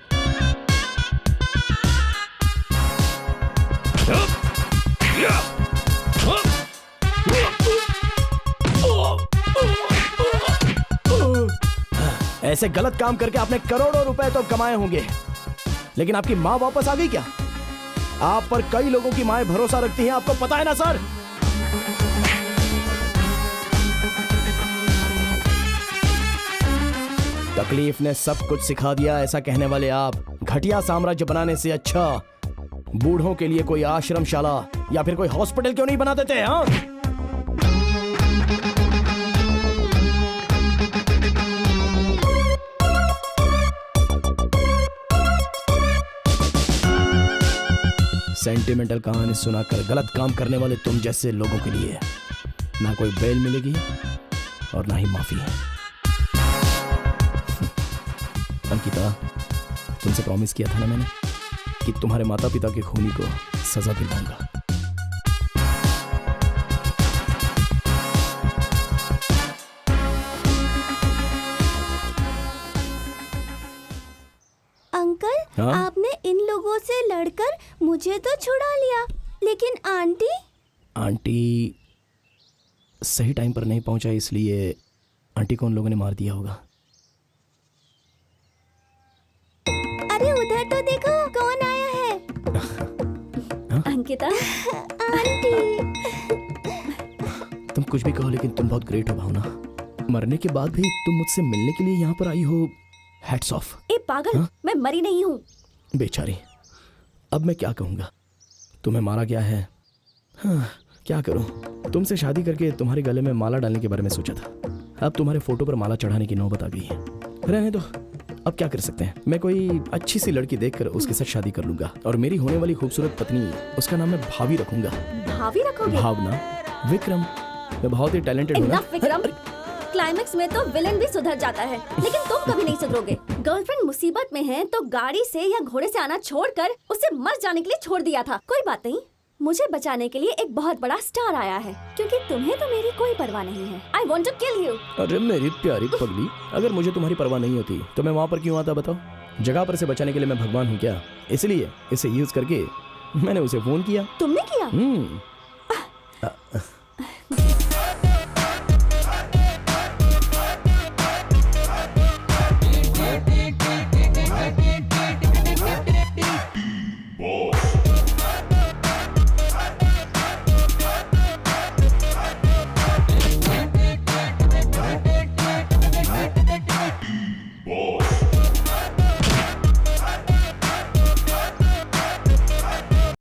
ऐसे गलत काम करके आपने करोड़ों रुपए तो कमाए होंगे, लेकिन आपकी माँ वापस आ गई क्या? आप पर कई लोगों की माएं भरोसा रखती हैं, आपको पता है ना सर? तकलीफ ने सब कुछ सिखा दिया, ऐसा कहने वाले आप घटिया साम्राज्य बनाने से अच्छा बूढ़ों के लिए कोई आश्रमशाला या फिर कोई हॉस्पिटल क्यों नहीं बना देते हैं? हाँ? सेंटिमेंटल कहानी सुनाकर गलत काम करने वाले तुम जैसे लोगों के लिए ना कोई बेल मिलेगी और ना ही माफी है। अंकिता, तुमसे प्रॉमिस किया था ना मैंने कि तुम्हारे माता पिता के खूनी को सजा दिलाऊंगा। अंकल, हाँ? आपने इन लोगों से लड़कर मुझे तो छुड़ा लिया, लेकिन आंटी? आंटी सही टाइम पर नहीं पहुंचा, इसलिए आंटी को उन लोगों ने मार दिया होगा। अरे उधर तो देखो कौन आया है। अंकिता। तुम कुछ भी कहो लेकिन तुम बहुत ग्रेट हो भावना। मरने के बाद भी तुम मुझसे मिलने के लिए यहाँ पर आई हो। Hats off. ए पागल, मैं मरी नहीं हूँ। बेचारी, अब मैं क्या कहूँगा। तुम्हें मारा गया है। हाँ, क्या करूँ। तुमसे शादी करके तुम्हारे गले में माला डालने के बारे में सोचा था। अब तुम्हारे फोटो पर माला चढ़ाने की नौबत आ गई है। रहने दो, अब क्या कर सकते हैं। मैं कोई अच्छी सी लड़की देखकर उसके साथ शादी कर लूंगा और मेरी होने वाली खूबसूरत पत्नी, उसका नाम मैं भावी रखूंगा। भाभी रखोगे? भावना। विक्रम, मैं बहुत ही टैलेंटेड हूँ ना। Enough, विक्रम। क्लाइमेक्स में तो विलन भी सुधर जाता है, लेकिन तुम कभी नहीं सुधरोगे। गर्लफ्रेंड मुसीबत में है तो गाड़ी से या घोड़े से आना छोड़कर उसे मर जाने के लिए छोड़ दिया था। कोई बात नहीं, मुझे बचाने के लिए एक बहुत बड़ा स्टार आया है, क्योंकि तुम्हें तो मेरी कोई परवाह नहीं है। I want to kill you। अरे मेरी प्यारी पगली, अगर मुझे तुम्हारी परवाह नहीं होती तो मैं वहाँ पर क्यों आता बताओ। जगह पर से बचाने के लिए मैं भगवान हूँ क्या? इसलिए इसे यूज करके मैंने उसे फोन किया। तुमने किया?